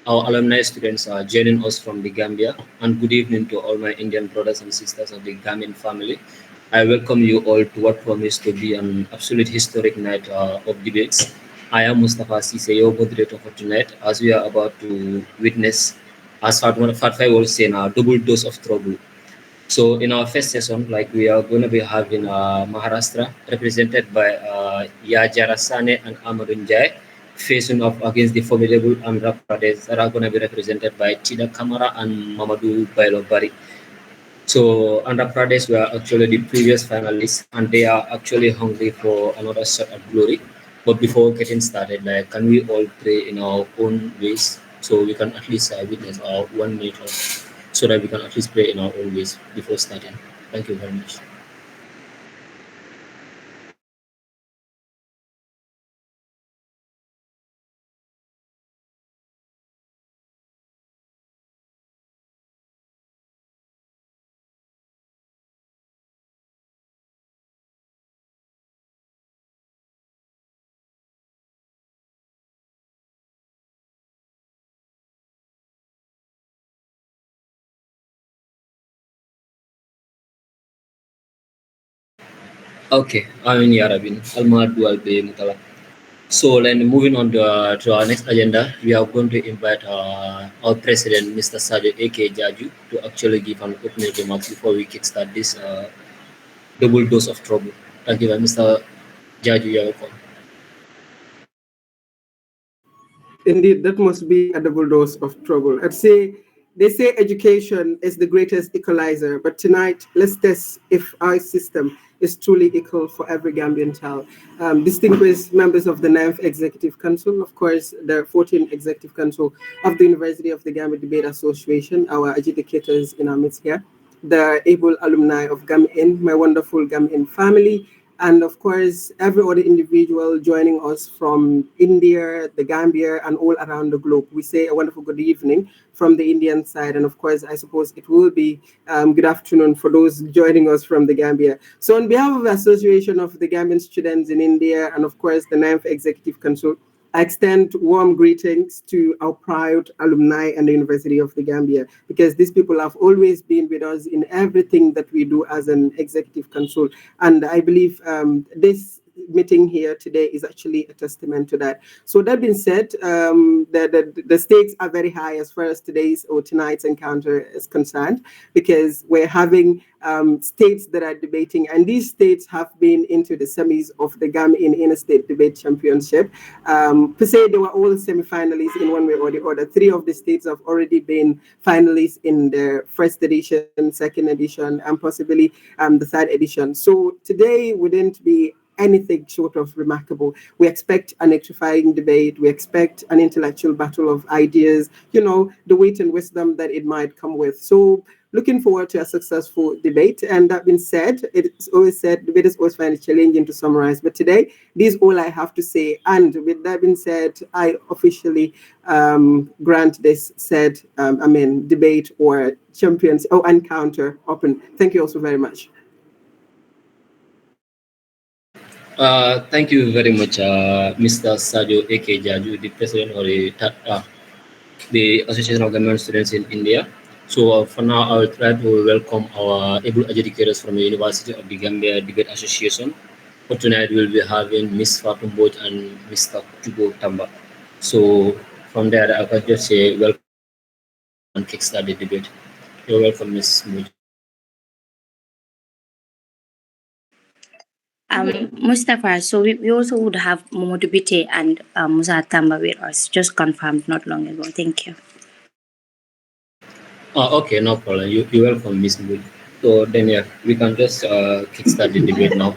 our alumni students are joining us from the Gambia, and good evening to all my Indian brothers and sisters of the Gam-Ind family. I welcome you all to what promised to be an absolute historic night of debates. I am Mustafa Sise, your moderator for tonight, as we are about to witness, as Fatfai was saying, a double dose of trouble. So in our first session, like we are going to be having Maharashtra represented by Yajara Sane and Amarun Jai facing off against the formidable Andhra Pradesh that are going to be represented by Tida Kamara and Mamadou Bailo Bari. So Andhra Pradesh were actually the previous finalists and they are actually hungry for another shot at glory. But before getting started, like can we all pray in our own ways so we can at least witness our 1 minute of so that we can at least pray in our own ways before starting. Thank you very much. Okay, I'm Yarabin. Almadu Albe Mutala. So then moving on to our next agenda, we are going to invite our president, Mr. Sajo A.K. Jaju, to actually give an opening remarks before we kickstart this double dose of trouble. Thank you, Mr. Jaju. You're welcome. Indeed, that must be a double dose of trouble. I'd say they say education is the greatest equalizer, but tonight let's test if our system is truly equal for every Gambian child. Distinguished members of the 9th Executive Council, of course, the 14th Executive Council of the University of the Gambia Debate Association, our adjudicators in our midst here, the able alumni of Gam-Ind, my wonderful Gam-Ind family, and of course, every other individual joining us from India, the Gambia, and all around the globe. We say a wonderful good evening from the Indian side, and of course, I suppose it will be good afternoon for those joining us from the Gambia. So, on behalf of the Association of the Gambian Students in India, and of course, the 9th Executive Council, I extend warm greetings to our proud alumni and the University of the Gambia, because these people have always been with us in everything that we do as an executive council. And I believe this meeting here today is actually a testament to that. So that being said, the stakes are very high as far as today's or tonight's encounter is concerned, because we're having states that are debating, and these states have been into the semis of the Gam-Ind Interstate Debate Championship. Per se, they were all semi-finalists in one way or the other. 3 of the states have already been finalists in the first edition, second edition, and possibly the third edition. So today wouldn't be anything short of remarkable. We expect an electrifying debate. We expect an intellectual battle of ideas, the weight and wisdom that it might come with. So looking forward to a successful debate. And that being said, it's always said, debate is always find it challenging to summarize. But today, this is all I have to say. And with that being said, I officially grant this said, debate or champions or encounter open. Thank you also very much. Thank you very much, Mr. Sajo A.K. Jaju, the president of the Association of Government Students in India. So for now, I will try to welcome our able educators from the University of the Gambia Debate Association. For tonight, we'll be having Miss Fatou Mbodj and Mr. Jugo Tamba. So from there, I can just say welcome and kickstart the debate. You're welcome, Miss Mbodj. Mustafa, so we also would have Momodu Bite and Musa Tamba with us, just confirmed not long ago. Thank you. Okay, no problem. You're welcome, Miss Mbodj. So then, yeah, we can just kickstart the debate now.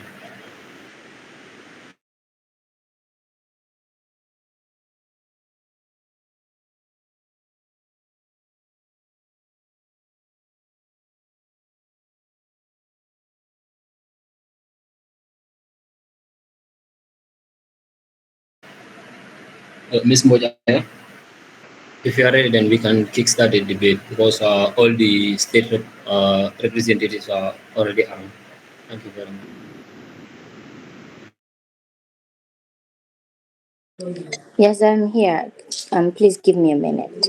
Miss Mbodj, if you are ready, then we can kickstart the debate because all the state representatives are already armed. Thank you very much. Yes, I'm here. Please give me a minute.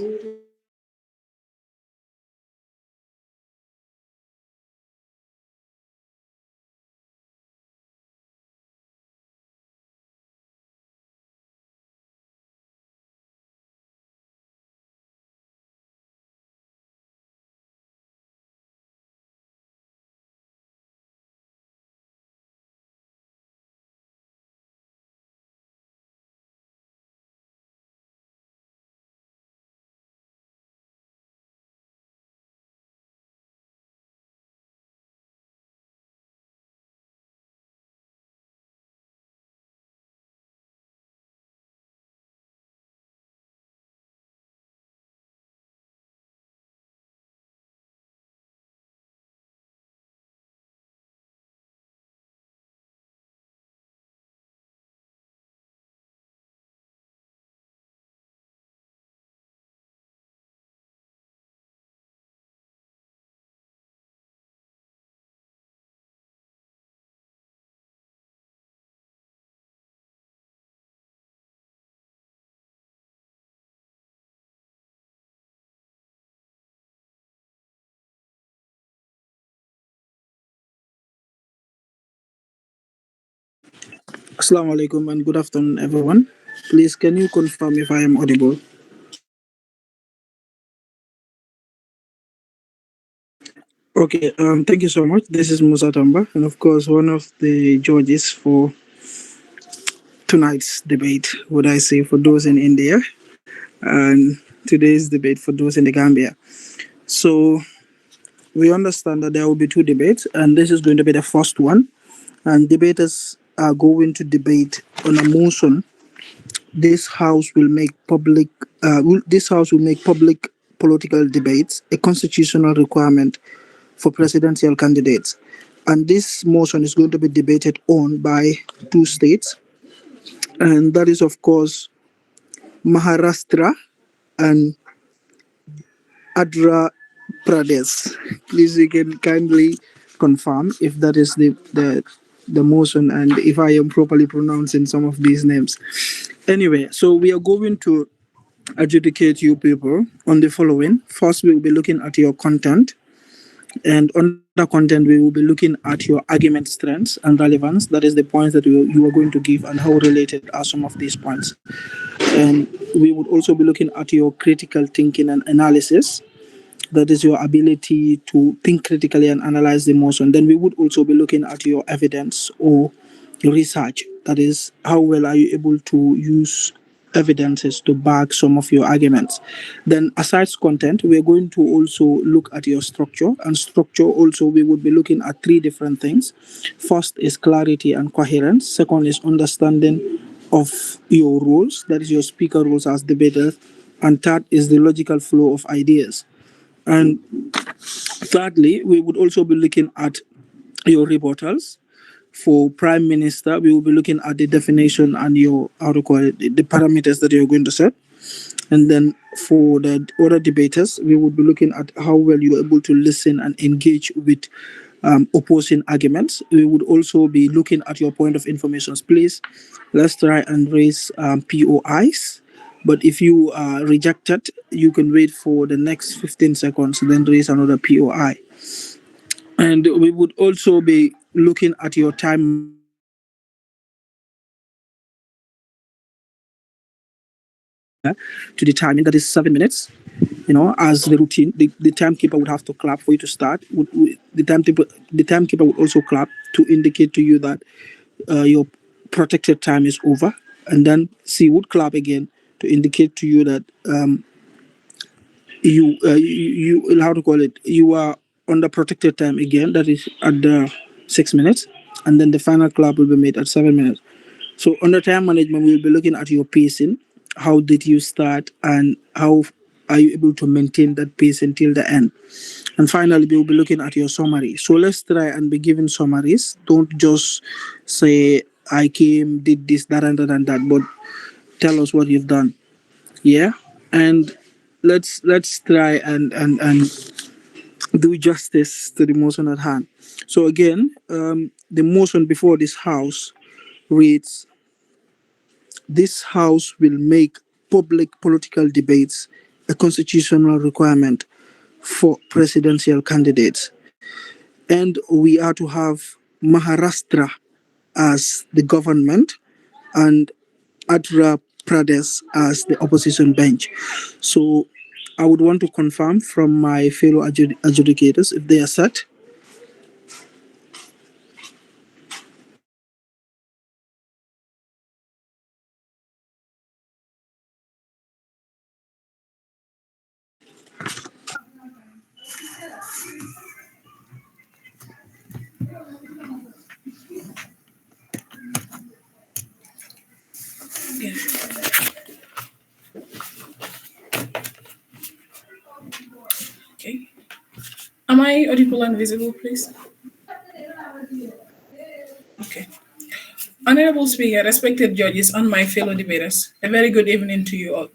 Assalamu alaikum and good afternoon, everyone. Please, can you confirm if I am audible? Okay, thank you so much. This is Musa Tamba, and of course, one of the judges for tonight's debate, would I say, for those in India, and today's debate for those in the Gambia. So, we understand that there will be two debates, and this is going to be the first one. And debaters are going to debate on a motion. This house will make public. This house will make public political debates a constitutional requirement for presidential candidates. And this motion is going to be debated on by two states, and that is, of course, Maharashtra and Andhra Pradesh. Please, you can kindly confirm if that is the motion and if I am properly pronouncing some of these names. Anyway, so we are going to adjudicate you people on the following. First, we will be looking at your content. And under content, we will be looking at your argument strengths and relevance. That is the points that you are going to give and how related are some of these points. And we would also be looking at your critical thinking and analysis. That is your ability to think critically and analyze the motion. Then we would also be looking at your evidence or research. That is, how well are you able to use evidences to back some of your arguments. Then, aside content, we're going to also look at your structure. And structure also, we would be looking at three different things. First is clarity and coherence. Second is understanding of your rules, that is your speaker rules as debaters. And third is the logical flow of ideas. And thirdly, we would also be looking at your rebuttals. For Prime Minister, we will be looking at the definition and your, how to call it, the parameters that you're going to set. And then for the other debaters, we would be looking at how well you're able to listen and engage with opposing arguments. We would also be looking at your point of information. Please, let's try and raise POIs. But if you are rejected, you can wait for the next 15 seconds, then raise another POI. And we would also be looking at your time management. To the timing, that is 7 minutes. As the routine, the timekeeper would have to clap for you to start. The timekeeper would also clap to indicate to you that your protected time is over, and then she would clap again to indicate to you that you how to call it, you are on the protected time again. That is at the 6 minutes, and then the final clap will be made at 7 minutes. So under time management, we will be looking at your pacing. How did you start, and how are you able to maintain that pace until the end? And finally, we will be looking at your summary. So let's try and be giving summaries. Don't just say I came, did this, that, and that, and that, but tell us what you've done. Yeah, and let's try and do justice to the motion at hand. So again, the motion before this house reads this House will make public political debates a constitutional requirement for presidential candidates. And we are to have Maharashtra as the government and Andhra Pradesh as the opposition bench. So I would want to confirm from my fellow adjudicators if they are set. Yeah. Okay. Am I audible and visible, please? Okay. Honorable Speaker, respected judges, and my fellow debaters, a very good evening to you all.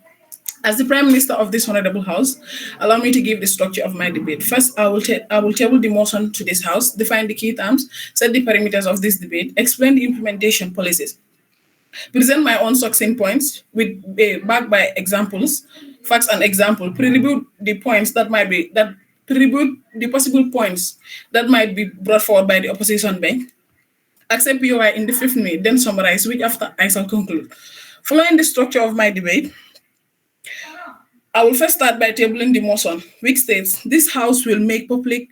As the Prime Minister of this Honorable House, allow me to give the structure of my debate. First, I will table the motion to this House, define the key terms, set the parameters of this debate, explain the implementation policies, present my own succinct points with backed by examples, facts and example, pre-review the points that might be that pre-review the possible points that might be brought forward by the opposition bank, accept POI in the fifth minute, then summarize, which after I shall conclude. Following the structure of my debate, I will first start by tabling the motion, which states this House will make public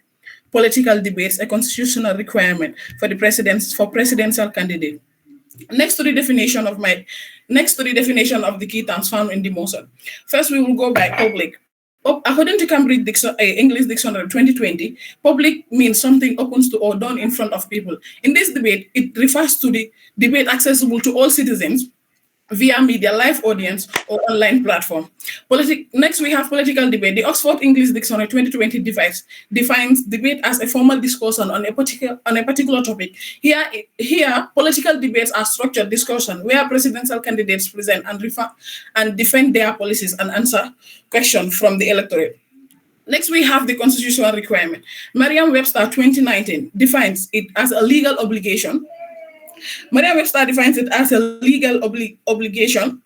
political debates a constitutional requirement for the presidential candidate. Next to the definition of the key terms found in the motion. First, we will go by public. According to Cambridge English Dictionary 2020, public means something open to or done in front of people. In this debate, it refers to the debate accessible to all citizens via media, live audience, or online platform. Next, we have political debate. The Oxford English Dictionary 2020 defines debate as a formal discussion on a particular topic. Here, political debates are structured discussion where presidential candidates present and defend their policies and answer questions from the electorate. Next, we have the constitutional requirement. Merriam-Webster 2019 defines it as a legal obligation. Merriam-Webster defines it as a legal obligation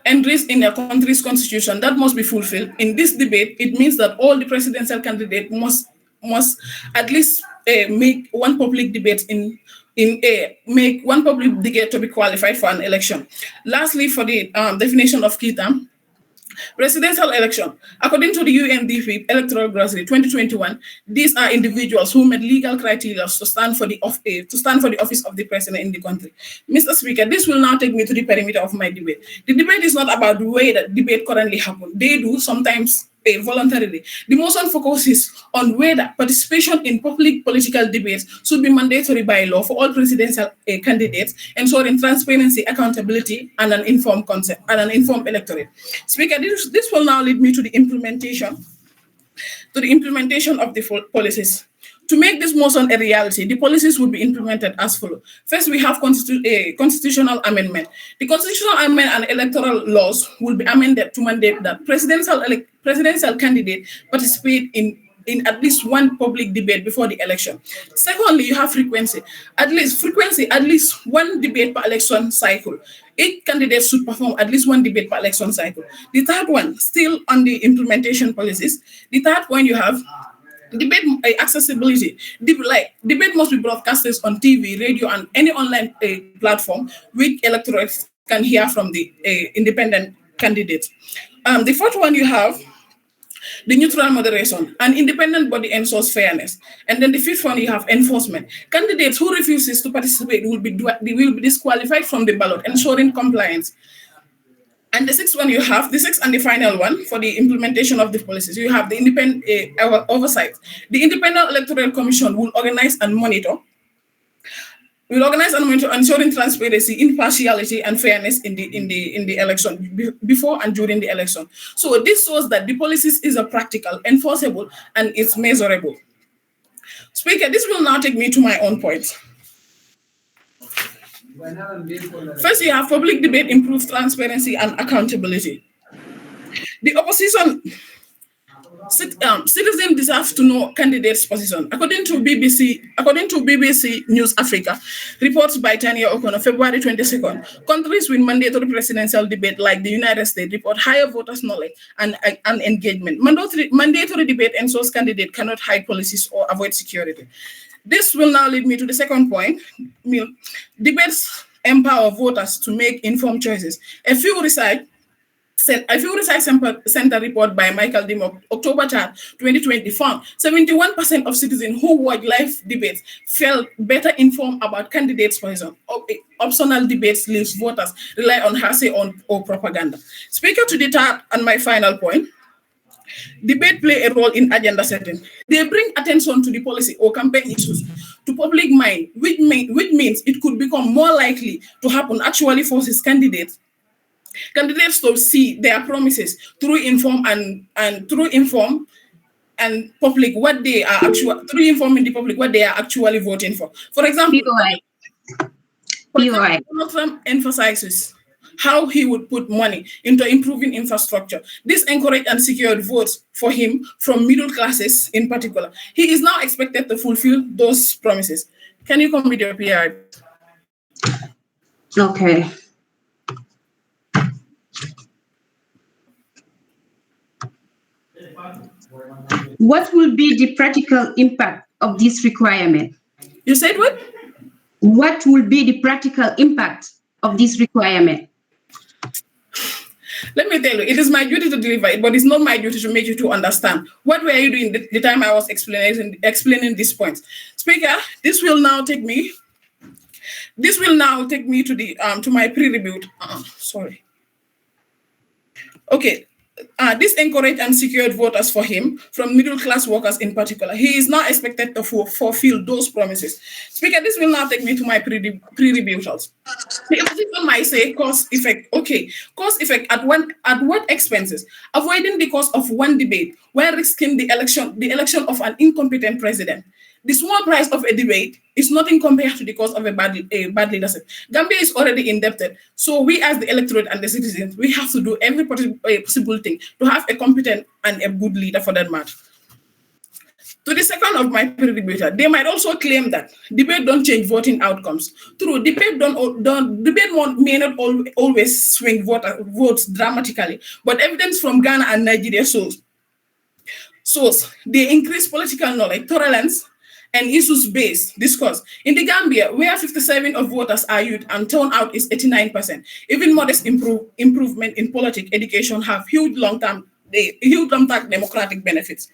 enshrined in a country's constitution that must be fulfilled. In this debate, it means that all the presidential candidates must at least make one public debate make one public debate to be qualified for an election. Lastly, for the definition of key term, presidential election. According to the UNDP Electoral Grocery 2021, these are individuals who met legal criteria to stand for the office of the president in the country. Mr. Speaker, this will now take me to the perimeter of my debate. The debate is not about the way that debate currently happens. They do sometimes voluntarily. The motion focuses on whether participation in public political debates should be mandatory by law for all presidential candidates, ensuring transparency, accountability, and an informed consent and an informed electorate. Speaker, this will now lead me to the implementation of the policies. To make this motion a reality, the policies will be implemented as follows. First, we have constitutional amendment. The constitutional amendment and electoral laws will be amended to mandate that presidential candidate participate in at least one public debate before the election. Secondly, you have frequency. At least one debate per election cycle. Each candidate should perform at least one debate per election cycle. The third one, still on the implementation policies. The third one you have debate accessibility. Debate must be broadcasted on TV, radio, and any online platform which electorates can hear from the independent candidates. The fourth one you have the neutral moderation. An independent body ensures fairness. And then the fifth one you have enforcement. Candidates who refuses to participate will be disqualified from the ballot, ensuring compliance. And the sixth one you have, the sixth and the final one for the implementation of the policies, you have the independent oversight. The Independent Electoral Commission will organize and monitor, ensuring transparency, impartiality, and fairness in the election, before and during the election. So this shows that the policies is a practical, enforceable, and it's measurable. Speaker, this will now take me to my own points. First, you have public debate improves transparency and accountability. The opposition Citizens deserve to know candidates' position. According to BBC News Africa, reports by Tanya O'Connor, February 22nd, countries with mandatory presidential debate like the United States report higher voters' knowledge and engagement. Mandatory debate ensures candidates cannot hide policies or avoid security. This will now lead me to the second point. Debates empower voters to make informed choices. A few Research Center report by Michael Dim, October 3rd, 2020, found 71% of citizens who watch live debates felt better informed about candidates' position. Optional debates leaves voters rely on hearsay or propaganda. Speaker to the third and my final point, debate play a role in agenda setting. They bring attention to the policy or campaign issues to public mind, which means it could become more likely to happen, actually forces candidates to see their promises through inform and public what they are actually through informing the public what they are actually voting for. For example, Donald Trump emphasizes how he would put money into improving infrastructure. This encouraged and secured votes for him from middle classes in particular. He is now expected to fulfill those promises. Can you come with your PR? Okay. What will be the practical impact of this requirement? You said what? What will be the practical impact of this requirement? Let me tell you, it is my duty to deliver it, but it's not my duty to make you to understand. What were you doing the time I was explaining these points? Speaker, this will now take me to the to my pre-review. Sorry. Okay. This encouraged and secured voters for him from middle-class workers in particular. He is now expected to fulfill those promises. Speaker, this will now take me to my pre-rebuttals. The opposition might say cause effect. Okay, cause effect at what expenses? Avoiding the cost of one debate while risking the election of an incompetent president. The small price of a debate is nothing compared to the cost of a bad leadership. Gambia is already indebted, so we as the electorate and the citizens, we have to do every possible thing to have a competent and a good leader for that matter. To the second of my pre-debater, they might also claim that debate don't change voting outcomes. True, debate may not always swing votes dramatically, but evidence from Ghana and Nigeria shows they increase political knowledge, tolerance, and issues-based discourse. In the Gambia, where 57% of voters are youth and turnout is 89%, even modest improvement in politics education have huge long-term democratic benefits.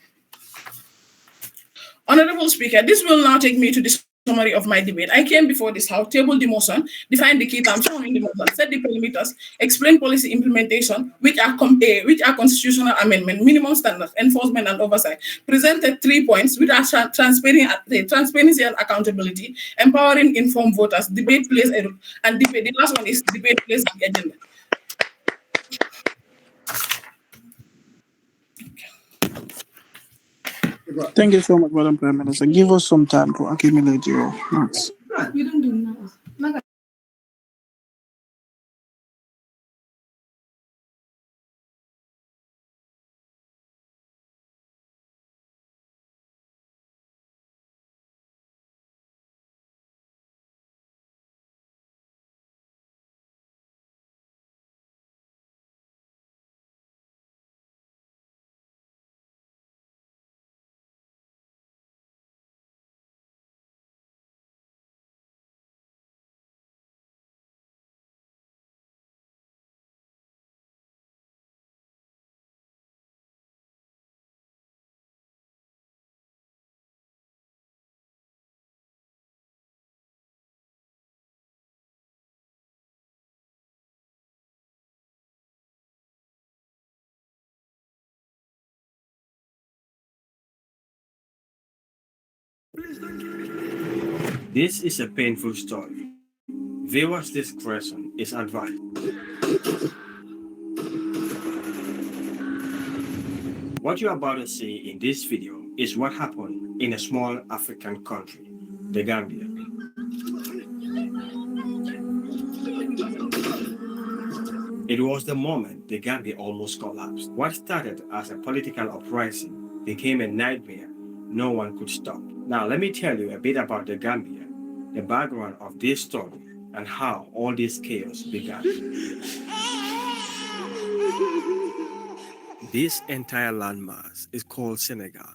Honorable Speaker, this will now take me to the summary of my debate. I came before this House, tabled the motion, defined the key terms shown in the motion, set the perimeters, explain policy implementation, which are constitutional amendment, minimum standards, enforcement and oversight, presented 3 points, which are transparency and accountability, empowering informed voters, debate plays a role, and debate. The last one is debate plays the agenda. Thank you so much, Madam Prime Minister. Give us some time to accumulate your marks. You don't do now. This is a painful story. Viewers' discretion is advised. What you're about to see in this video is what happened in a small African country, the Gambia. It was the moment the Gambia almost collapsed. What started as a political uprising became a nightmare no one could stop. Now, let me tell you a bit about the Gambia, the background of this story, and how all this chaos began. This entire landmass is called Senegal.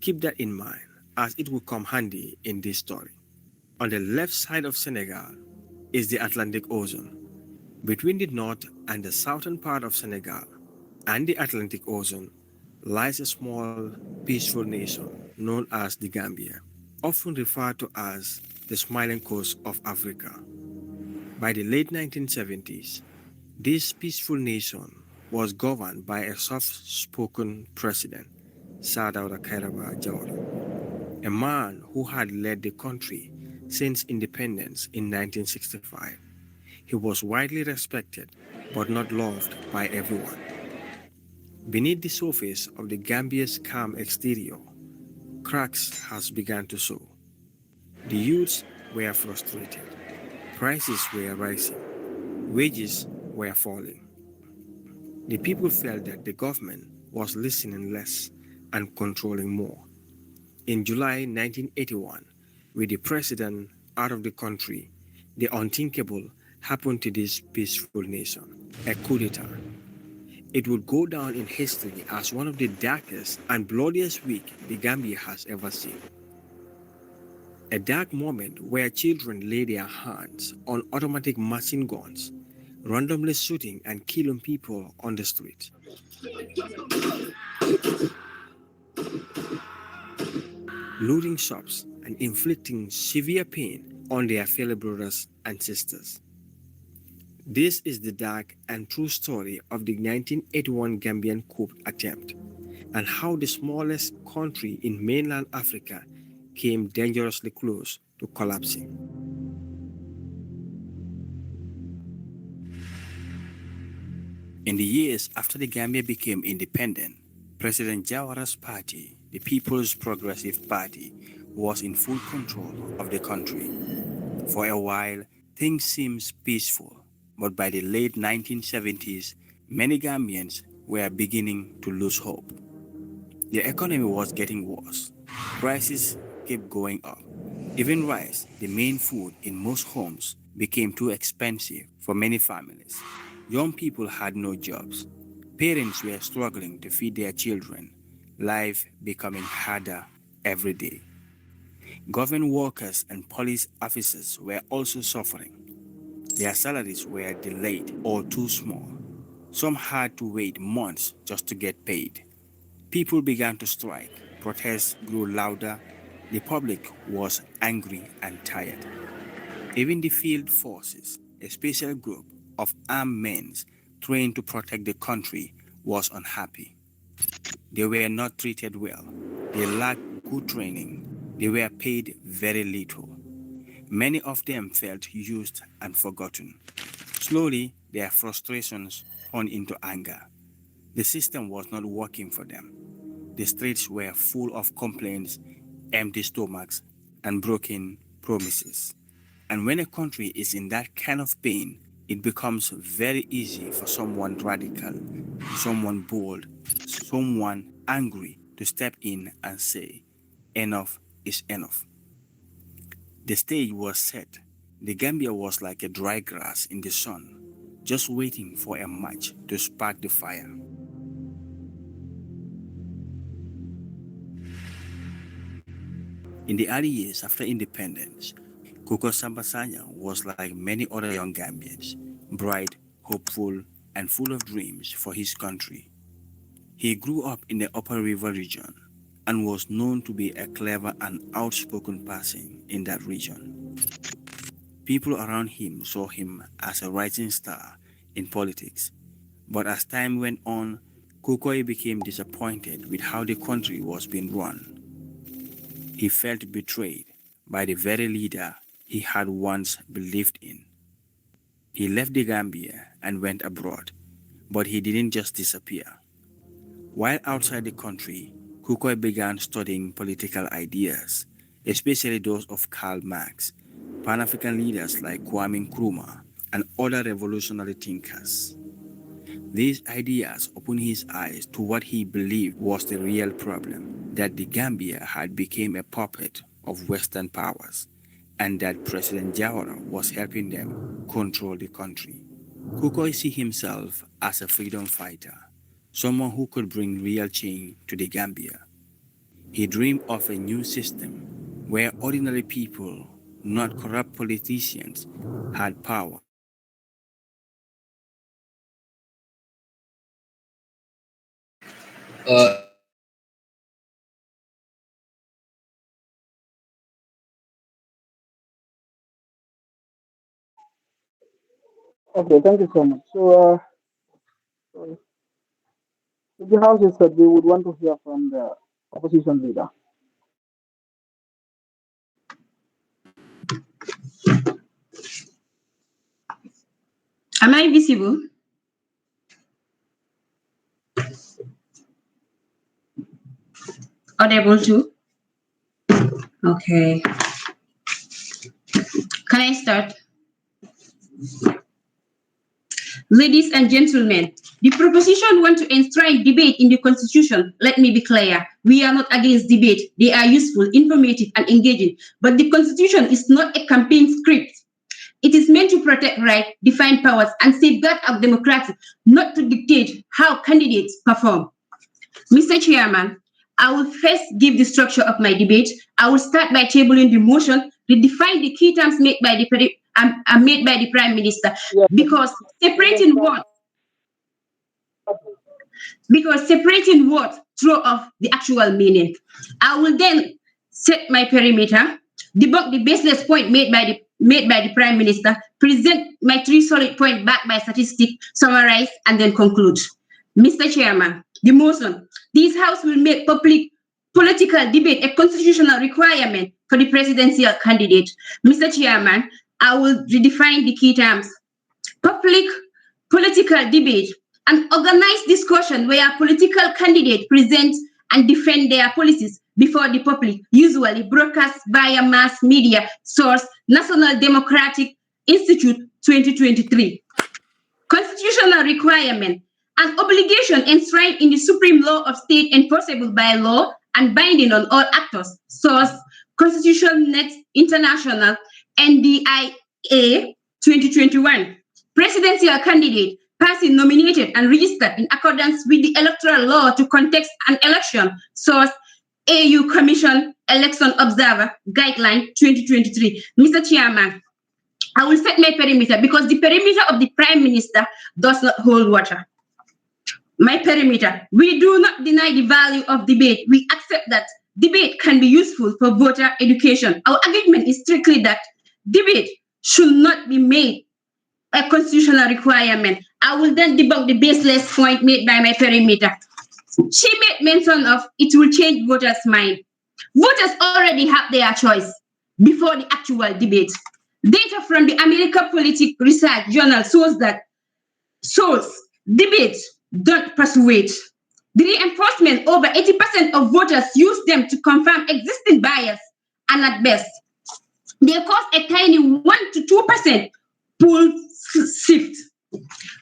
Keep that in mind, as it will come handy in this story. On the left side of Senegal is the Atlantic Ocean. Between the north and the southern part of Senegal and the Atlantic Ocean lies a small, peaceful nation known as the Gambia, often referred to as the smiling coast of Africa. By the late 1970s, this peaceful nation was governed by a soft-spoken president, Sadauda Kairaba Jawara, a man who had led the country since independence in 1965. He was widely respected, but not loved by everyone. Beneath the surface of the Gambia's calm exterior, cracks has begun to show. The youths were frustrated. Prices were rising. Wages were falling. The people felt that the government was listening less and controlling more. In July 1981, with the president out of the country, the unthinkable happened to this peaceful nation, a coup d'etat. It would go down in history as one of the darkest and bloodiest weeks the Gambia has ever seen. A dark moment where children lay their hands on automatic machine guns, randomly shooting and killing people on the street. Looting shops and inflicting severe pain on their fellow brothers and sisters. This is the dark and true story of the 1981 Gambian coup attempt and how the smallest country in mainland Africa came dangerously close to collapsing. In the years after the Gambia became independent, President Jawara's party, the People's Progressive Party, was in full control of the country. For a while, things seemed peaceful, but by the late 1970s, many Gambians were beginning to lose hope. The economy was getting worse. Prices kept going up. Even rice, the main food in most homes, became too expensive for many families. Young people had no jobs. Parents were struggling to feed their children, life becoming harder every day. Government workers and police officers were also suffering. Their salaries were delayed or too small. Some had to wait months just to get paid. People began to strike. Protests grew louder. The public was angry and tired. Even the field forces, a special group of armed men trained to protect the country, was unhappy. They were not treated well. They lacked good training. They were paid very little. Many of them felt used and forgotten. Slowly, their frustrations turned into anger. The system was not working for them. The streets were full of complaints, empty stomachs, and broken promises. And when a country is in that kind of pain, it becomes very easy for someone radical, someone bold, someone angry to step in and say, enough is enough. The stage was set. The Gambia was like a dry grass in the sun, just waiting for a match to spark the fire. In the early years after independence, Kuko Sambasanya was like many other young Gambians, bright, hopeful, and full of dreams for his country. He grew up in the Upper River region and was known to be a clever and outspoken person in that region. People around him saw him as a rising star in politics, but as time went on, Kukoi became disappointed with how the country was being run. He felt betrayed by the very leader he had once believed in. He left the Gambia and went abroad, but he didn't just disappear. While outside the country, Kukoi began studying political ideas, especially those of Karl Marx, Pan-African leaders like Kwame Nkrumah, and other revolutionary thinkers. These ideas opened his eyes to what he believed was the real problem, that the Gambia had become a puppet of Western powers, and that President Jawara was helping them control the country. Kukoi see himself as a freedom fighter, someone who could bring real change to the Gambia. He dreamed of a new system where ordinary people, not corrupt politicians, had power. Uh, Okay, thank you so much. So if the House is said, we would want to hear from the opposition leader. Am I visible? Audible too? Okay. Can I start? Ladies and gentlemen, the proposition want to enshrine debate in the Constitution. Let me be clear. We are not against debate. They are useful, informative, and engaging. But the Constitution is not a campaign script. It is meant to protect rights, define powers, and safeguard our democracy, not to dictate how candidates perform. Mr. Chairman, I will first give the structure of my debate. I will start by tabling the motion, redefine the key terms made by the Prime Minister, Yeah, because separating what throw off the actual meaning. I will then set my perimeter, debunk the baseless point made by the Prime Minister, present my three solid points backed by statistics, summarize, and then conclude. Mr. Chairman, the motion, this House will make public political debate a constitutional requirement for the presidential candidate. Mr. Chairman, I will redefine the key terms. Public political debate, an organized discussion where political candidates present and defend their policies before the public, usually broadcast via mass media source National Democratic Institute 2023. Constitutional requirement, an obligation enshrined in the supreme law of state enforceable by law and binding on all actors. Source Constitution Net International NDIA 2021. Presidential candidate passing nominated and registered in accordance with the electoral law to contest an election. Source AU Commission Election Observer Guideline 2023. Mr. Chairman, I will set my perimeter because the perimeter of the Prime Minister does not hold water. My perimeter, we do not deny the value of debate. We accept that debate can be useful for voter education. Our argument is strictly that debate should not be made a constitutional requirement. I will then debunk the baseless point made by my perimeter. She made mention of it will change voters' mind. Voters already have their choice before the actual debate. Data from the American Politics Research Journal shows that debates don't persuade. The reinforcement, over 80% of voters use them to confirm existing bias, and at best, they cause a tiny 1 to 2% poll shift.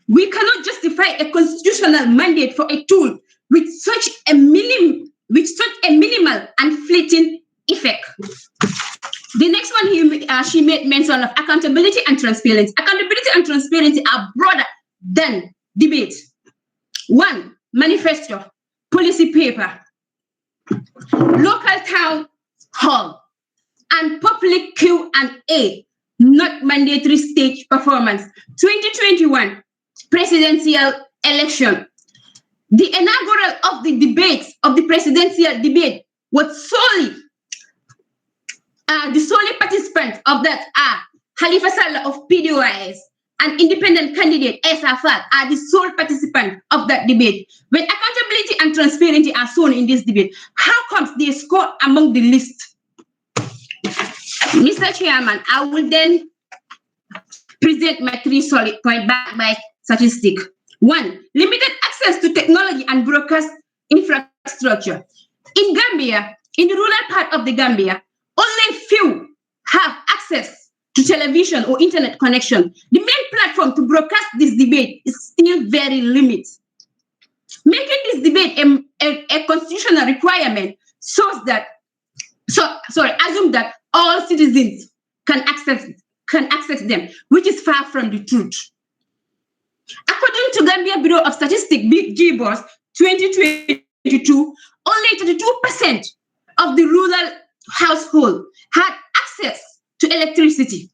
We cannot justify a constitutional mandate for a tool with such a minimal and fleeting effect. The next one, she made mention of accountability and transparency. Accountability and transparency are broader than debate. 1, manifesto, policy paper, local town hall, and public Q&A, not mandatory stage performance. 2021 presidential election. The inaugural of the debates of the presidential debate was solely the solely participants of that are Khalifa Saleh of PDOIS and independent candidate Esafat are the sole participants of that debate. When accountability and transparency are shown in this debate, how comes they score among the list? Mr. Chairman, I will then present my three solid points backed by statistics. 1, limited access to technology and broadcast infrastructure. In the rural part of the Gambia, only few have access to television or internet connection. The main platform to broadcast this debate is still very limited. Making this debate a constitutional requirement assume that all citizens can access them, which is far from the truth. According to Gambia Bureau of Statistics, GBOS 2022, only 32% of the rural household had access to electricity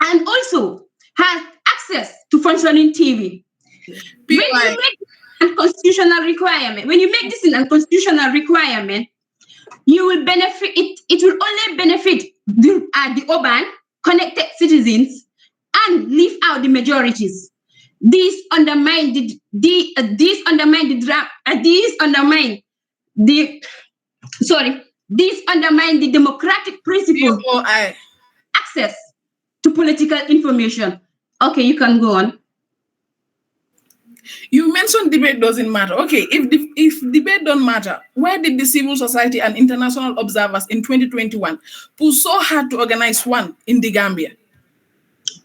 and also had access to functioning TV. When you make a constitutional requirement, you will benefit it will only benefit the urban connected citizens and leave out the majorities. These undermine the democratic principle of access to political information. Okay, you can go on. You mentioned debate doesn't matter. Okay, if debate don't matter, why did the civil society and international observers in 2021 push so hard to organize one in the Gambia?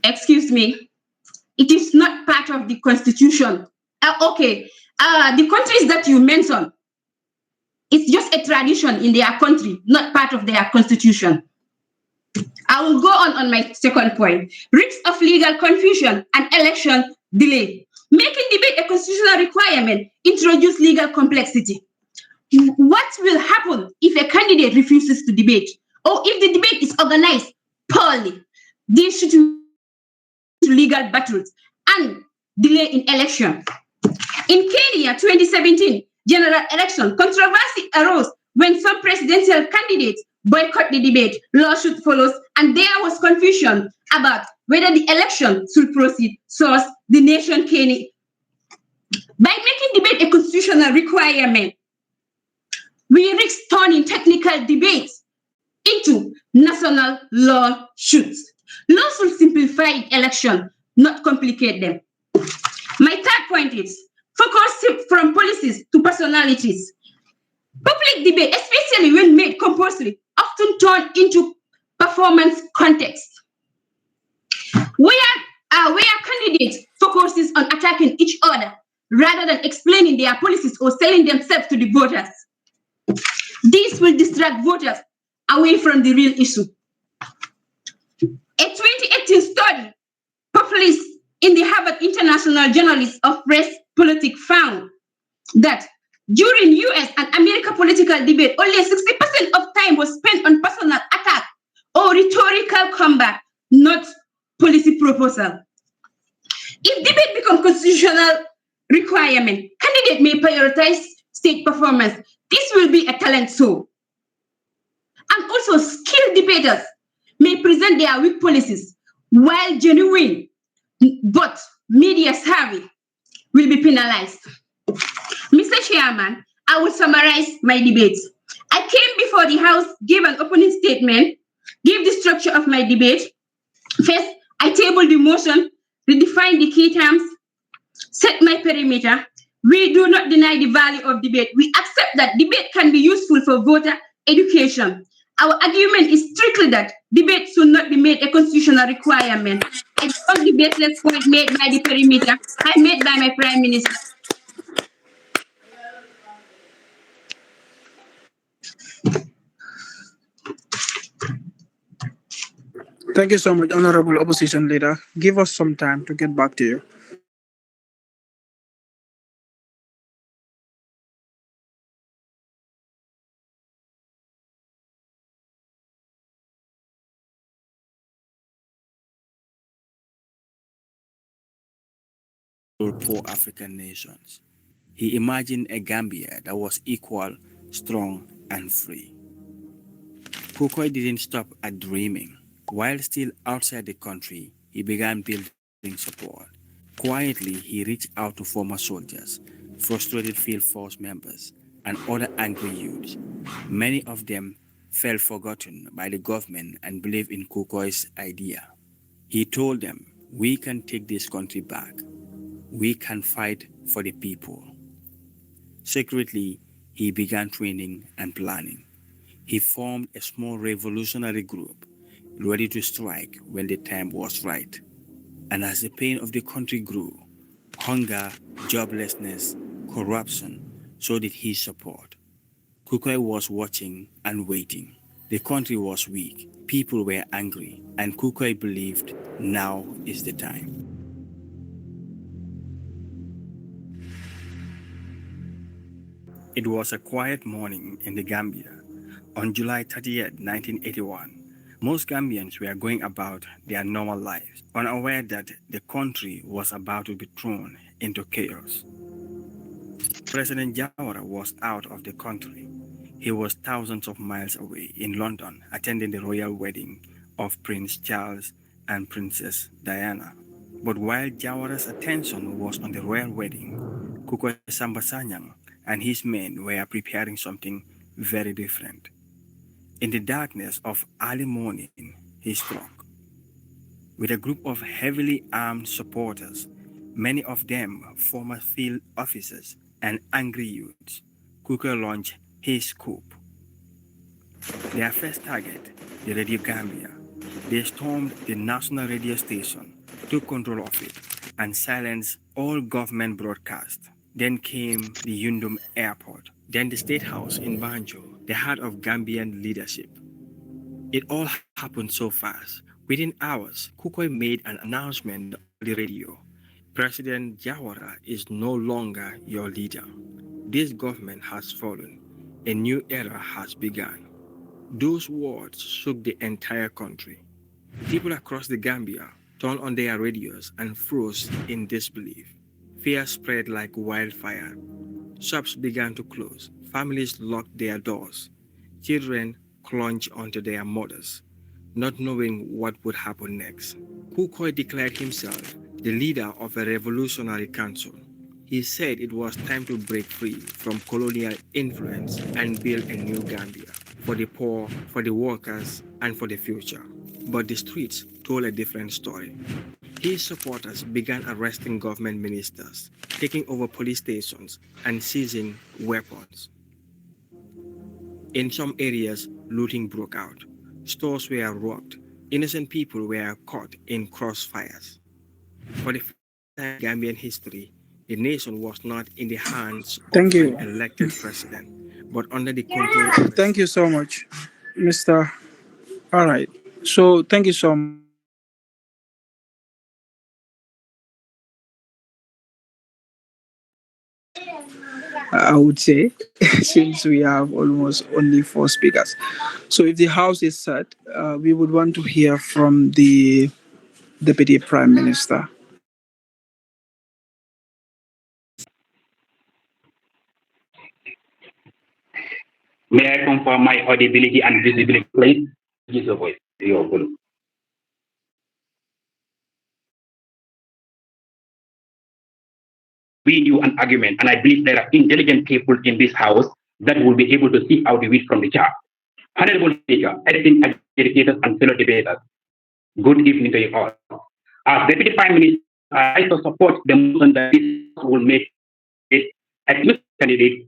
Excuse me, it is not part of the constitution. The countries that you mentioned, it's just a tradition in their country, not part of their constitution. I will go on my second point. Risks of legal confusion and election delay. Making debate a constitutional requirement introduce legal complexity. What will happen if a candidate refuses to debate, or if the debate is organized poorly? This should lead to legal battles and delay in election. In Kenya 2017 general election, controversy arose when some presidential candidates boycott the debate. Lawsuit follows, and there was confusion about whether the election should proceed. Source: The Nation Kenya. By making debate a constitutional requirement, we risk turning technical debates into national lawsuits. Laws will simplify election, not complicate them. My third point is focus from policies to personalities. Public debate, especially when made compulsory, often turn into performance context, where candidates focuses on attacking each other rather than explaining their policies or selling themselves to the voters. This will distract voters away from the real issue. A 2018 study published in the Harvard International Journalist of Press Politics found that during US and American political debate, only 60% of time was spent on personal attack or rhetorical combat, not policy proposal. If debate becomes constitutional requirement, candidate may prioritize state performance. This will be a talent show. And also, skilled debaters may present their weak policies, while genuine but media savvy will be penalized. Mr. Chairman, I will summarize my debates. I came before the House, gave an opening statement, gave the structure of my debate. First, I tabled the motion, redefined the key terms, set my perimeter. We do not deny the value of debate. We accept that debate can be useful for voter education. Our argument is strictly that debate should not be made a constitutional requirement. I debunk the baseless point made by the perimeter I made by my Prime Minister. Thank you so much, Honorable Opposition Leader. Give us some time to get back to you. Poor African nations. He imagined a Gambia that was equal, strong, and free. Kukoi didn't stop at dreaming. While still outside the country, he began building support. Quietly, he reached out to former soldiers, frustrated field force members, and other angry youths. Many of them felt forgotten by the government and believed in Kukoi's idea. He told them, "We can take this country back. We can fight for the people." Secretly, he began training and planning. He formed a small revolutionary group, ready to strike when the time was right. And as the pain of the country grew, hunger, joblessness, corruption, so did his support. Kukai was watching and waiting. The country was weak, people were angry, and Kukai believed now is the time. It was a quiet morning in the Gambia on July 30th, 1981. Most Gambians were going about their normal lives, unaware that the country was about to be thrown into chaos. President Jawara was out of the country. He was thousands of miles away in London attending the royal wedding of Prince Charles and Princess Diana. But while Jawara's attention was on the royal wedding, Kukoy Sambasanyang and his men were preparing something very different. In the darkness of early morning, he struck. With a group of heavily armed supporters, many of them former field officers and angry youths, Kukoy launched his coup. Their first target, the Radio Gambia. They stormed the national radio station, took control of it, and silenced all government broadcasts. Then came the Yundum Airport, then the State House in Banjo, the heart of Gambian leadership. It all happened so fast. Within hours, Kukoy made an announcement on the radio. President Jawara is no longer your leader. This government has fallen. A new era has begun. Those words shook the entire country. People across the Gambia turned on their radios and froze in disbelief. Fear spread like wildfire. Shops began to close. Families locked their doors. Children clung onto their mothers, not knowing what would happen next. Kukoy declared himself the leader of a revolutionary council. He said it was time to break free from colonial influence and build a new Gambia for the poor, for the workers, and for the future. But the streets told a different story. His supporters began arresting government ministers, taking over police stations, and seizing weapons. In some areas, looting broke out. Stores were robbed. Innocent people were caught in crossfires. For the first time in Gambian history, the nation was not in the hands Thank of you. an elected president, but under the control of Thank you so much, Mr. All right. So thank you so much. I would say, since we have almost only four speakers. So if the house is set, we would want to hear from the Deputy Prime Minister. May I confirm my audibility and visibility, please? Use your voice. Your volume. We do an argument, and I believe there are intelligent people in this house that will be able to see out the wheat from the chaff. Honorable Speaker, editing educators and fellow debaters, good evening to you all. As Deputy Prime Minister, I also support the motion that this will make it a good candidate.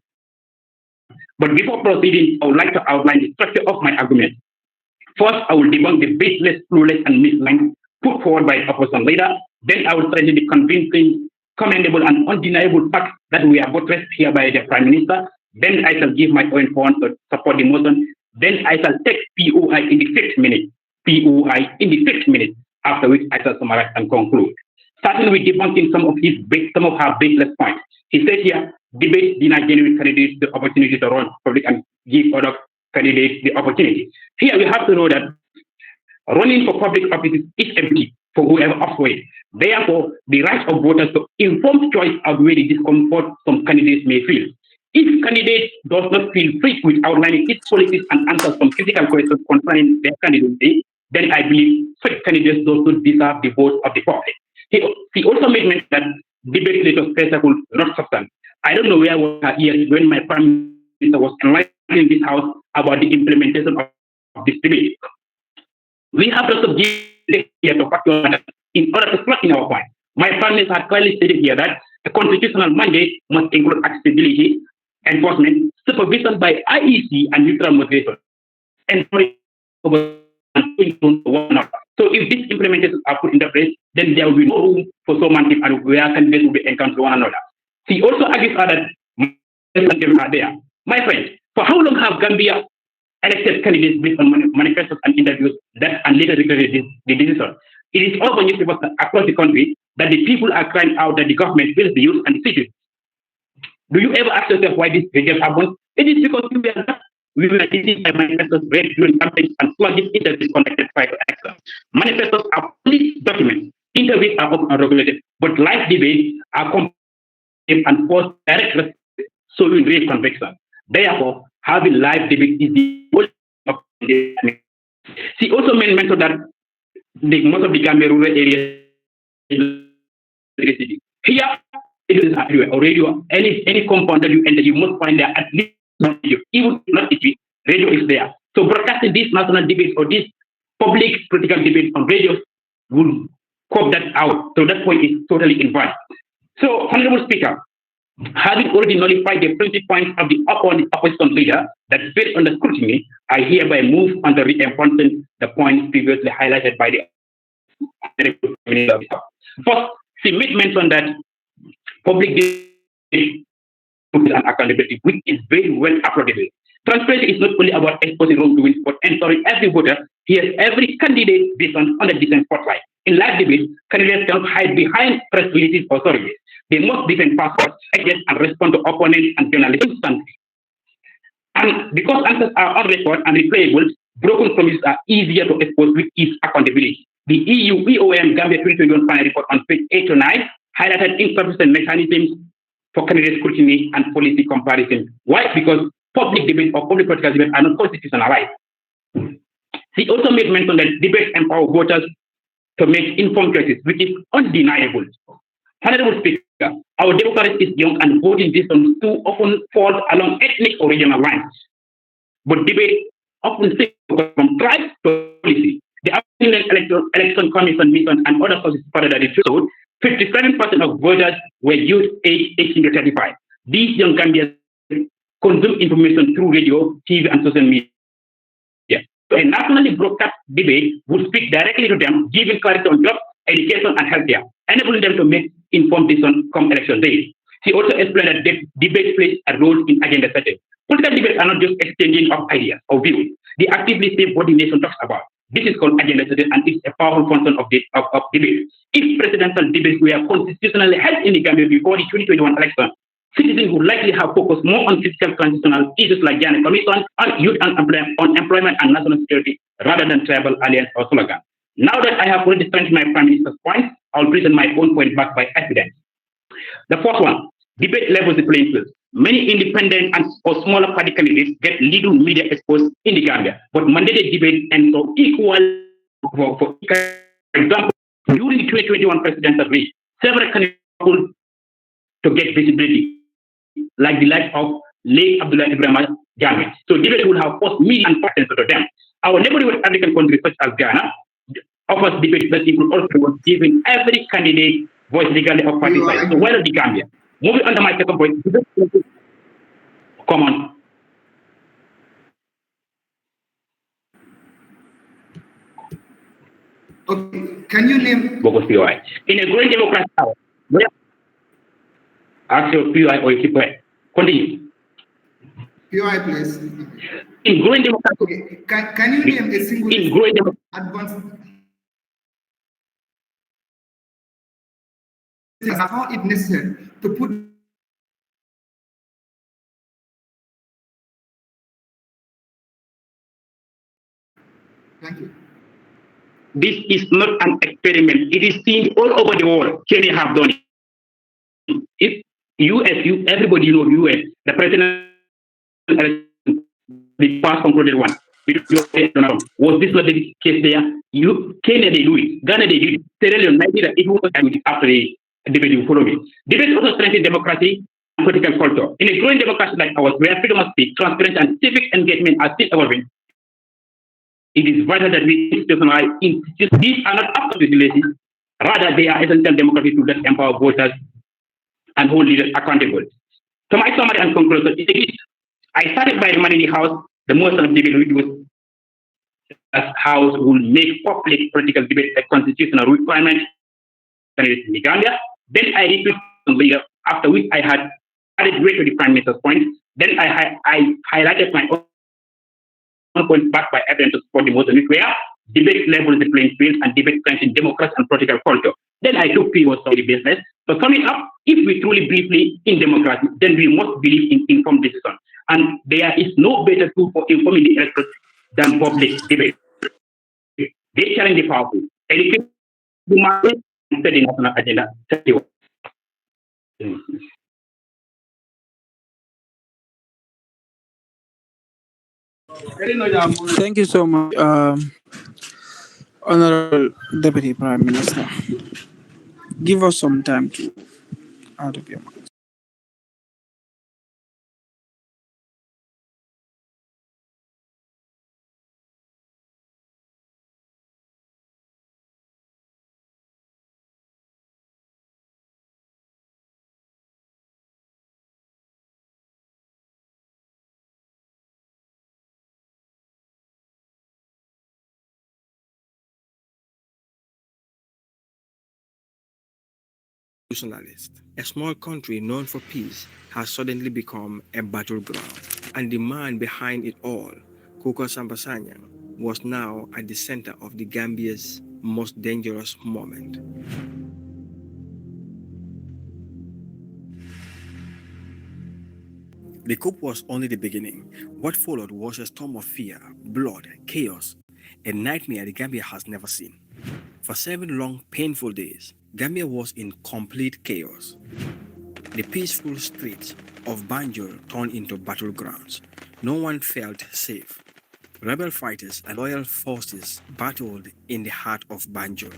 But before proceeding, I would like to outline the structure of my argument. First, I will debunk the baseless, clueless, and misleading put forward by the opposition leader. Then I will present the convincing, commendable, and undeniable facts that we are buttressed here by the Prime Minister. Then I shall give my own point to support the motion. Then I shall take POI in the 5th minute. POI in the 5th minute, after which I shall summarize and conclude. Starting with debunking some of her baseless points. He said here, debate deny genuine candidates the opportunity to run public and give other candidates the opportunity. Here we have to know that running for public office is a duty for whoever opts. Therefore, the right of voters to informed choice outweigh the discomfort some candidates may feel. If candidate does not feel free with outlining its policies and answers some critical questions concerning their candidacy, then I believe such candidates do not deserve the vote of the public. He also made mention that debate leaders spectacle, not substance. I don't know where we are here when my Prime Minister was enlightening this house about the implementation of this debate. We have to give here to factual matters in order to slot in our point. My Prime Minister had clearly stated here that a constitutional mandate must include accessibility, enforcement, supervision by IEC, and neutral moderation. And and one another. So if these implementations are put into place, then there will be no room for someone and where candidates will be encountered one another. He also argues that are there. My friends, for how long have Gambia elected candidates based on manifestos and interviews that and later regretted the decision? It is over newspapers across the country that the people are crying out that the government fails the youth and the cities. Do you ever ask yourself why this behavior happens? It is because we were eating by manifestos read during campaigns and sluggish interviews conducted prior to election. Manifestos are police documents. Interviews are often unregulated, but live debates are competitive and force direct respect, so we grave conviction. Therefore, having live debate is the only option. She also mentioned that most of the Gambia rural areas here it is everywhere. Or radio, any compound that you enter, you must find there at least one radio. Even not TV, radio is there. So broadcasting these national debates or these public political debates on radio will cop that out. So that point is totally invalid. So, Honorable Speaker, having already nullified the principal points of the opposition leader that failed under scrutiny, I hereby move on the reinforcing the points previously highlighted by the Minister. First, she made mention that public and accountability, which is very well applaudable. Transparency is not only about exposing wrongdoings, but ensuring every voter hears every candidate based on under decent spotlight. In live debate, candidates cannot hide behind press releases or surveys. They must defend passwords, against and respond to opponents and journalists instantly. And because answers are on record and replayable, broken promises are easier to expose with ease accountability. The EU EOM Gambia 2021 final report on page 8 to 9 highlighted insufficient mechanisms for candidate scrutiny and policy comparison. Why? Because public debate or public political debate are not constitutionalized. He also made mention that debates empower voters to make informed choices, which is undeniable. Honorable Speaker, our democracy is young and voting systems too often fall along ethnic or regional lines. But debate often shifts from tribe to policy. The Election Commission mission and other sources further that it showed 57% of voters were youth aged 18 to 35. These young Gambians consume information through radio, TV, and social media. So a nationally broadcast debate would speak directly to them, giving clarity on jobs, education, and healthcare, enabling them to make informed decisions come election day. She also explained that debate plays a role in agenda setting. Political debates are not just exchanging of ideas or views. They actively shape what the nation talks about. This is called agenda setting, and it's a powerful function of debate. If presidential debates were constitutionally held in the Gambia before the 2021 election, citizens would likely have focused more on physical transitional issues like gender commission, on youth and employment and national security, rather than tribal alliance or slogan. Now that I have already strengthened my Prime Minister's point, I'll present my own point back by evidence. The first one, debate levels the playing field. Many independent and or smaller party candidates get little media exposed in the Gambia, but mandated debate and so equal for example, during the 2021 presidential race, several candidates to get visibility, like the likes of late Abdullah Ibrahim Jammeh. So debate will have forced media and patterns to them. Our neighboring African countries such as Ghana offers debate that include also giving every candidate voice legally of party size. So where is the Gambia? Moving on to my second point. Come on. Okay. Can you name Bogus POI? In a growing democracy, ask your POI or you keep quiet. Continue. POI, please. In growing democracy. Okay. Can you name a single in growing advanced I found it necessary to put Thank you. This is not an experiment. It is seen all over the world. Kenya have done it. If everybody know US, the president, the past concluded one. Was this not the case there? Kenya, they do it. Ghana, they do it. Sierra Leone, Nigeria, it was after the debate, you follow me. Debate also strengthens democracy and political culture. In a growing democracy like ours, where freedom of speech, transparency, and civic engagement are still evolving, it is vital that we institutionalize institutions. These are not up to the lazy, rather they are essential democratic tools that empower voters and hold leaders accountable. So my summary and conclusion is I started by reminding the House the motion of debate which was that House will make public political debate a constitutional requirement in the Gambia. Then I repeat later, after which I had added weight to the Prime Minister's point. Then I highlighted my own point back by evidence to support the motion, which were debate levels the playing field and debate strengthens democracy and political culture. Then I took POs on the business. So summing up, if we truly believe in democracy, then we must believe in informed decision. And there is no better tool for informing the electorate than public debate. They challenge the powerful, educate the market, and set the national agenda. Thank you so much, Honorable Deputy Prime Minister. Give us some time to out of your mind. Constitutionalist. A small country known for peace has suddenly become a battleground, and the man behind it all, Kuka Sambasanyang, was now at the center of the Gambia's most dangerous moment. The coup was only the beginning. What followed was a storm of fear, blood, chaos, a nightmare the Gambia has never seen. For 7 long, painful days, Gambia was in complete chaos. The peaceful streets of Banjul turned into battlegrounds. No one felt safe. Rebel fighters and loyal forces battled in the heart of Banjul.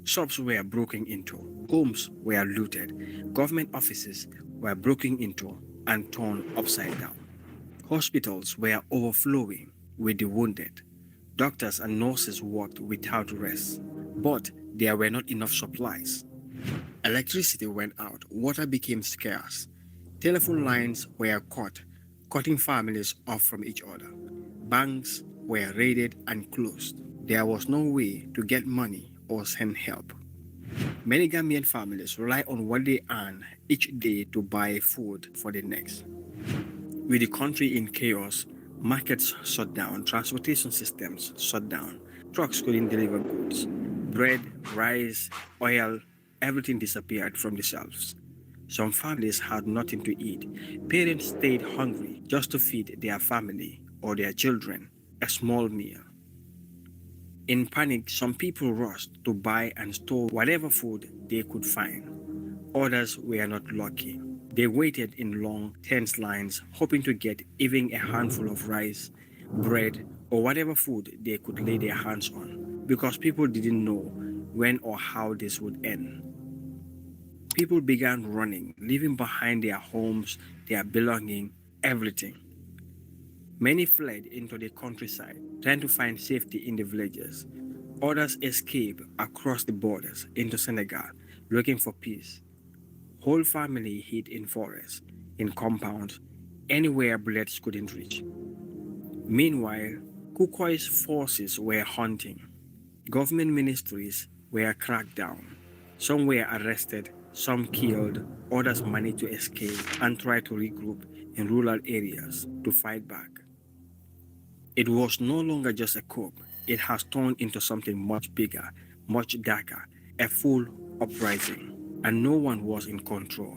Shops were broken into, homes were looted, government offices were broken into and torn upside down. Hospitals were overflowing with the wounded. Doctors and nurses worked without rest, but there were not enough supplies. Electricity went out, water became scarce. Telephone lines were cut, cutting families off from each other. Banks were raided and closed. There was no way to get money or send help. Many Gambian families rely on what they earn each day to buy food for the next. With the country in chaos, markets shut down, transportation systems shut down, trucks couldn't deliver goods. Bread, rice, oil, everything disappeared from the shelves. Some families had nothing to eat. Parents stayed hungry just to feed their family or their children a small meal. In panic, some people rushed to buy and store whatever food they could find. Others were not lucky. They waited in long, tense lines, hoping to get even a handful of rice, bread, or whatever food they could lay their hands on, because people didn't know when or how this would end. People began running, leaving behind their homes, their belongings, everything. Many fled into the countryside, trying to find safety in the villages. Others escaped across the borders into Senegal, looking for peace. Whole family hid in forests, in compounds, anywhere bullets couldn't reach. Meanwhile, Kukoi's forces were hunting. Government ministries were cracked down. Some were arrested, some killed, others managed to escape and try to regroup in rural areas to fight back. It was no longer just a coup. It has turned into something much bigger, much darker, a full uprising, and no one was in control.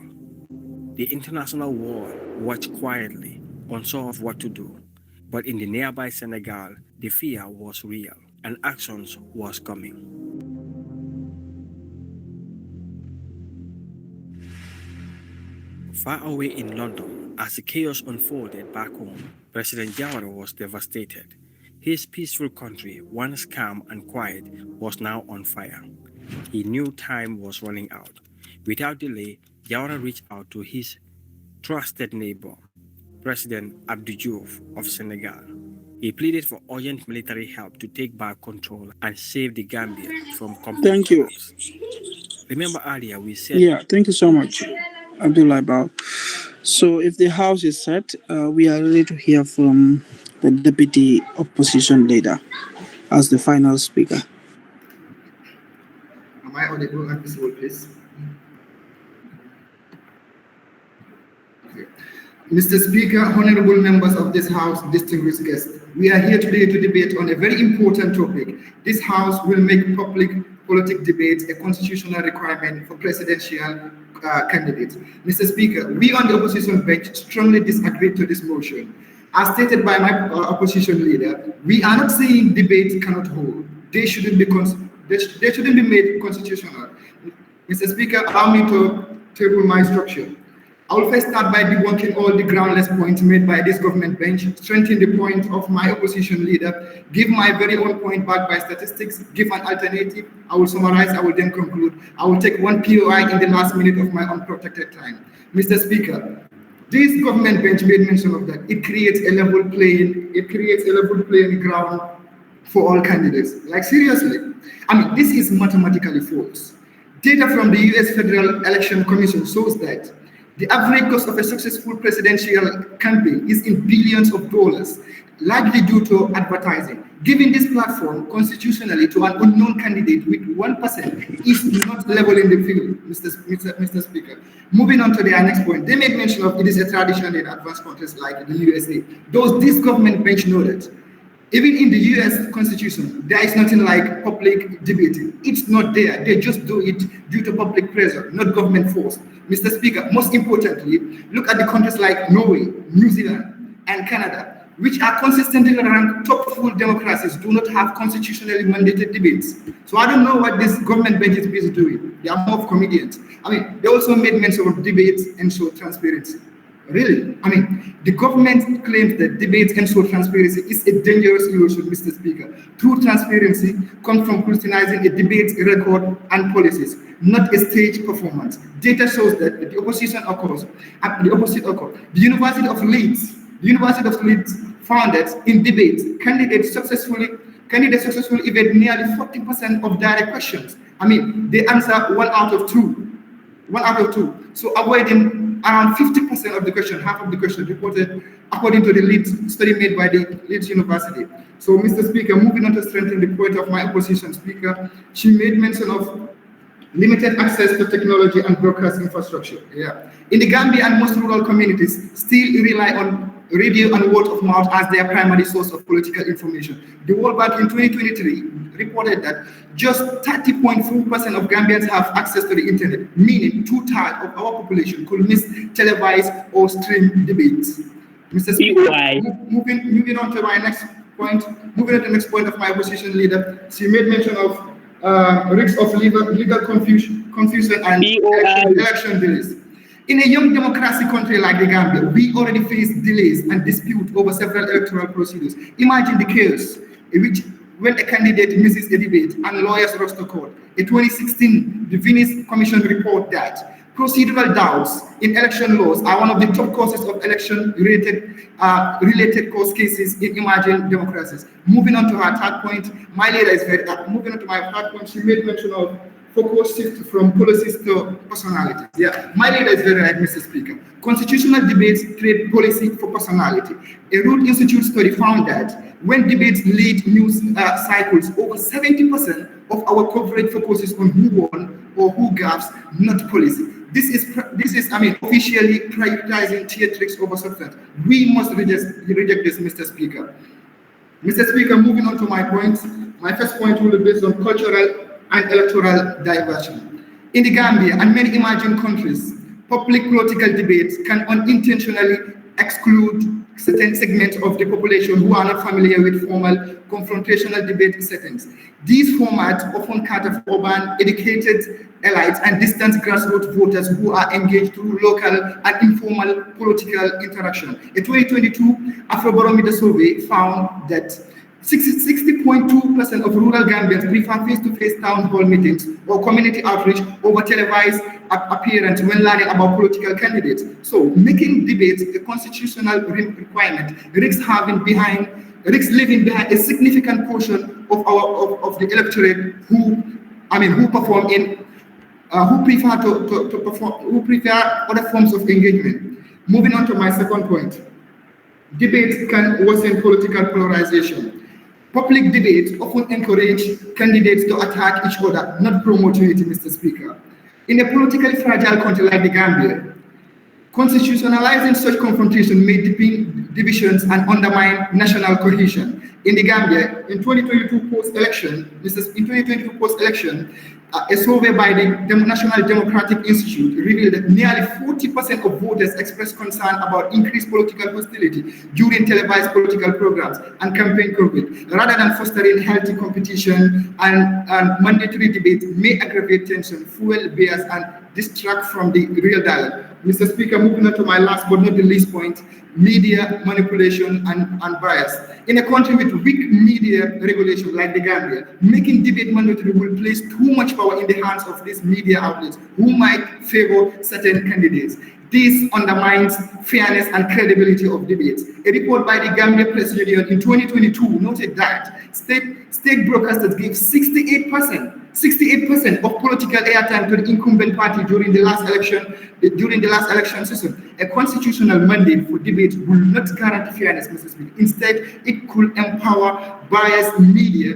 The international world watched quietly, unsure of what to do. But in the nearby Senegal, the fear was real, and actions was coming. Far away in London, as the chaos unfolded back home, President Jawara was devastated. His peaceful country, once calm and quiet, was now on fire. He knew time was running out. Without delay, Jawara reached out to his trusted neighbor, President Abdou Diouf of Senegal. He pleaded for urgent military help to take back control and save the Gambia from complete Thank you. collapse. Remember earlier we said... Yeah, thank you so much, Abdullah Bao. So if the house is set, we are ready to hear from the Deputy Opposition Leader, as the final speaker. Am I audible and visible, please? Okay. Mr. Speaker, honorable members of this House, distinguished guests, we are here today to debate on a very important topic. This House will make public political debates a constitutional requirement for presidential candidates. Mr. Speaker, we on the opposition bench strongly disagree to this motion. As stated by my opposition leader, we are not saying debates cannot hold. They shouldn't be made constitutional. Mr. Speaker, allow me to table my structure. I will first start by debunking all the groundless points made by this government bench, strengthen the point of my opposition leader, give my very own point backed by statistics, give an alternative. I will summarize, I will then conclude. I will take one POI in the last minute of my unprotected time. Mr. Speaker, this government bench made mention of that. It creates a level playing ground for all candidates. Like seriously, I mean, this is mathematically false. Data from the US Federal Election Commission shows that the average cost of a successful presidential campaign is in billions of dollars, largely due to advertising. Giving this platform constitutionally to an unknown candidate with 1% is not leveling the field, Mr. Speaker. Moving on to their next point, they made mention of it is a tradition in advanced countries like the USA. Those this government bench noted, even in the US Constitution, there is nothing like public debating. It's not there. They just do it due to public pressure, not government force. Mr. Speaker, most importantly, look at the countries like Norway, New Zealand, and Canada, which are consistently ranked top full democracies, do not have constitutionally mandated debates. So I don't know what this government bench is busy doing. They are more of comedians. I mean, they also made mention of debates and show transparency. Really? I mean, the government claims that debates ensure transparency is a dangerous illusion, Mr. Speaker. True transparency comes from scrutinizing a debate record and policies, not a stage performance. Data shows that the opposition occurs, the opposite occurs. The University of Leeds found that in debates, candidates successfully evade nearly 40% of direct questions. I mean, they answer one out of two. So avoiding around 50% of the question, half of the question reported according to the Leeds study made by the Leeds University. So, Mr. Speaker, moving on to strengthen the point of my opposition speaker, she made mention of limited access to technology and broadcast infrastructure. Yeah. In the Gambia and most rural communities still rely on radio and word of mouth as their primary source of political information. The World Bank in 2023 reported that just 30.4% of Gambians have access to the internet, meaning 2/3 of our population could miss televised or streamed debates. Mr. Speaker, moving on to my next point, of my opposition leader, she made mention of risks of legal confusion and election delays. In a young democratic country like the Gambia, we already face delays and disputes over several electoral procedures. Imagine the chaos when a candidate misses a debate and lawyers rush to court. In 2016, the Venice Commission report that procedural doubts in election laws are one of the top causes of election-related court cases in emerging democracies. Moving on to her third point, my leader is very moving on to my third point, she made mention of focus shift from policies to personality. Yeah, my leader is very right, Mr. Speaker. Constitutional debates trade policy for personality. A Root Institute study found that when debates lead news cycles, over 70% of our coverage focuses on who won or who gaps, not policy. This is officially prioritizing theatrics over substance. We must reject this, Mr. Speaker. Mr. Speaker, moving on to my points. My first point will be based on cultural and electoral diversion. In the Gambia and many emerging countries, public political debates can unintentionally exclude certain segments of the population who are not familiar with formal confrontational debate settings. These formats often cater for urban, educated elites and distant grassroots voters who are engaged through local and informal political interaction. A 2022 Afrobarometer survey found that 60.2% of rural Gambians prefer face-to-face town hall meetings or community outreach over televised appearance when learning about political candidates. So, making debates a constitutional requirement risks leaving behind a significant portion of the electorate who prefer other forms of engagement. Moving on to my second point. Debate can worsen political polarization. Public debate often encourage candidates to attack each other, not promote unity, Mr. Speaker. In a politically fragile country like the Gambia, constitutionalizing such confrontation may deepen divisions and undermine national cohesion. In the Gambia, in 2022 post-election, a survey by the National Democratic Institute revealed that nearly 40% of voters expressed concern about increased political hostility during televised political programs and campaign coverage. Rather than fostering healthy competition and mandatory debate may aggravate tension, fuel bias, and distract from the real dialogue. Mr. Speaker, moving on to my last but not the least point, media manipulation and bias. In a country with weak media regulation like the Gambia, making debate mandatory will place too much power in the hands of these media outlets who might favor certain candidates. This undermines fairness and credibility of debates. A report by the Gambia Press Union in 2022 noted that state broadcasters gave 68% of political airtime to the incumbent party during the last election season. A constitutional mandate for debate will not guarantee fairness, Mr. Speaker. Instead, it could empower biased media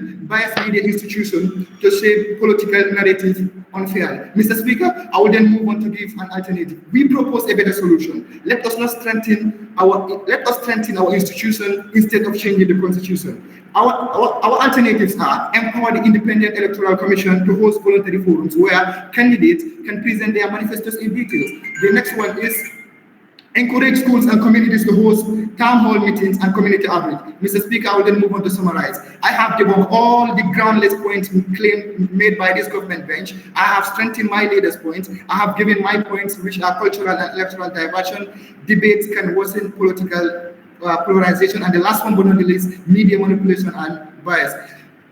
institutions to shape political narrative unfairly. Mr. Speaker, I will then move on to give an alternative. We propose a better solution. Let us strengthen our institution instead of changing the constitution. Our alternatives are empower the Independent Electoral Commission to host voluntary forums where candidates can present their manifestos in details. The next one is encourage schools and communities to host town hall meetings and community outreach. Mr. Speaker, I will then move on to summarize. I have debunked all the groundless points made by this government bench. I have strengthened my leaders' points. I have given my points, which are cultural and electoral diversion. Debates can worsen political polarization. And the last one, but not the least, media manipulation and bias.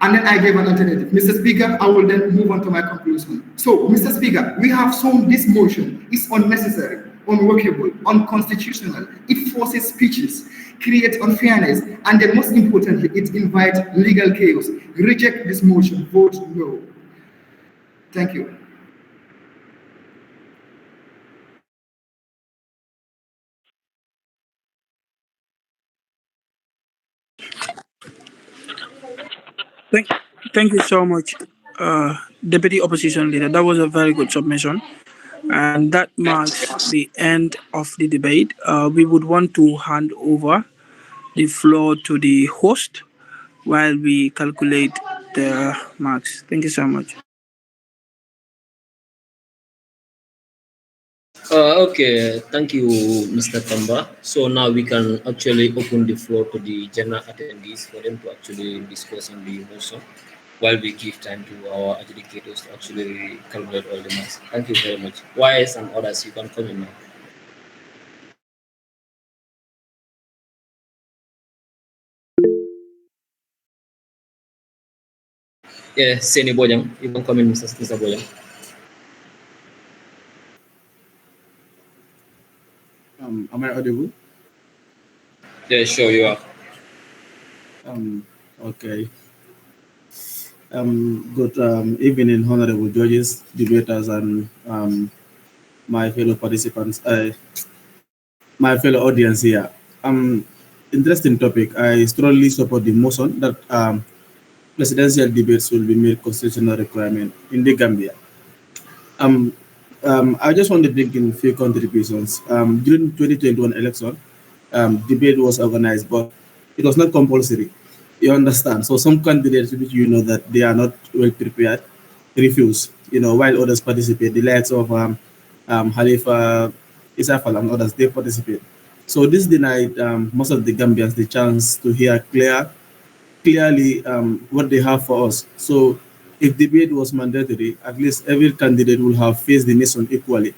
And then I gave an alternative. Mr. Speaker, I will then move on to my conclusion. So, Mr. Speaker, we have shown this motion is unnecessary, unworkable, unconstitutional. It forces speeches, creates unfairness, and then most importantly, it invites legal chaos. Reject this motion. Vote no. Thank you. Thank you so much, Deputy Opposition Leader. That was a very good submission. And that marks the end of the debate. We would want to hand over the floor to the host while we calculate the marks. Thank you so much. Okay, thank you, Mr. Tamba. So now we can actually open the floor to the general attendees for them to actually discuss on the motion while we give time to our adjudicators to actually calculate all the marks. Thank you very much. YS and others, you can come in now. Yeah, Seni Bojang, you can come in, Mr. Bojang. Am I audible? Yeah, sure you are. Okay. Good evening, honorable judges, debaters, and my fellow participants, my fellow audience here. Interesting topic. I strongly support the motion that presidential debates will be made constitutional requirement in the Gambia. I just want to bring in a few contributions. During 2021 election, debate was organized, but it was not compulsory. You understand? So some candidates, which you know that they are not well prepared, refuse. While others participate, the likes of Halifa, Isafal, and others, they participate. So this denied most of the Gambians the chance to hear clearly what they have for us. So if debate was mandatory, at least every candidate will have faced the nation equally.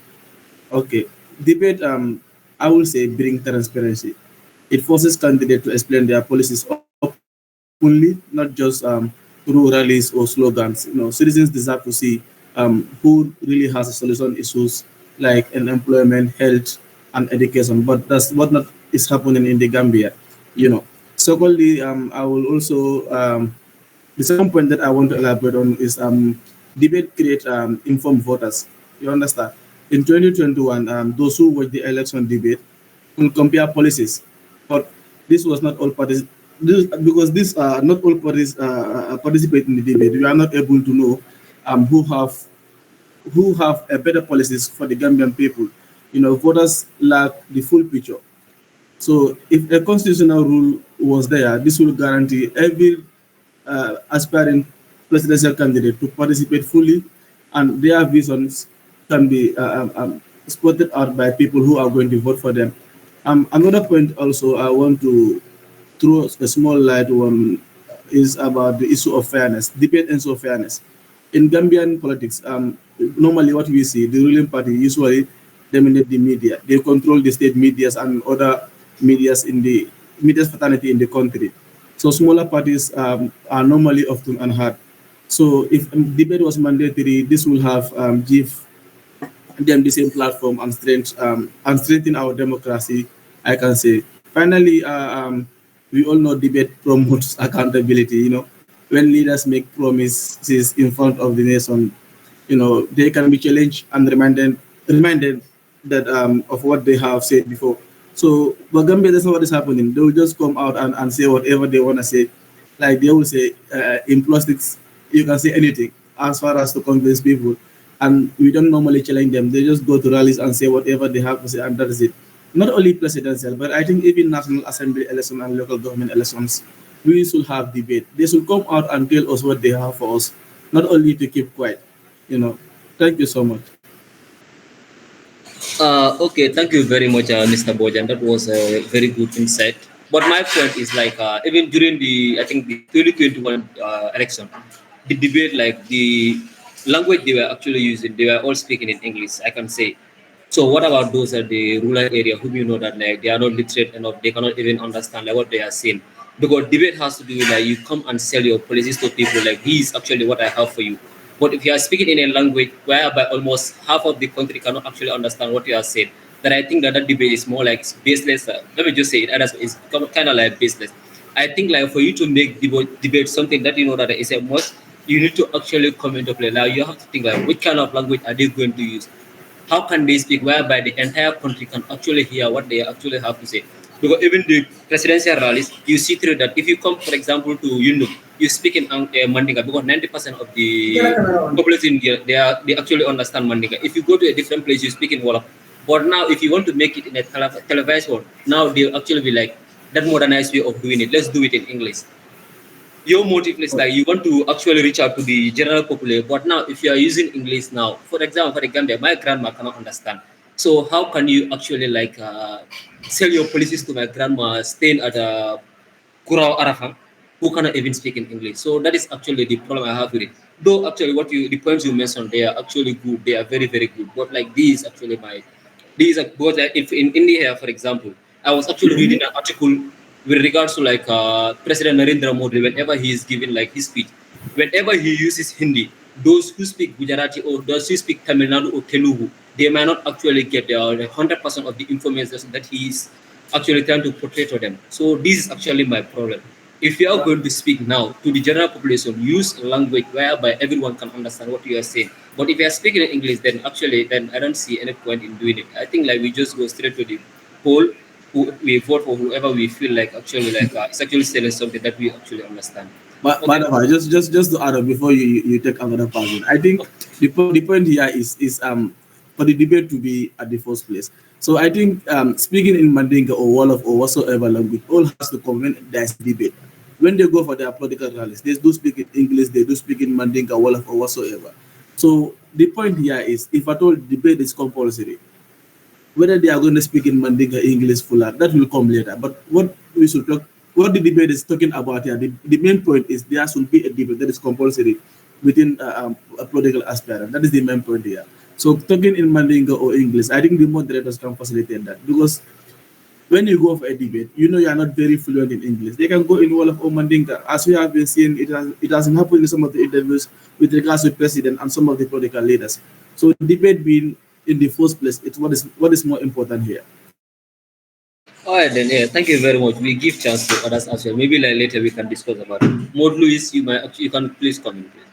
Okay, debate, I will say, bring transparency. It forces candidates to explain their policies openly, not just through rallies or slogans. Citizens deserve to see who really has a solution issues like unemployment, health, and education. But that's what not is happening in the Gambia. Secondly, I will also the second point that I want to elaborate on is debate create informed voters. You understand? In 2021, those who watch the election debate will compare policies, but this was not all parties. Because this not all parties participate in the debate. We are not able to know who have a better policies for the Gambian people. Voters lack the full picture. So if a constitutional rule was there, this will guarantee every aspiring presidential candidate to participate fully, and their visions can be spotted out by people who are going to vote for them. Another point also I want to throw a small light on is about the issue of fairness, debate and so fairness. In Gambian politics, normally what we see, the ruling party usually dominate the media. They control the state medias and other medias in the media's fraternity in the country. So smaller parties are normally often unheard. So if debate was mandatory, this will have give them the same platform and strengthen our democracy, I can say. Finally, we all know debate promotes accountability. When leaders make promises in front of the nation, they can be challenged and reminded that of what they have said before. So, but Gambia, that's not what is happening. They will just come out and say whatever they want to say. Like they will say, in plastics, you can say anything as far as to convince people. And we don't normally challenge them. They just go to rallies and say whatever they have to say, and that is it. Not only presidential, but I think even National Assembly election and local government elections, we should have debate. They should come out and tell us what they have for us, not only to keep quiet. Thank you so much. Okay, thank you very much, Mr. Bojan. That was a very good insight. But my point is like even during I think the 2021 election, the debate, like the language they were actually using, they were all speaking in English, I can say. So what about those at the rural area whom you know that like they are not literate enough, they cannot even understand like what they are saying? Because debate has to do with like you come and sell your policies to people like this is actually what I have for you. But if you are speaking in a language whereby almost half of the country cannot actually understand what you are saying, then I think that that debate is more like baseless. Let me just say it, it's kind of like baseless. I think like for you to make debate something that you know that is a must, you need to actually come into play. Now you have to think like which kind of language are they going to use? How can they speak whereby the entire country can actually hear what they actually have to say? Because even the presidential rallies, you see through that if you come, for example, to you speak in Mandinka because 90% of the population here, they actually understand Mandinka. If you go to a different place, you speak in Wolof. But now, if you want to make it in a televised one, now they'll actually be like, that modernized way of doing it, let's do it in English. Your motive is like you want to actually reach out to the general population. But now, if you are using English now, for example, for the Gambia, my grandma cannot understand. So how can you actually like sell your policies to my grandma staying at Kurao Arafa, who cannot even speak in English? So that is actually the problem I have with it. Though actually, the points you mentioned, they are actually good. They are very very good. But like these actually these are both. If in India, for example, I was actually reading an article with regards to like President Narendra Modi, whenever he is giving like his speech, whenever he uses Hindi, those who speak Gujarati or those who speak Tamil Nadu or Telugu, they might not actually get 100% of the information that he is actually trying to portray to them. So this is actually my problem. If you are going to speak now to the general population, use a language whereby everyone can understand what you are saying. But if you are speaking in English, then I don't see any point in doing it. I think like we just go straight to the poll, we vote for whoever we feel like actually like it's actually selling something that we actually understand. But Okay. just to add up before you take another person, I think the point here is for the debate to be at the first place. So I think speaking in Mandinka or Wolof or whatsoever language all has to come when there's debate. When they go for their political rallies, they do speak in English, they do speak in Mandinka, Wolof or whatsoever. So the point here is if at all debate is compulsory, whether they are going to speak in Mandinka, English, Fula, that will come later. But what we should talk, what the debate is talking about here, the main point is there should be a debate that is compulsory within a political aspirant. That is the main point here. So talking in Mandinka or English, I think the moderators can facilitate that because when you go for a debate, you know you are not very fluent in English. They can go in Wolof or Mandinka. As we have been seeing, it has happened in some of the interviews with regards to president and some of the political leaders. So debate being in the first place, it's what is more important here. All right then. Yeah. Thank you very much. We give chance to others as well. Maybe like later we can discuss about it. Maud Louis, you can please come in, please.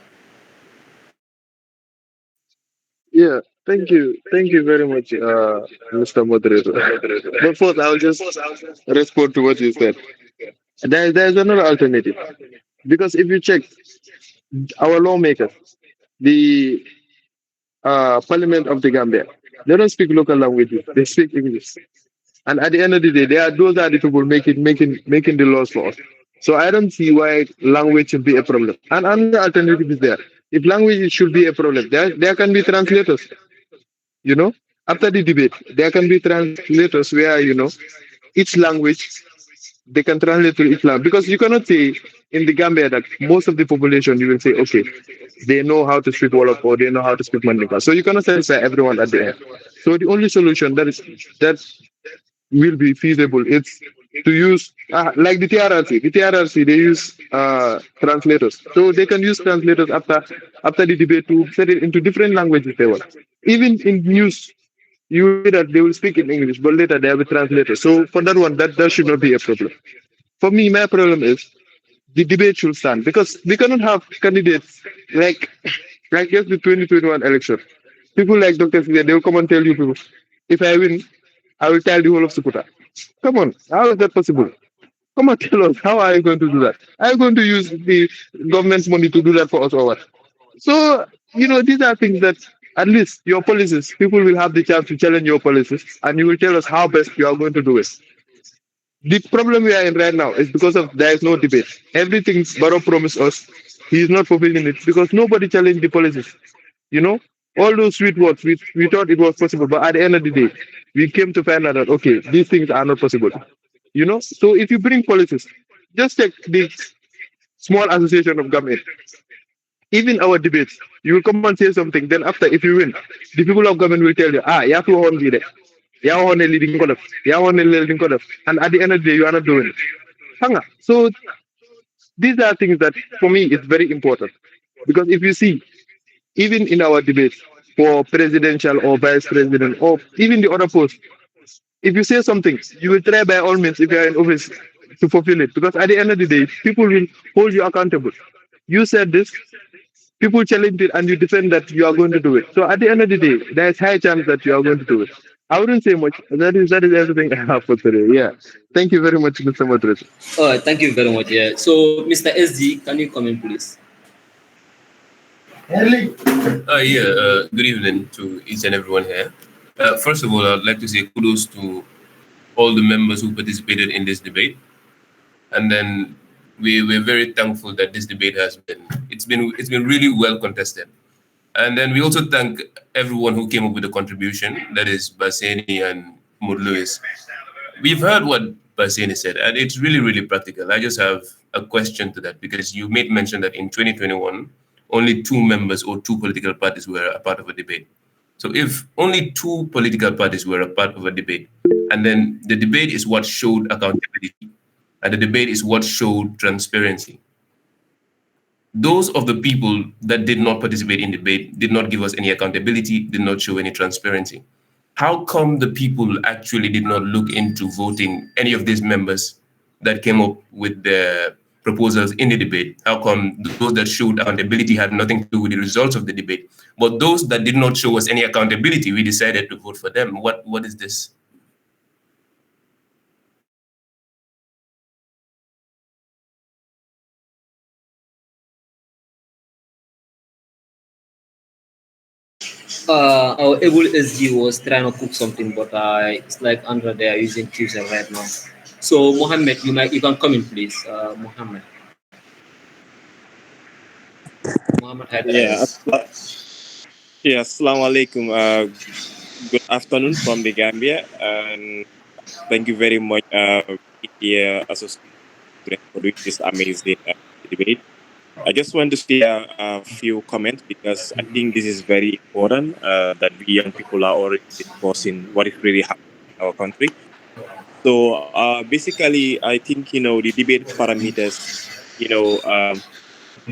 Yeah. Thank you very much, Mr. Moderator. But first, I'll just respond to what you said. There's another alternative because if you check our lawmakers, the Parliament of the Gambia, they don't speak local languages; they speak English. And at the end of the day, those are the people making the laws for us. So I don't see why language should be a problem. And another alternative is there. If language should be a problem, there can be translators. You know, after the debate, there can be translators where each language they can translate to each language because you cannot say in the Gambia that most of the population you will say okay they know how to speak Wolof or they know how to speak Mandinka. So you cannot satisfy everyone at the end. So the only solution that will be feasible. It's to use like the TRRC. The TRRC they use translators, so they can use translators after the debate to set it into different languages they want. Even in news, you will see that they will speak in English, but later they have a translator. So for that one, that should not be a problem. For me, my problem is the debate should stand because we cannot have candidates like just the 2021 election. People like Dr. Sivia, they will come and tell you people, if I win, I will tell the whole of Sukuta. Come on, how is that possible? Come on, tell us, how are you going to do that? Are you going to use the government's money to do that for us or what? So, these are things that at least your policies, people will have the chance to challenge your policies and you will tell us how best you are going to do it. The problem we are in right now is because of there is no debate. Everything Barrow promised us, he is not fulfilling it because nobody challenged the policies. You know, all those sweet words, we thought it was possible, but at the end of the day, we came to find out that okay, these things are not possible. So if you bring policies, just take the small association of government. Even our debates, you will come and say something. Then after, if you win, the people of government will tell you, you have to hold it. You have to leading code of. You have to leading code of. And at the end of the day, you are not doing it. So these are things that for me is very important because if you see, even in our debates for presidential or vice president or even the other posts, if you say something, you will try by all means if you are in office to fulfill it because at the end of the day, people will hold you accountable. You said this, people challenge it and you defend that you are going to do it. So at the end of the day, there is high chance that you are going to do it. I wouldn't say much. That is everything I have for today. Yeah. Thank you very much, Mr. Moderator. Thank you very much. Yeah. So, Mr. SG, can you come in, please? Good evening to each and everyone here. First of all, I'd like to say kudos to all the members who participated in this debate. And then we're very thankful that this debate it's been really well contested. And then we also thank everyone who came up with a contribution, that is Baseni and Mood Lewis. We've heard what Baseni said, and it's really, really practical. I just have a question to that because you made mention that in 2021, only 2 members or 2 political parties were a part of a debate. So if only 2 political parties were a part of a debate, and then the debate is what showed accountability, and the debate is what showed transparency. Those of the people that did not participate in debate did not give us any accountability, did not show any transparency. How come the people actually did not look into voting any of these members that came up with the proposals in the debate? How come those that showed accountability had nothing to do with the results of the debate? But those that did not show us any accountability, we decided to vote for them. What is this? Our able SG was trying to cook something, but it's like Andra they are using Tuesday right now. So Mohammed, you can come in, please. Mohammed. Mohammed had Yeah, assalamu alaikum. Good afternoon from the Gambia, and thank you very much, media association, for doing this amazing debate. I just want to share a few comments because I think this is very important that we young people are already discussing what is really happening in our country. So basically, I think the debate parameters,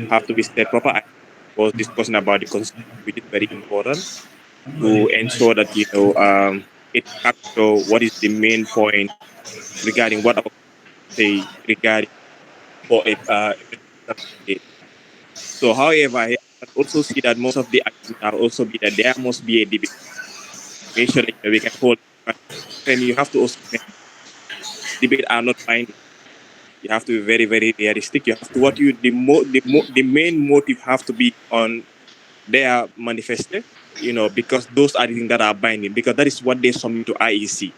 have to be set proper. I was discussing about the constitution, which is very important to ensure that it captures what is the main point regarding what our say regarding for a so however can also see that most of the arguments are also be that there must be a debate. Make sure that we can hold. And you have to also remember, debate are not binding. You have to be very, very realistic. You have to what you the main motive have to be on their manifesto, because those are the things that are binding, because that is what they submit to IEC.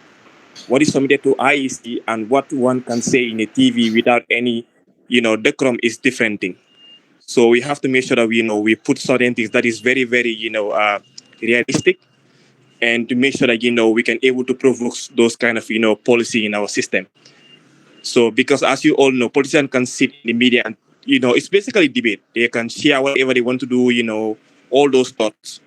What is submitted to IEC and what one can say in a TV without any, decorum is different thing. So we have to make sure that we put certain things that is very, very, realistic, and to make sure that we can able to provoke those kind of policy in our system. So because as you all know, politicians can sit in the media and it's basically debate. They can share whatever they want to do, all those thoughts.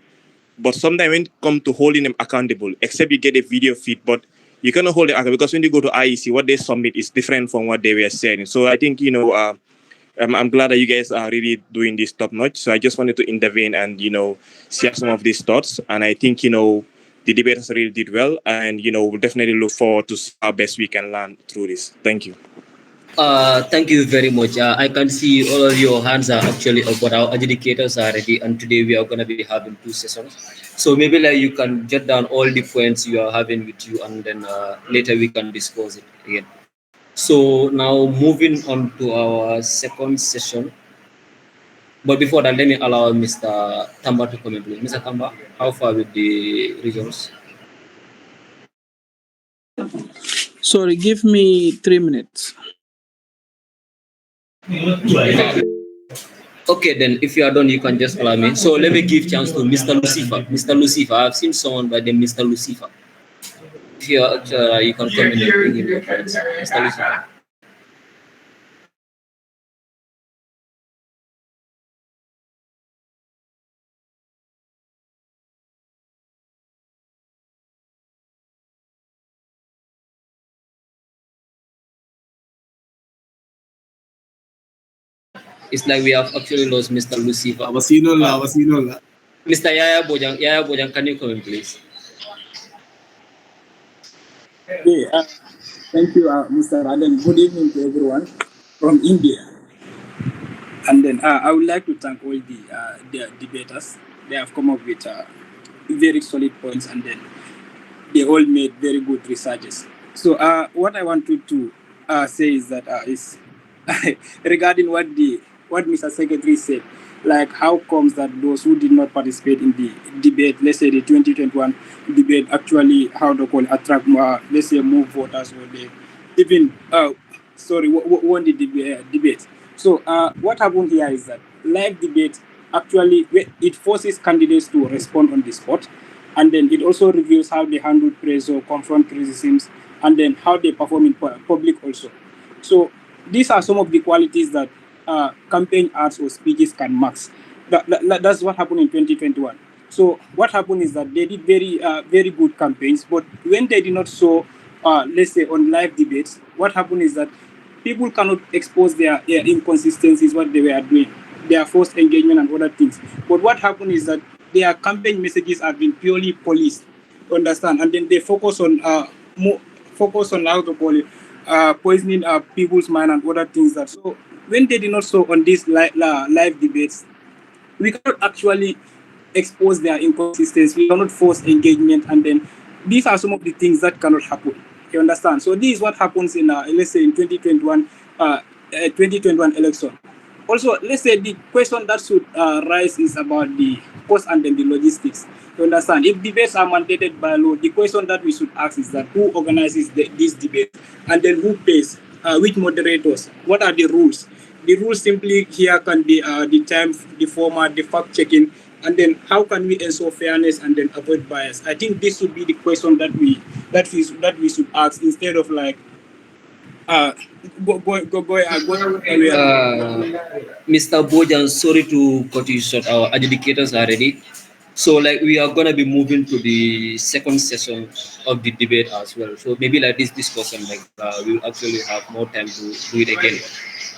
But sometimes when it comes to holding them accountable, except you get a video feed, but you cannot hold it accountable because when you go to IEC, what they submit is different from what they were saying. So I think I'm glad that you guys are really doing this top notch. So I just wanted to intervene and share some of these thoughts. And I think the debaters really did well, and we'll definitely look forward to how best we can learn through this. Thank you. Thank you very much. I can see all of your hands are actually up, but our adjudicators are ready, and today we are going to be having 2 sessions. So maybe like you can jot down all the points you are having with you, and then later we can discuss it again. So now moving on to our second session. But before that, let me allow Mr. Tamba to comment, please. Mr. Tamba, how far with the results? Sorry, give me 3 minutes. Okay, then if you are done, you can just allow me. So let me give chance to Mr. Lucifer. Mr. Lucifer, I've seen someone by the Mr. Lucifer. If you are, you can come in and bring him your friends. Mr. Lucifer. It's like we have actually lost Mr. Lucifer. Mr. Yaya Bojang, can you come in, please? Okay, thank you, Mr. Raden. Good evening to everyone from India. And then I would like to thank all the debaters. They have come up with very solid points, and then they all made very good researches. So what I wanted to say is that is regarding what Mr. Secretary said, like how comes that those who did not participate in the debate, let's say the 2021 debate, actually how they call attract let's say more voters, or they even won the debate. So what happened here is that live debate actually it forces candidates to respond on the spot, and then it also reveals how they handle pressure, confront criticisms, and then how they perform in public also. So these are some of the qualities that campaign ads or speeches can max. That's what happened in 2021. So what happened is that they did very good campaigns, but when they did not show, let's say on live debates, what happened is that people cannot expose their inconsistencies, what they were doing, their forced engagement and other things. But what happened is that their campaign messages have been purely policed, understand, and then they focus on how to call it, poisoning people's mind and other things. That so when they did not show on these live debates, we cannot actually expose their inconsistencies. We cannot force engagement, and then these are some of the things that cannot happen. You understand? So this is what happens in let's say in 2021 election. Also, let's say the question that should rise is about the cost and then the logistics. You understand? If debates are mandated by law, the question that we should ask is that who organizes this debate, and then who pays, which moderators, what are the rules? The rules simply here can be the time, the format, the fact checking, and then how can we ensure fairness and then avoid bias? I think this should be the question that we should ask, instead of like Mr. Bojan, sorry to cut you short. Our adjudicators are ready. So like we are gonna be moving to the second session of the debate as well. So maybe like this discussion, like we will actually have more time to do it again.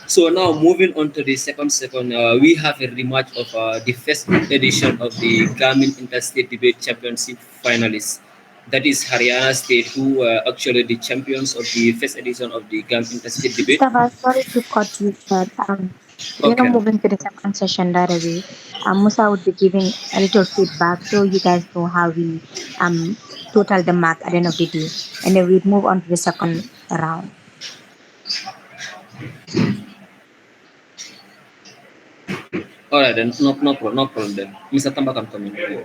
So now moving on to the second session, we have a rematch of the first edition of the Gam-Ind Interstate Debate Championship finalists. That is Haryana State, who were actually the champions of the first edition of the Gam Interstate Debate. Mustafa, sorry to cut you short. We are Okay. moving to the second session right away. Musa would be giving a little feedback so you guys know how we total the mark at the end of the day. And then we'd move on to the second round. All right, then no problem then. Mr. Tamba can come in.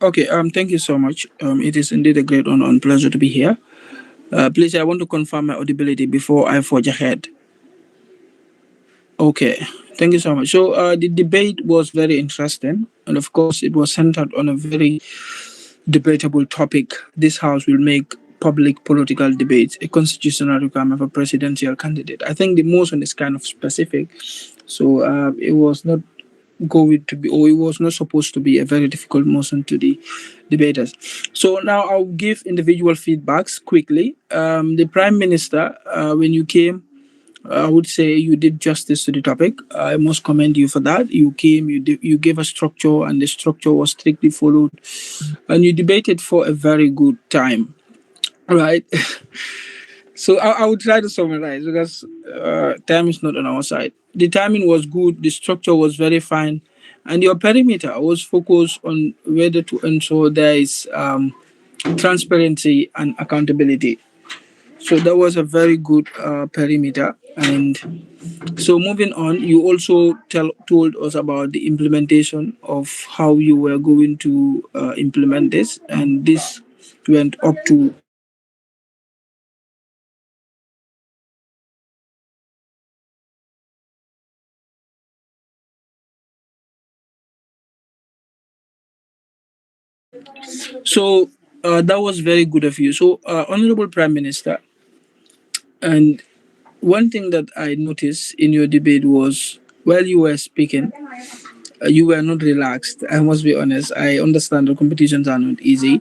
Okay, thank you so much. It is indeed a great honor and pleasure to be here. Please, I want to confirm my audibility before I forge ahead. Okay, thank you so much. So, the debate was very interesting, and of course, it was centered on a very debatable topic. This House will make public political debates a constitutional requirement for presidential candidate. I think the motion is kind of specific, so it was not going to be, or it was not supposed to be a very difficult motion to the debaters. So now I'll give individual feedbacks quickly. The Prime Minister, when you came, I would say you did justice to the topic. I must commend you for that. You came, you gave a structure, and the structure was strictly followed, and you debated for a very good time. Right. So I would try to summarize because time is not on our side. The timing was good, the structure was very fine, and your perimeter was focused on whether to ensure there is transparency and accountability. So that was a very good perimeter. And so moving on, you also told us about the implementation of how you were going to implement this, and this went up to so that was very good of you. So, Honorable Prime Minister, and one thing that I noticed in your debate was while you were speaking, you were not relaxed. I must be honest. I understand the competitions are not easy,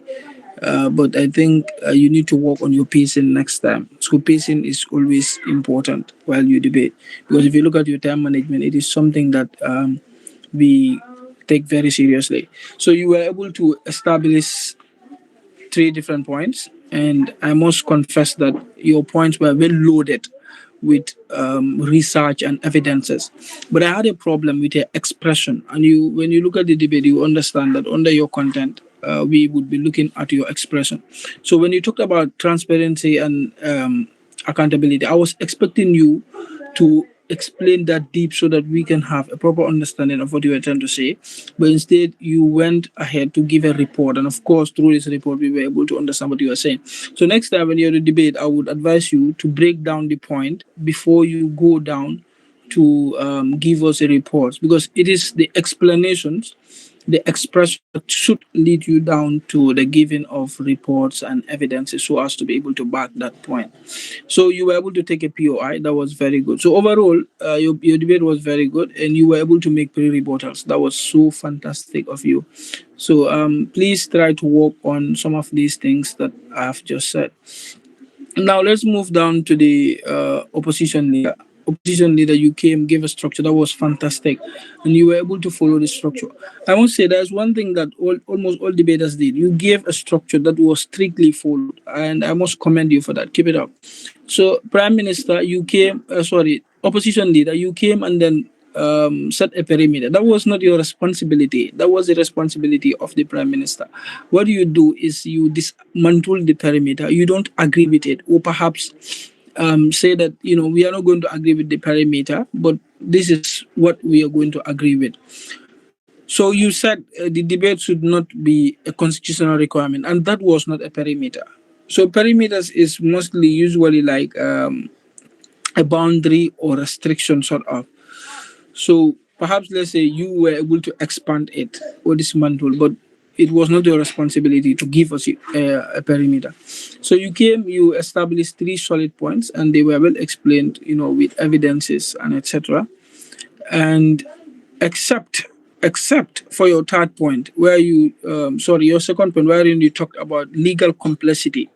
but I think you need to work on your pacing next time. So pacing is always important while you debate, because if you look at your time management, it is something that we take very seriously. So you were able to establish three different points, and I must confess that your points were well loaded with research and evidences. But I had a problem with your expression, and you, when you look at the debate, you understand that under your content, we would be looking at your expression. So when you talked about transparency and accountability, I was expecting you to explain that deep so that we can have a proper understanding of what you were trying to say. But instead, you went ahead to give a report. And of course, through this report, we were able to understand what you were saying. So next time when you're in a debate, I would advise you to break down the point before you go down to give us a report, because it is the explanations, the expression that should lead you down to the giving of reports and evidences so as to be able to back that point. So you were able to take a POI. That was very good. So overall, your debate was very good, and you were able to make pre-rebuttals. That was so fantastic of you. So please try to work on some of these things that I have just said. Now let's move down to the opposition leader. Opposition leader, you came, gave a structure that was fantastic, and you were able to follow the structure. I must say there's one thing that almost all debaters did. You gave a structure that was strictly followed, and I must commend you for that. Keep it up. So, Prime Minister, you came. Sorry, opposition leader, you came and then set a perimeter. That was not your responsibility. That was the responsibility of the Prime Minister. What you do is you dismantle the perimeter. You don't agree with it, or perhaps say that we are not going to agree with the perimeter, but this is what we are going to agree with. So you said the debate should not be a constitutional requirement, and that was not a perimeter. So perimeters is mostly usually like a boundary or restriction sort of. So perhaps let's say you were able to expand it or dismantle, but it was not your responsibility to give us a perimeter. So you came, you established three solid points, and they were well explained, with evidences and etc. And except for your third point, where you, your second point, wherein you talked about legal complexity,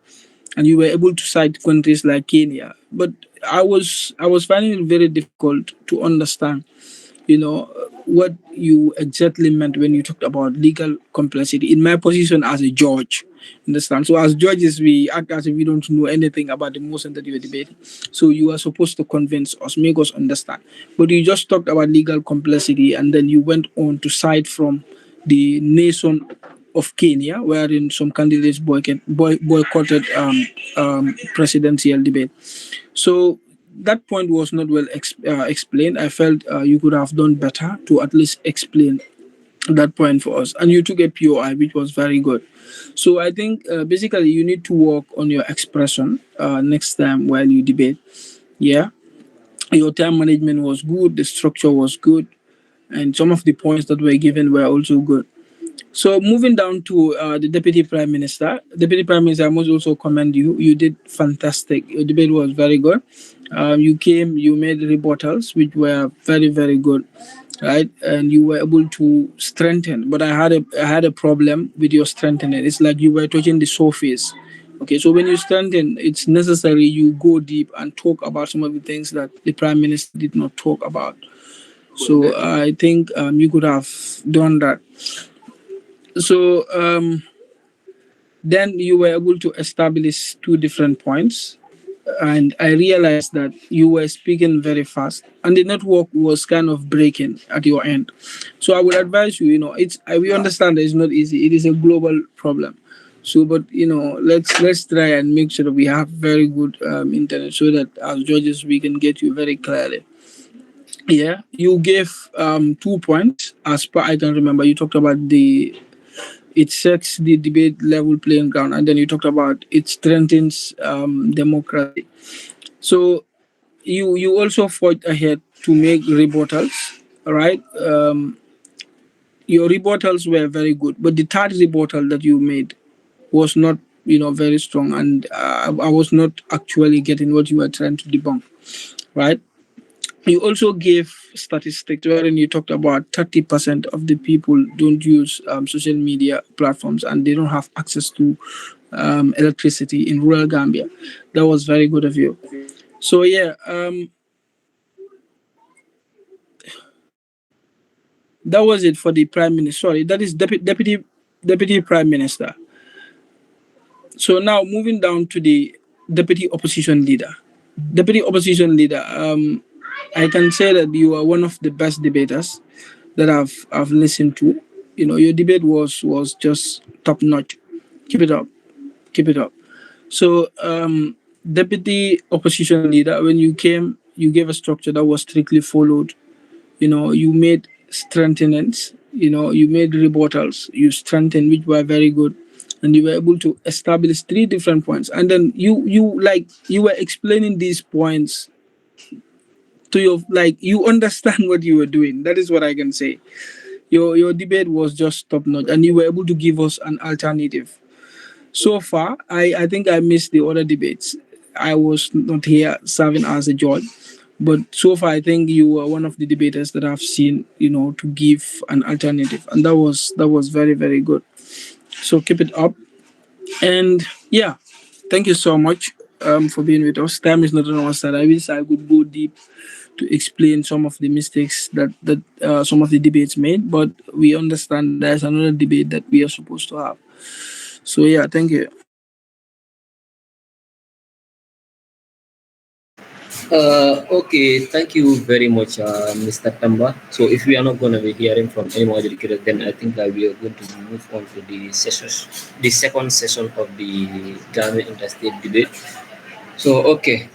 and you were able to cite countries like Kenya. But I was finding it very difficult to understand what you exactly meant when you talked about legal complexity. In my position as a judge, understand? So as judges, we act as if we don't know anything about the motion that you are debating. So you are supposed to convince us, make us understand. But you just talked about legal complexity, and then you went on to cite from the nation of Kenya, wherein some candidates boycotted presidential debate. So that point was not well explained. I felt you could have done better to at least explain that point for us. And you took a POI, which was very good. So I think basically you need to work on your expression next time while you debate. Yeah. Your time management was good, the structure was good, and some of the points that were given were also good. So moving down to the Deputy Prime Minister. Deputy Prime Minister, I must also commend you. You did fantastic. Your debate was very good. You made rebuttals, which were very, very good, right? And you were able to strengthen. But I had a problem with your strengthening. It's like you were touching the surface. Okay, so when you strengthen, it's necessary you go deep and talk about some of the things that the Prime Minister did not talk about. So I think you could have done that. So then you were able to establish two different points. And I realized that you were speaking very fast and the network was kind of breaking at your end. So I would advise you, we understand that it's not easy. It is a global problem. So, but let's try and make sure that we have very good internet so that as judges we can get you very clearly. Yeah, you gave 2 points as per I can remember. You talked about it sets the debate level playing ground, and then you talked about it strengthens democracy. So you also fought ahead to make rebuttals, right? Your rebuttals were very good, but the third rebuttal that you made was not, very strong, and I was not actually getting what you were trying to debunk, right? You also gave statistics wherein you talked about 30% of the people don't use social media platforms and they don't have access to electricity in rural Gambia. That was very good of you. So yeah, that was it for the prime minister. Sorry, that is deputy prime minister. So now moving down to the deputy opposition leader. Deputy opposition leader. I can say that you are one of the best debaters that I've listened to. Your debate was just top notch. Keep it up. Keep it up. So, deputy opposition leader, when you came, you gave a structure that was strictly followed. You made strengthenings. You made rebuttals. You strengthened, which were very good, and you were able to establish three different points. And then you were explaining these points to your you understand what you were doing. That is what I can say. Your debate was just top notch, and you were able to give us an alternative. So far, I think I missed the other debates. I was not here serving as a judge, but so far I think you were one of the debaters that I've seen, to give an alternative, and that was very, very good. So keep it up, and yeah, thank you so much for being with us. Time is not on our side. I wish I could go deep to explain some of the mistakes that some of the debates made, but we understand there's another debate that we are supposed to have. So yeah, thank you. Okay, thank you very much, Mr. Tamba. So if we are not going to be hearing from any more educators, then I think that we are going to move on to the second session of the Ghana Interstate debate. So okay,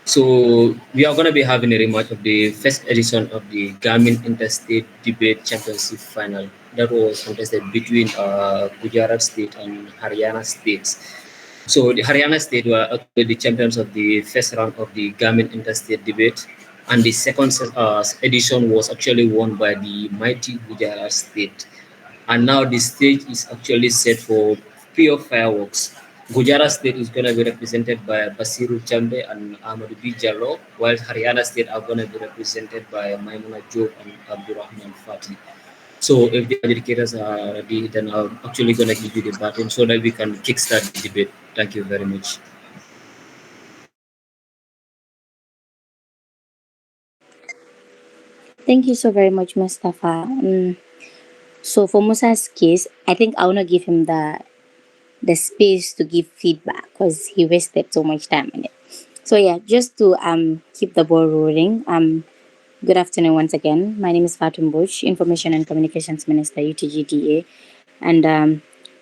so we are going to be having a rematch of the first edition of the Gam-Ind Interstate Debate Championship Final that was contested between Gujarat State and Haryana States. So the Haryana State were actually the champions of the first round of the Gam-Ind Interstate Debate, and the second edition was actually won by the mighty Gujarat State. And now the stage is actually set for pure fireworks. Gujarat State is going to be represented by Basiru Chambe and Ahmad B. Jallo, while Haryana State are going to be represented by Maimuna Job and Abdurrahman Fati. So if the educators are ready, then I'm actually going to give you the button so that we can kickstart the debate. Thank you very much. Thank you so very much, Mustafa. So for Musa's case, I think I wanna give him the space to give feedback because he wasted so much time in it. So yeah, just to keep the ball rolling. Good afternoon once again. My name is Fatum Bush, Information and Communications Minister, UTGDA, and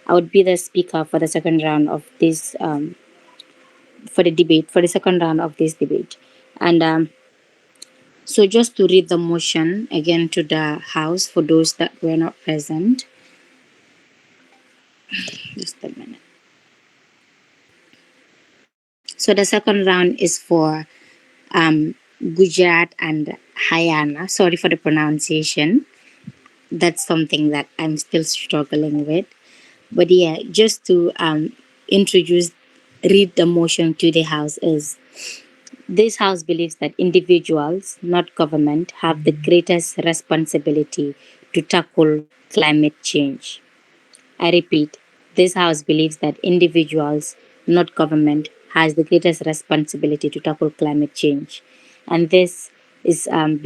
I would be the speaker for the second round of this for the second round of this debate. And so just to read the motion again to the House for those that were not present. Just a minute. So the second round is for Gujarat and Haryana. Sorry for the pronunciation. That's something that I'm still struggling with. But yeah, just to read the motion to the House is this House believes that individuals, not government, have the greatest responsibility to tackle climate change. I repeat, this House believes that individuals, not government, has the greatest responsibility to tackle climate change, and this is going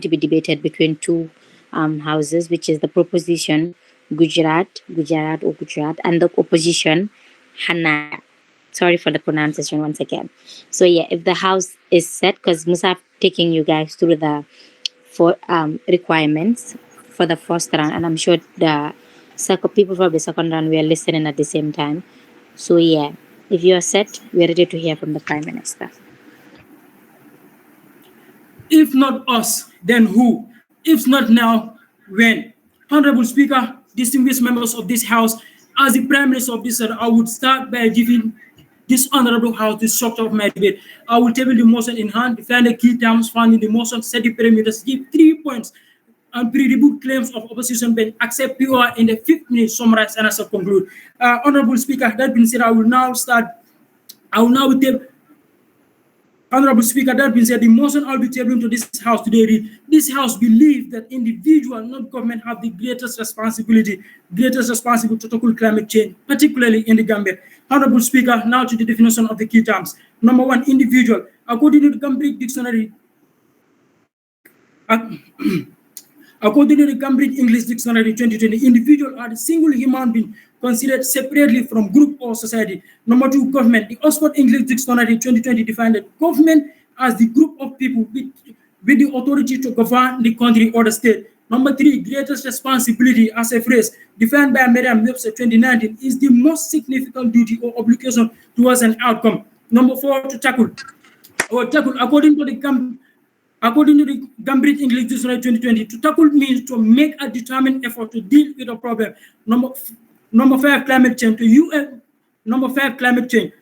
to be debated between two houses, which is the proposition Gujarat, and the opposition Hanaya. Sorry for the pronunciation once again. So yeah, if the House is set, because Musa taking you guys through the requirements for the first round, and I'm sure the people from the second round were listening at the same time. So yeah, if you are set, we are ready to hear from the Prime Minister. If not us, then who? If not now, when? Honorable Speaker, distinguished members of this House, as the Prime Minister of this, I would start by giving this honorable House the structure of my debate. I will table the motion in hand, define the key terms found in the motion, set the parameters, give 3 points, and pre-rebut claims of opposition being accept POR in the 5th minute, summarize, and as I conclude. Honorable Speaker, that being said, I will now table. Honorable Speaker, that being said, the motion I'll be tabling to this House today read, this House believes that individual, not government, have the greatest responsibility to tackle climate change, particularly in the Gambia. Honorable Speaker, now to the definition of the key terms. Number one, individual. According to the Cambridge Dictionary, according to the Cambridge English Dictionary 2020, individual are the single human being considered separately from group or society. Number two, government. The Oxford English Dictionary 2020 defined that government as the group of people with the authority to govern the country or the state. Number three, greatest responsibility as a phrase defined by Merriam-Webster 2019 is the most significant duty or obligation towards an outcome. Number four, to tackle. According to the Cambridge English Dictionary 2020, to tackle means to make a determined effort to deal with a problem. Number five, climate change.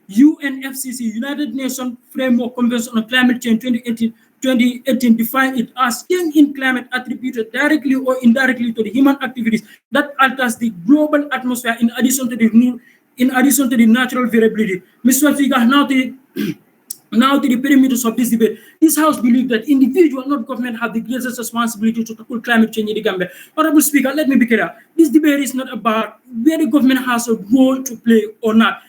UNFCCC, United Nations Framework Convention on Climate Change 2018 defined it as change in climate attributed directly or indirectly to the human activities that alters the global atmosphere in addition to the natural variability. Mr. Speaker, now to the perimeters of this debate. This House believes that individual, not government, have the greatest responsibility to tackle climate change in the Gambia. Honorable Speaker, let me be clear. This debate is not about where the government has a role to play or not.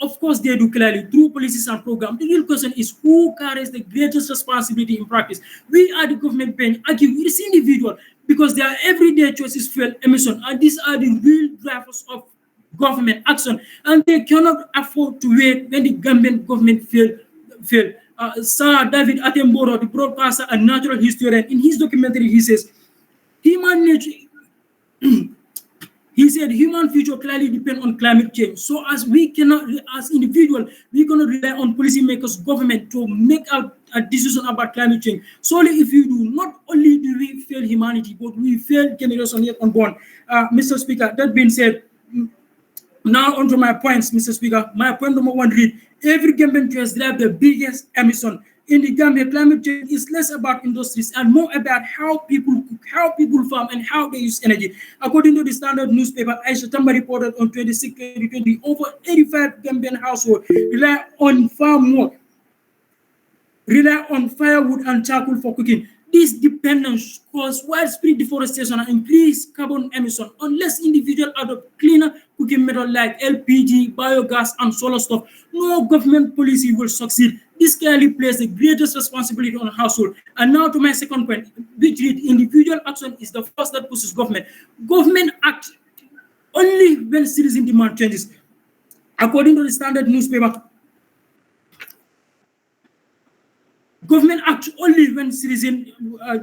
Of course, they do clearly through policies and programs. The real question is who carries the greatest responsibility in practice. We are the government paying argue with this individual because their everyday choices fuel emission, and these are the real drivers of government action, and they cannot afford to wait when the Gambian government fail. Sir David Attenborough, the broadcaster and natural historian, in his documentary, he says, human nature. He said human future clearly depends on climate change. So as individuals, we cannot rely on policymakers, government to make a decision about climate change. Solely if you do, not only do we fail humanity, but we fail generation yet unborn. Mr. Speaker, that being said, now onto my points, Mr. Speaker. My point number one read, every Gambian choice drive the biggest emission. In the Gambia, climate change is less about industries and more about how people cook, how people farm, and how they use energy. According to the Standard newspaper, Aisha Tamba reported on 26 2020, over 85 Gambian households rely on firewood and charcoal for cooking. This dependence causes widespread deforestation and increased carbon emission unless individuals adopt cleaner cooking method like LPG, biogas, and solar stuff, no government policy will succeed. This clearly places the greatest responsibility on household. And now to my second point, which is individual action is the first that pushes government. Government act only when citizen demand changes. According to the standard newspaper, government acts only when citizen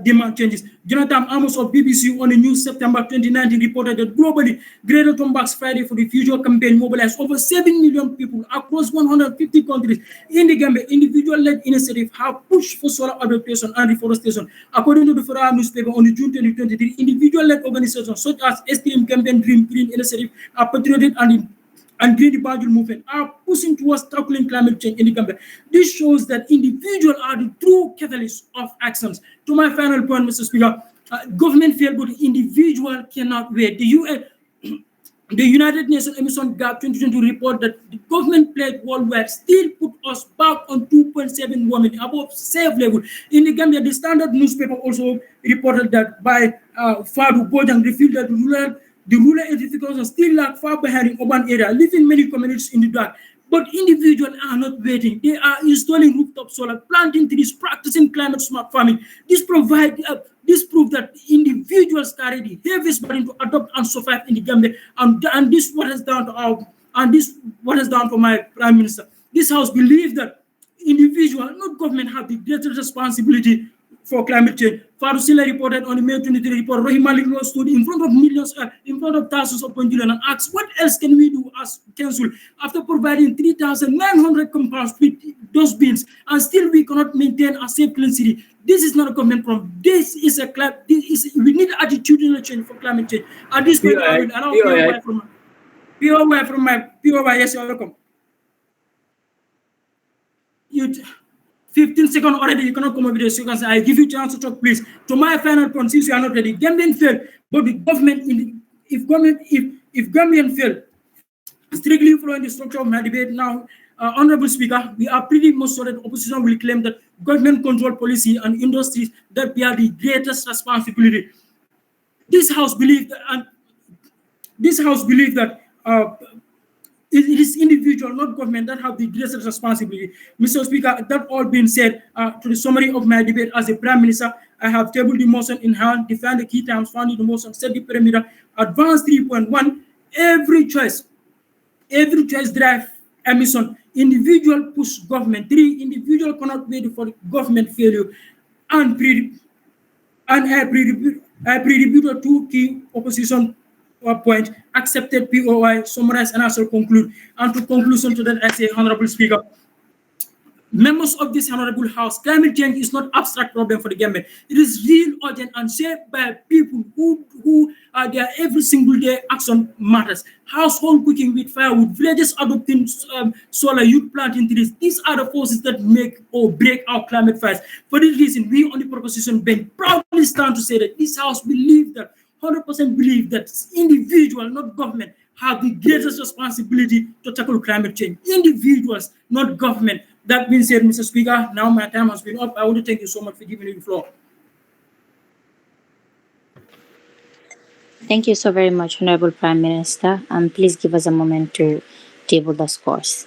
demand changes. Jonathan Amos of BBC on the news September 2019 reported that globally, Greater Tombak's Friday for the Future campaign mobilized over 7 million people across 150 countries. In the Gambia, individual-led initiatives have pushed for solar adaptation and reforestation. According to the Federal newspaper on the June 2023, individual-led organizations such as STM Campaign Dream Green Initiative, Patriotic and Green Bajul movement are pushing towards tackling climate change in the Gambia. This shows that individuals are the true catalysts of actions. To my final point, Mr. Speaker, government failed, but individual cannot wait. The United Nations Emission Gap 2020 report that the government pledge worldwide still put us back on 2.7 warming, above safe level. In the Gambia, the Standard newspaper also reported that by Fadu Bojang revealed that the rural edifications still lag far behind in urban area, leaving many communities in the dark. But individuals are not waiting. They are installing rooftop solar, planting trees, practicing climate smart farming. This proves that individuals carry the heaviest burden to adopt and survive in the Gambia. And this what has done for my Prime Minister. This House believes that individual, not government, have the greatest responsibility for climate change. Farusila reported on the May 23 report, Rohima Liglo stood in front of thousands of Conjulian and asked, what else can we do as council after providing 3,900 compounds with dustbins and still we cannot maintain a safe clean city? This is not a government problem. We need attitudinal change for climate change. At this point, I will allow POY from my POY. Yes, you're welcome. 15 seconds already, you cannot come over there. So you can say, I give you a chance to talk, please. To my final point, since you are not ready, Gambian failed, but the government, if Gambian failed, strictly following the structure of my debate now, Honorable Speaker, we are pretty much sure that opposition will claim that government control policy and industries that bear the greatest responsibility. This House believes that it is individual, not government, that have the greatest responsibility. Mr. Speaker, that all being said, to the summary of my debate as a Prime Minister, I have tabled the motion in hand, defined the key terms found in the motion, set the perimeter, advance 3.1, every choice drive emission, individual push government, 3, individual cannot wait for government failure, and I pre-debuted 2 key opposition point, accepted POI, summarize, and I shall conclude. And to conclusion to that, I say, Honorable Speaker, members of this Honorable House, climate change is not abstract problem for the government. It is real, urgent, and shaped by people who are there every single day. Action matters. Household cooking with firewood, villages adopting solar, youth planting trees. These are the forces that make or break our climate fights. For this reason, we on the proposition bench proudly stand to say that this House believes that 100% believe that individual, not government, have the greatest responsibility to tackle climate change. Individuals, not government. That being said, Mr. Speaker, now my time has been up. I want to thank you so much for giving me the floor. Thank you so very much, Honorable Prime Minister. Please give us a moment to table the scores.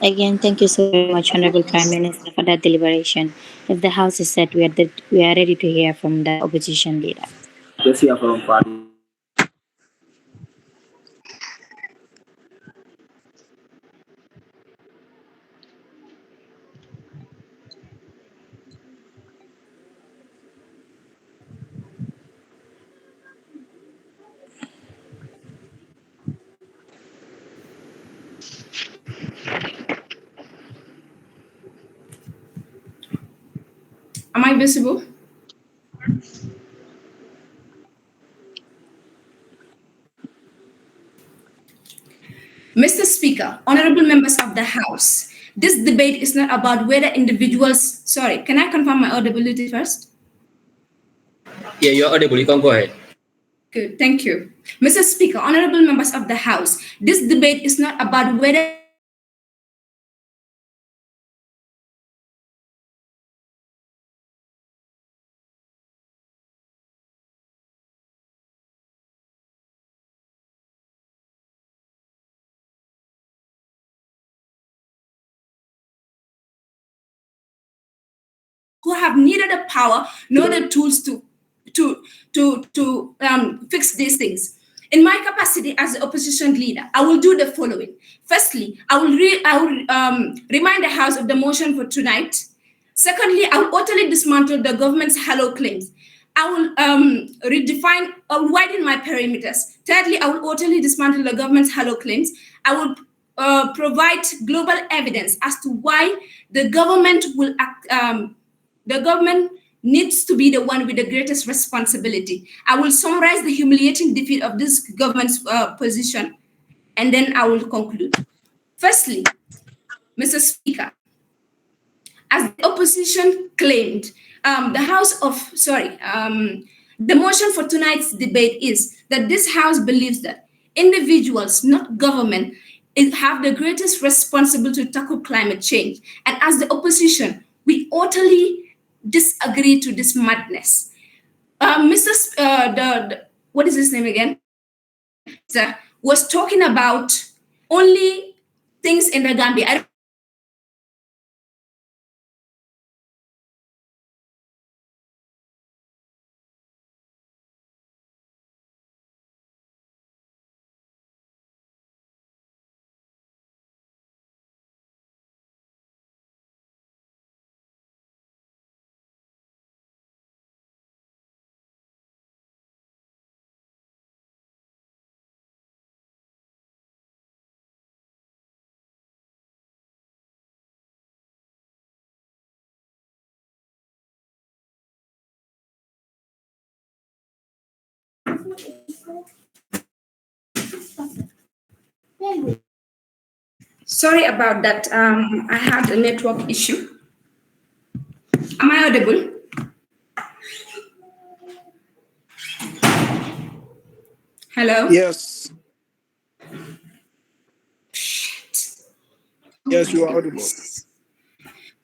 Again, thank you so very much, Honorable Prime Minister, for that deliberation. If the House is set, we are ready to hear from the opposition leader. Let's hear from party. Am I visible? Mr. Speaker, honorable members of the House, this debate is not about whether individuals, sorry, can I confirm my audibility first? Yeah, you're audible. You can go ahead. Good, thank you. Mr. Speaker, honorable members of the House, this debate is not about whether who have neither the power nor the tools to fix these things. In my capacity as the opposition leader, I will do the following. Firstly, I will remind the House of the motion for tonight. Secondly, I will utterly dismantle the government's hollow claims. I will redefine or widen my perimeters. Thirdly, I will utterly dismantle the government's hollow claims. I will provide global evidence as to why the government will the government needs to be the one with the greatest responsibility. I will summarize the humiliating defeat of this government's position, and then I will conclude. Firstly, Mr. Speaker, as the opposition claimed, the motion for tonight's debate is that this House believes that individuals, not government, have the greatest responsibility to tackle climate change. And as the opposition, we utterly disagree to this madness. What is his name again? Was talking about only things in the Gambia. Sorry about that. I had a network issue. Am I audible? Hello? Yes. Yes, you are audible.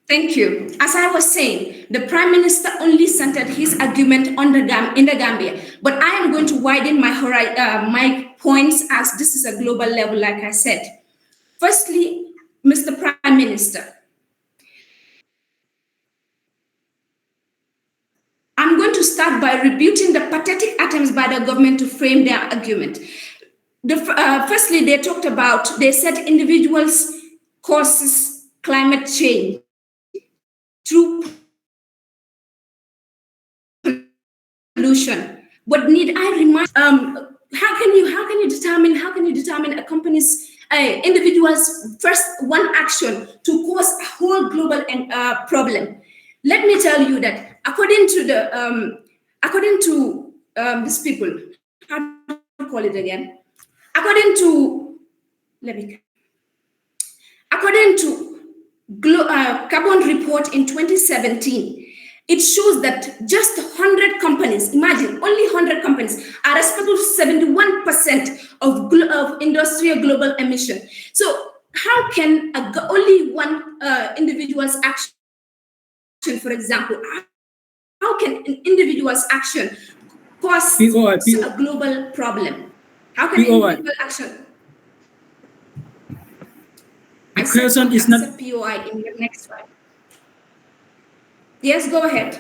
Thank you. As I was saying, the Prime Minister only centered his argument on in the Gambia, but I am going to widen my points as this is a global level, like I said. Firstly, Mr. Prime Minister, I'm going to start by rebuting the pathetic attempts by the government to frame their argument. Firstly, they said individuals causes climate change through pollution. But need I remind? How can you determine a company's individuals' first one action to cause a whole global problem? Let me tell you that according to these people, how do you call it again? According to carbon report in 2017, it shows that just 100 companies, imagine, only 100 companies are responsible for 71% of industrial global emission. So how can only one individual's action, for example, how can an individual's action cause a global problem? How can individual action? The question is not accept POI in the next one. Yes, go ahead.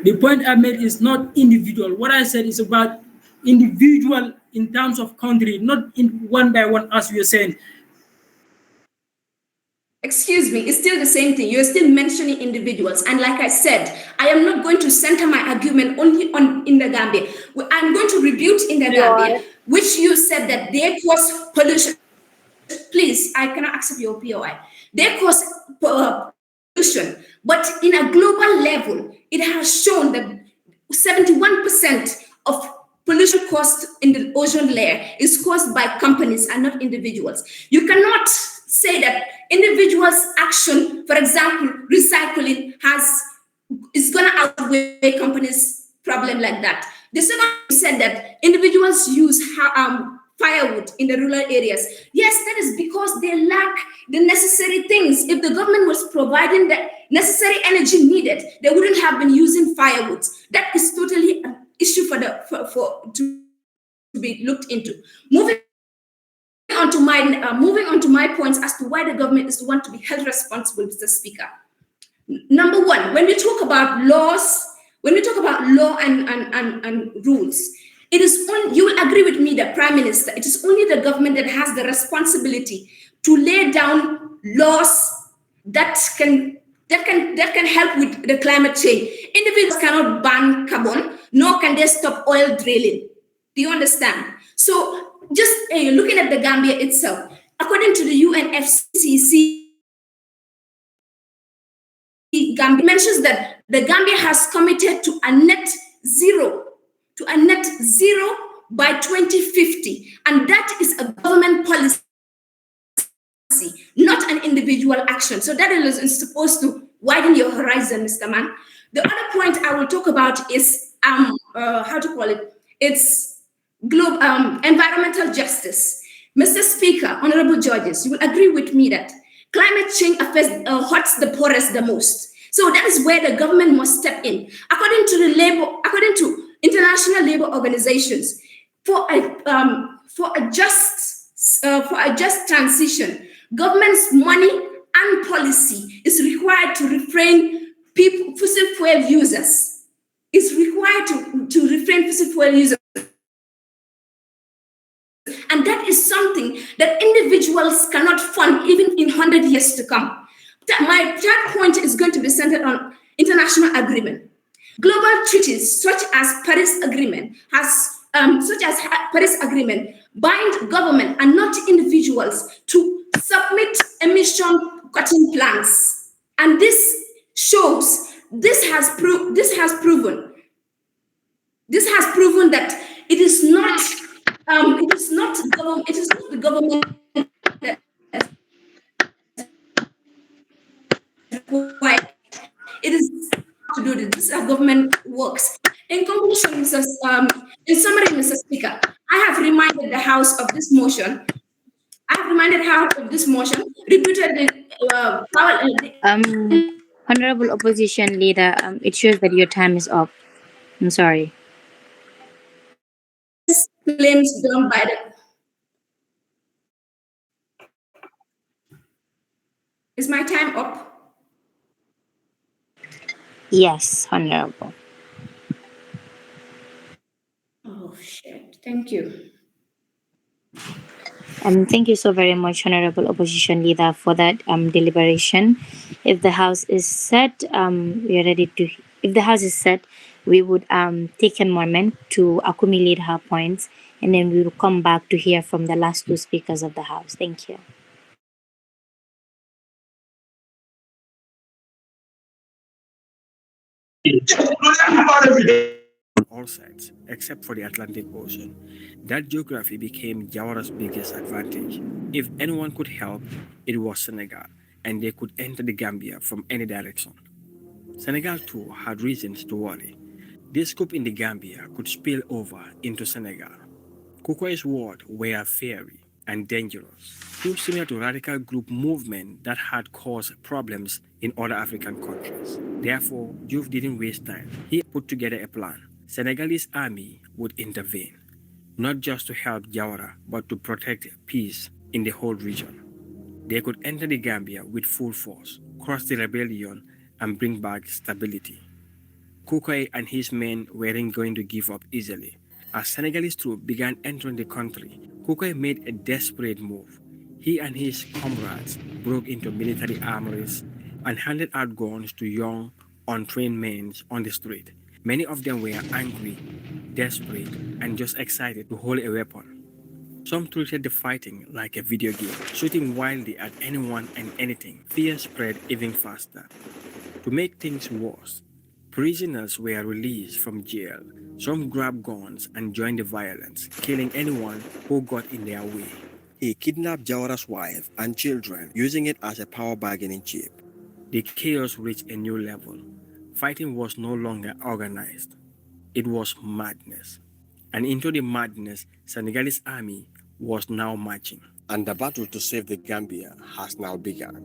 the point I made is not individual. What I said is about individual in terms of country, not in one by one as you're saying. Excuse me, it's still the same thing. You're still mentioning individuals. And like I said, I am not going to center my argument only on in the Gambia. I'm going to rebut in the Gambia, which you said that they cause pollution. Please, I cannot accept your POI. They cause pollution. But in a global level, it has shown that 71% of pollution caused in the ozone layer is caused by companies and not individuals. You cannot say that individuals' action, for example, recycling is going to outweigh companies' problem like that. The second said that individuals use firewood in the rural areas. Yes, that is because they lack the necessary things. If the government was providing the necessary energy needed, they wouldn't have been using firewood. That is totally an issue to be looked into. Moving on to my points as to why the government is the one to be held responsible, Mr. Speaker. Number one, when we talk about laws, when we talk about law and rules, it is only, you will agree with me, the Prime Minister, it is only the government that has the responsibility to lay down laws that can help with the climate change. Individuals cannot ban carbon, nor can they stop oil drilling. Do you understand? So just looking at the Gambia itself, according to the UNFCCC, Gambia mentions that the Gambia has committed to a net zero by 2050, and that is a government policy, not an individual action. So that is supposed to widen your horizon, Mr. Man. The other point I will talk about is it's environmental justice. Mr. Speaker, honorable judges, you will agree with me that climate change hurts the poorest the most. So that is where the government must step in. According to international labor organizations, for a just transition, government's money and policy is required to refrain fossil fuel users. It's required to refrain fossil fuel users. And that is something that individuals cannot fund even in 100 years to come. My third point is going to be centered on international agreement. Global treaties such as Paris Agreement bind government and not individuals to submit emission cutting plans. And this has proven that it is not the government that required. It is to do this. This is how government works. In conclusion, in summary, Mr. Speaker, I have reminded the House of this motion. Repeated the power. Honorable Opposition Leader, it shows that your time is up. I'm sorry. Claims done by the. Is my time up? Yes, Honorable. Oh, shit. Thank you. Thank you so very much, Honorable Opposition Leader, for that deliberation. If the House is set, we are ready to. If the House is set, we would take a moment to accumulate her points, and then we will come back to hear from the last two speakers of the House. Thank you. On all sides, except for the Atlantic Ocean. That geography became Jawara's biggest advantage. If anyone could help, it was Senegal, and they could enter the Gambia from any direction. Senegal too had reasons to worry. This coup in the Gambia could spill over into Senegal. Kukwai's words were fiery and dangerous, too similar to radical group movement that had caused problems in other African countries. Therefore, Diouf didn't waste time. He put together a plan. Senegalese army would intervene, not just to help Jawara, but to protect peace in the whole region. they could enter the Gambia with full force, crush the rebellion, and bring back stability. Kukai and his men weren't going to give up easily. As Senegalese troops began entering the country, Kukai made a desperate move. He and his comrades broke into military armories and handed out guns to young, untrained men on the street. Many of them were angry, desperate, and just excited to hold a weapon. Some treated the fighting like a video game, shooting wildly at anyone and anything. Fear spread even faster. To make things worse, prisoners were released from jail. Some grabbed guns and joined the violence, killing anyone who got in their way. He kidnapped Jawara's wife and children, using it as a power bargaining chip. The chaos reached a new level. Fighting was no longer organized. It was madness. And into the madness, Senegalese army was now marching. And the battle to save the Gambia has now begun.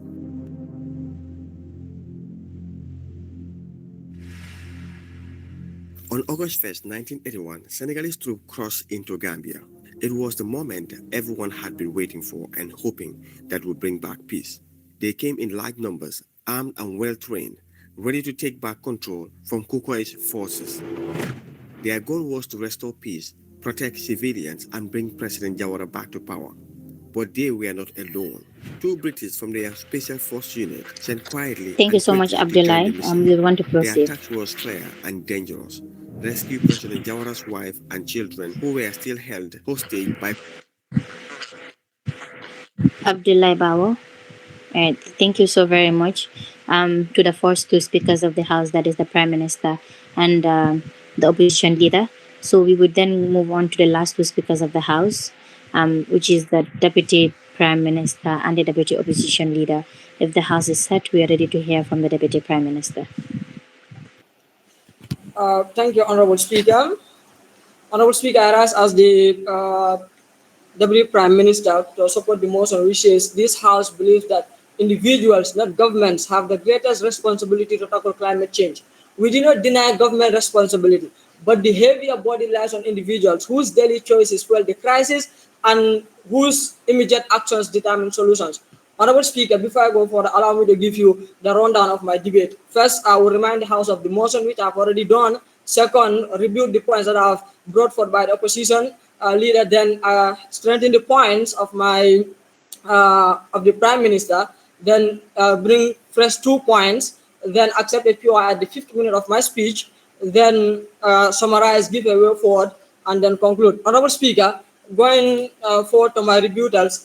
On August 1st, 1981, Senegalese troops crossed into Gambia. It was the moment everyone had been waiting for and hoping that would bring back peace. They came in large numbers, armed and well-trained, ready to take back control from Kukwai's forces. Their goal was to restore peace, protect civilians, and bring President Jawara back to power. But they were not alone. Two British from their Special Force unit sent quietly. Thank you so much, Abdullah. We want to proceed. Their attack was clear and dangerous. Rescue President Jawara's wife and children, who were still held hostage by Abdullah Bawo. Right, thank you so very much to the first two speakers of the House, that is the Prime Minister and the opposition leader. So we would then move on to the last two speakers of the House, which is the Deputy Prime Minister and the Deputy Opposition Leader. If the House is set, we are ready to hear from the Deputy Prime Minister. Thank you, Honorable Speaker. Honorable Speaker, I rise as the Deputy Prime Minister to support the motion, which is this House believes that individuals, not governments, have the greatest responsibility to tackle climate change. We do not deny government responsibility, but the heavier body lies on individuals whose daily choices fuel the crisis and whose immediate actions determine solutions. Honorable Speaker, before I go further, allow me to give you the rundown of my debate. First, I will remind the House of the motion, which I've already done. Second, review the points that I've brought forth by the opposition leader. Then strengthen the points of my of the Prime Minister. Then bring fresh 2 points. Then accept a POI at the 5th minute of my speech. Then summarize, give a way forward, and then conclude. Honorable Speaker, going forward to my rebuttals,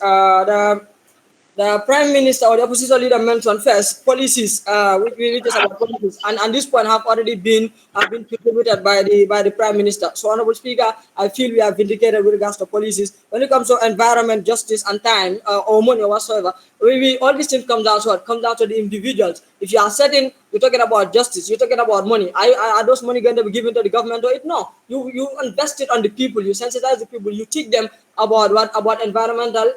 the Prime Minister or the opposition leader mentioned first policies, which is about policies, and this point have already been contributed by the Prime Minister. So, Honorable Speaker, I feel we are vindicated with regards to policies. When it comes to environment, justice, and time, or money or whatsoever, all these things come down to what? Come down to the individuals. If you are setting, you're talking about justice, you're talking about money. Are those money going to be given to the government or it? No. You invest it on the people. You sensitize the people. You teach them about environmental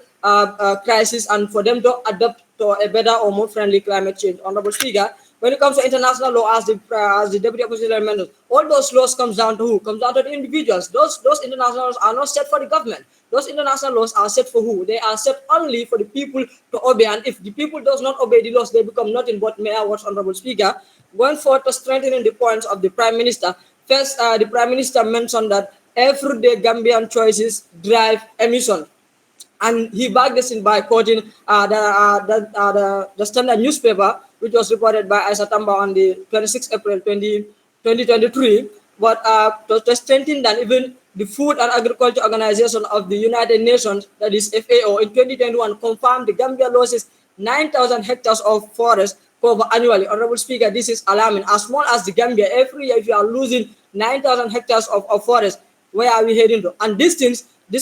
crisis and for them to adapt to a better or more friendly climate change. Honorable Speaker, when it comes to international law, as the Deputy Opposition mentioned, all those laws comes down to who? Comes down to the individuals. Those international laws are not set for the government. Those international laws are set for who? They are set only for the people to obey. And if the people does not obey the laws, they become nothing but mere words. Honorable Speaker, going forward to strengthening the points of the Prime Minister. First, the Prime Minister mentioned that everyday Gambian choices drive emission. And he backed this in by quoting the Standard newspaper, which was reported by Isa Tamba on the 26th April 2023. But to strengthen that, even the Food and Agriculture Organization of the United Nations, that is FAO, in 2021 confirmed the Gambia loses 9,000 hectares of forest cover annually. Honorable Speaker, this is alarming. As small as the Gambia, every year if you are losing 9,000 hectares of forest, where are we heading to? And this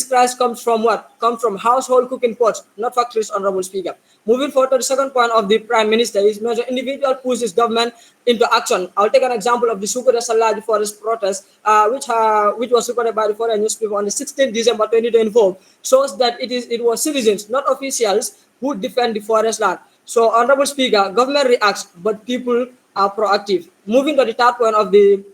crisis comes from what? Comes from household cooking pots, not factories, Honorable Speaker. Moving forward to the second point of the Prime Minister is measure individual pushes government into action. I'll take an example of the Sukura Saladi forest protest, which was recorded by the foreign newspaper on the 16th December 2024, shows that it was citizens, not officials, who defend the forest land. So, Honorable Speaker, government reacts, but people are proactive. Moving to the third point of the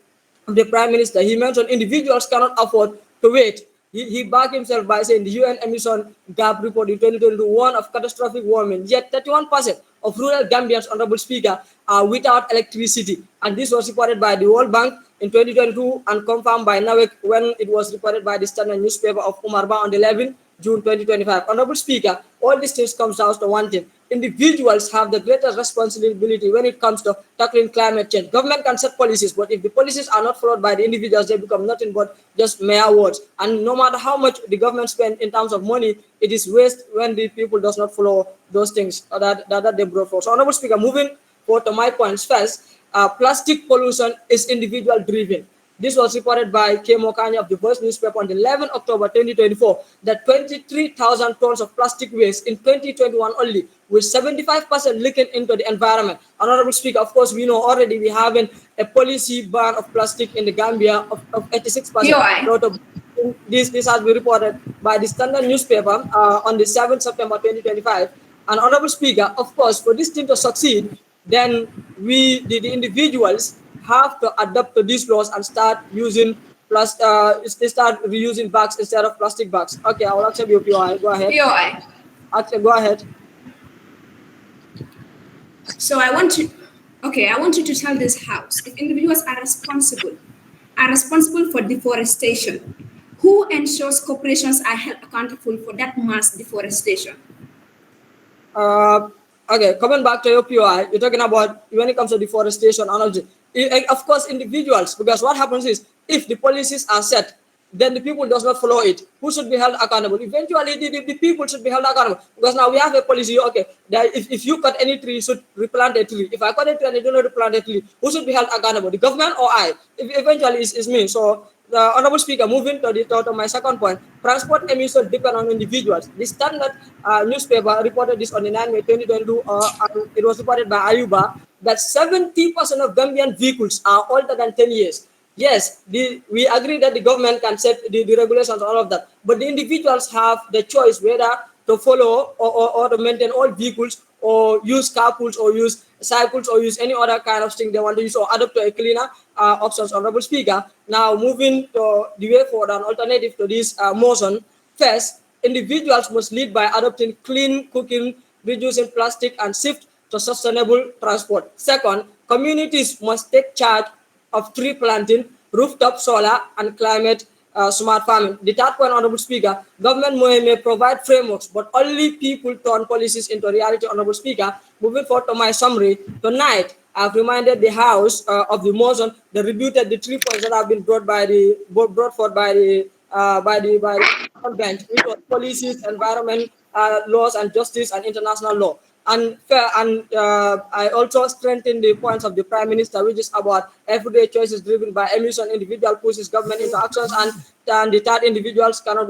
Prime Minister, he mentioned individuals cannot afford to wait. He backed himself by saying the UN emission gap report in 2022 warned of catastrophic warming. Yet 31% of rural Gambians, Honorable Speaker, are without electricity. And this was reported by the World Bank in 2022 and confirmed by NAWEC when it was reported by the Standard newspaper of Umarba on the 11th June 2025. Honorable Speaker, all these things comes down to one thing. Individuals have the greatest responsibility when it comes to tackling climate change. Government can set policies, but if the policies are not followed by the individuals, they become nothing but just mere words. And no matter how much the government spend in terms of money, it is waste when the people does not follow those things that they brought forth. So, Honorable Speaker, moving forward to my points first, plastic pollution is individual driven. This was reported by K. Mokanya of the Voice newspaper on the 11th October 2024 that 23,000 tons of plastic waste in 2021 only, with 75% leaking into the environment. Honorable Speaker, of course, we know already we have a policy ban of plastic in the Gambia of 86%. This has been reported by the Standard newspaper on the 7th September 2025. And Honorable Speaker, of course, for this thing to succeed, then the individuals have to adapt to these laws and start using start reusing bags instead of plastic bags. Okay, I will accept your POI. Go ahead. POI. Okay, go ahead. So I want you to tell this house if individuals are responsible for deforestation, who ensures corporations are held accountable for that mass deforestation? Okay, coming back to your POI, you're talking about when it comes to deforestation, energy. Of course, individuals, because what happens is if the policies are set, then the people does not follow it. Who should be held accountable? Eventually, the people should be held accountable because now we have a policy. Okay, that if you cut any tree, you should replant a tree. If I cut a tree and I do not replant a tree, who should be held accountable? The government or I? Eventually, it's me. So the Honorable Speaker, moving to my second point, transport emissions depend on individuals. The Standard newspaper reported this on the 9 May 2022, and it was reported by Ayuba that 70% of Gambian vehicles are older than 10 years. Yes, we agree that the government can set the regulations, all of that, but the individuals have the choice whether to follow or to maintain all vehicles or use carpools or use cycles or use any other kind of thing they want to use or adopt to a cleaner options. Honorable Speaker, now moving to the way forward, an alternative to this motion. First, individuals must lead by adopting clean cooking, reducing plastic, and shift to sustainable transport. Second, communities must take charge of tree planting, rooftop solar, and climate smart farming. The third point, Honorable Speaker, government may provide frameworks, but only people turn policies into reality, Honorable Speaker. Moving forward to my summary, tonight I've reminded the House of the motion that rebutted the 3 points that have been brought forth by the bench, which was policies, environment, laws, and justice, and international law. And I also strengthened the points of the Prime Minister, which is about everyday choices driven by emission. Individual pushes government into actions, and the third, individuals cannot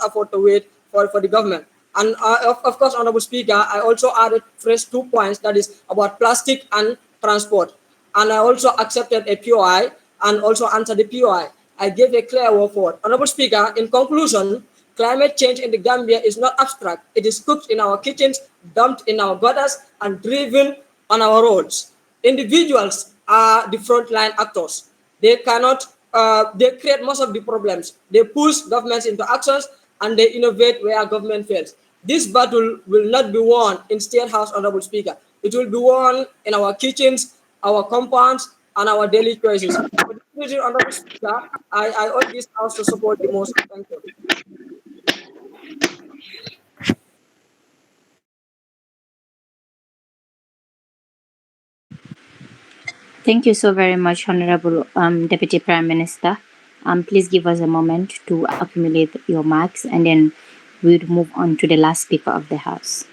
afford to wait for the government. And of course, Honorable Speaker, I also added fresh 2 points, that is about plastic and transport. And I also accepted a POI and also answered the POI. I gave a clear word for it. Honorable Speaker, in conclusion, climate change in the Gambia is not abstract. It is cooked in our kitchens, dumped in our gutters, and driven on our roads. Individuals are the frontline actors. They create most of the problems. They push governments into actions, and they innovate where government fails. This battle will not be won in State House, Honorable Speaker. It will be won in our kitchens, our compounds, and our daily choices. For this reason, Honorable Speaker, I urge this House to support the motion. Thank you. Thank you so very much, Honorable Deputy Prime Minister. Please give us a moment to accumulate your marks, and then we'll move on to the last speaker of the House.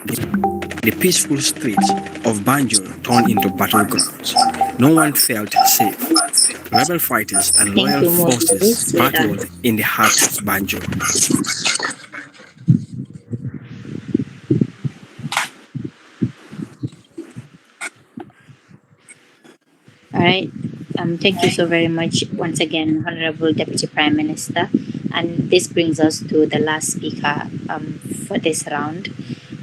The peaceful streets of Banjul turned into battlegrounds. No one felt safe. Rebel fighters and Thank loyal you, forces Moses. We're done. battled in the heart of Banjul. All right. Thank you so very much once again, Honorable Deputy Prime Minister. And this brings us to the last speaker for this round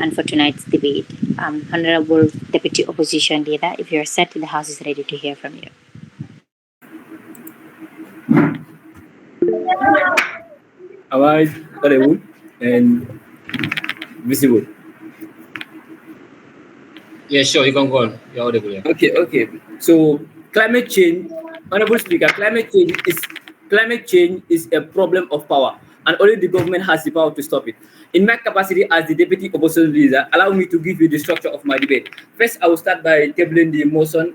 and for tonight's debate. Honorable Deputy Opposition Leader, if you're set, the House is ready to hear from you. Am I audible and visible? Yeah, sure, you can go on. You're audible. Yeah. Okay. So climate change, Honorable Speaker, climate change is a problem of power, and only the government has the power to stop it. In my capacity as the Deputy Opposition Leader, allow me to give you the structure of my debate. First, I will start by tabling the motion.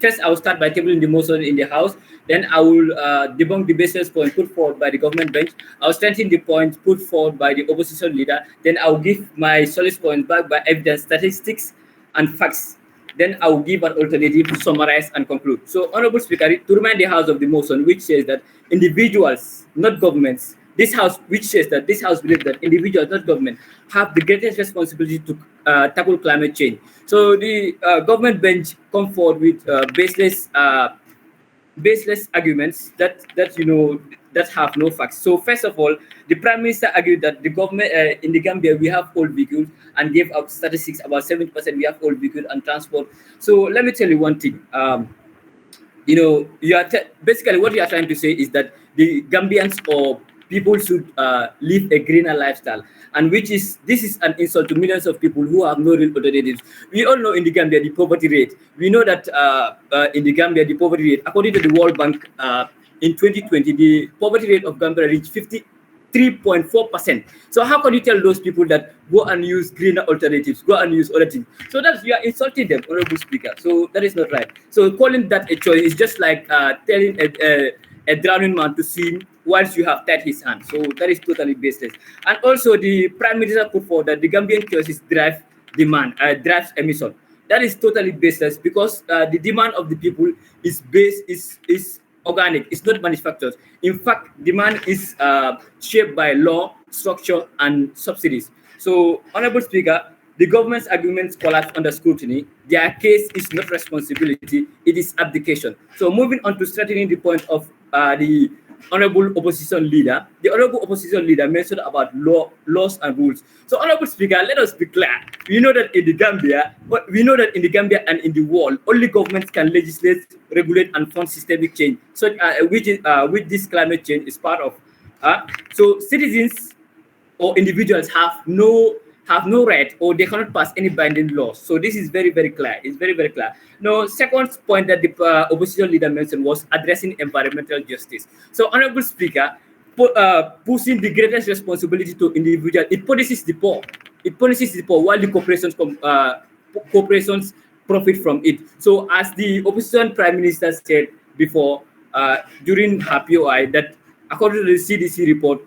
In the House. Then I will debunk the basis point put forward by the government bench. I'll strengthen the points put forward by the opposition leader. Then I'll give my solid points back by evidence, statistics, and facts. Then I will give an alternative to summarize and conclude. So, Honorable Speaker, to remind the House of the motion, which says that individuals, not governments, this House, which says that this House believes that individuals, not government, have the greatest responsibility to tackle climate change. So the government bench come forward with baseless arguments that have no facts. So first of all, the Prime Minister argued that the government in the Gambia we have old vehicles and gave out statistics about 70% we have old vehicles and transport. So let me tell you one thing. Basically what you are trying to say is that the Gambians or people should live a greener lifestyle, and this is an insult to millions of people who have no real alternatives. We all know in the Gambia the poverty rate. We know that in the Gambia the poverty rate, according to the World Bank, in 2020 the poverty rate of Gambia reached 53.4%. So how can you tell those people that go and use greener alternatives, go and use other things? So that's, you are insulting them, Honorable Speaker. So that is not right. So calling that a choice is just like telling a drowning man to swim whilst you have tied his hand. So that is totally baseless. And also the Prime Minister put forward that the Gambian choices drives emission. That is totally baseless because the demand of the people is organic. It's not manufactured. In fact, demand is shaped by law, structure, and subsidies. So, Honorable Speaker, the government's arguments collapse under scrutiny. Their case is not responsibility, it is abdication. So, moving on to strengthening the point of the Honorable Opposition Leader. The Honorable Opposition Leader mentioned about laws and rules. So, Honorable Speaker, let us be clear. We know that in the Gambia and in the world, only governments can legislate, regulate, and fund systemic change. So, which this climate change is part of. So, citizens or individuals have no right, or they cannot pass any binding laws. So this is very, very clear. It's very, very clear. Now, second point that the opposition leader mentioned was addressing environmental justice. So, Honorable Speaker, pushing the greatest responsibility to individuals, it punishes the poor. It punishes the poor while the corporations profit from it. So, as the opposition Prime Minister said before during her POI, that according to the CDC report,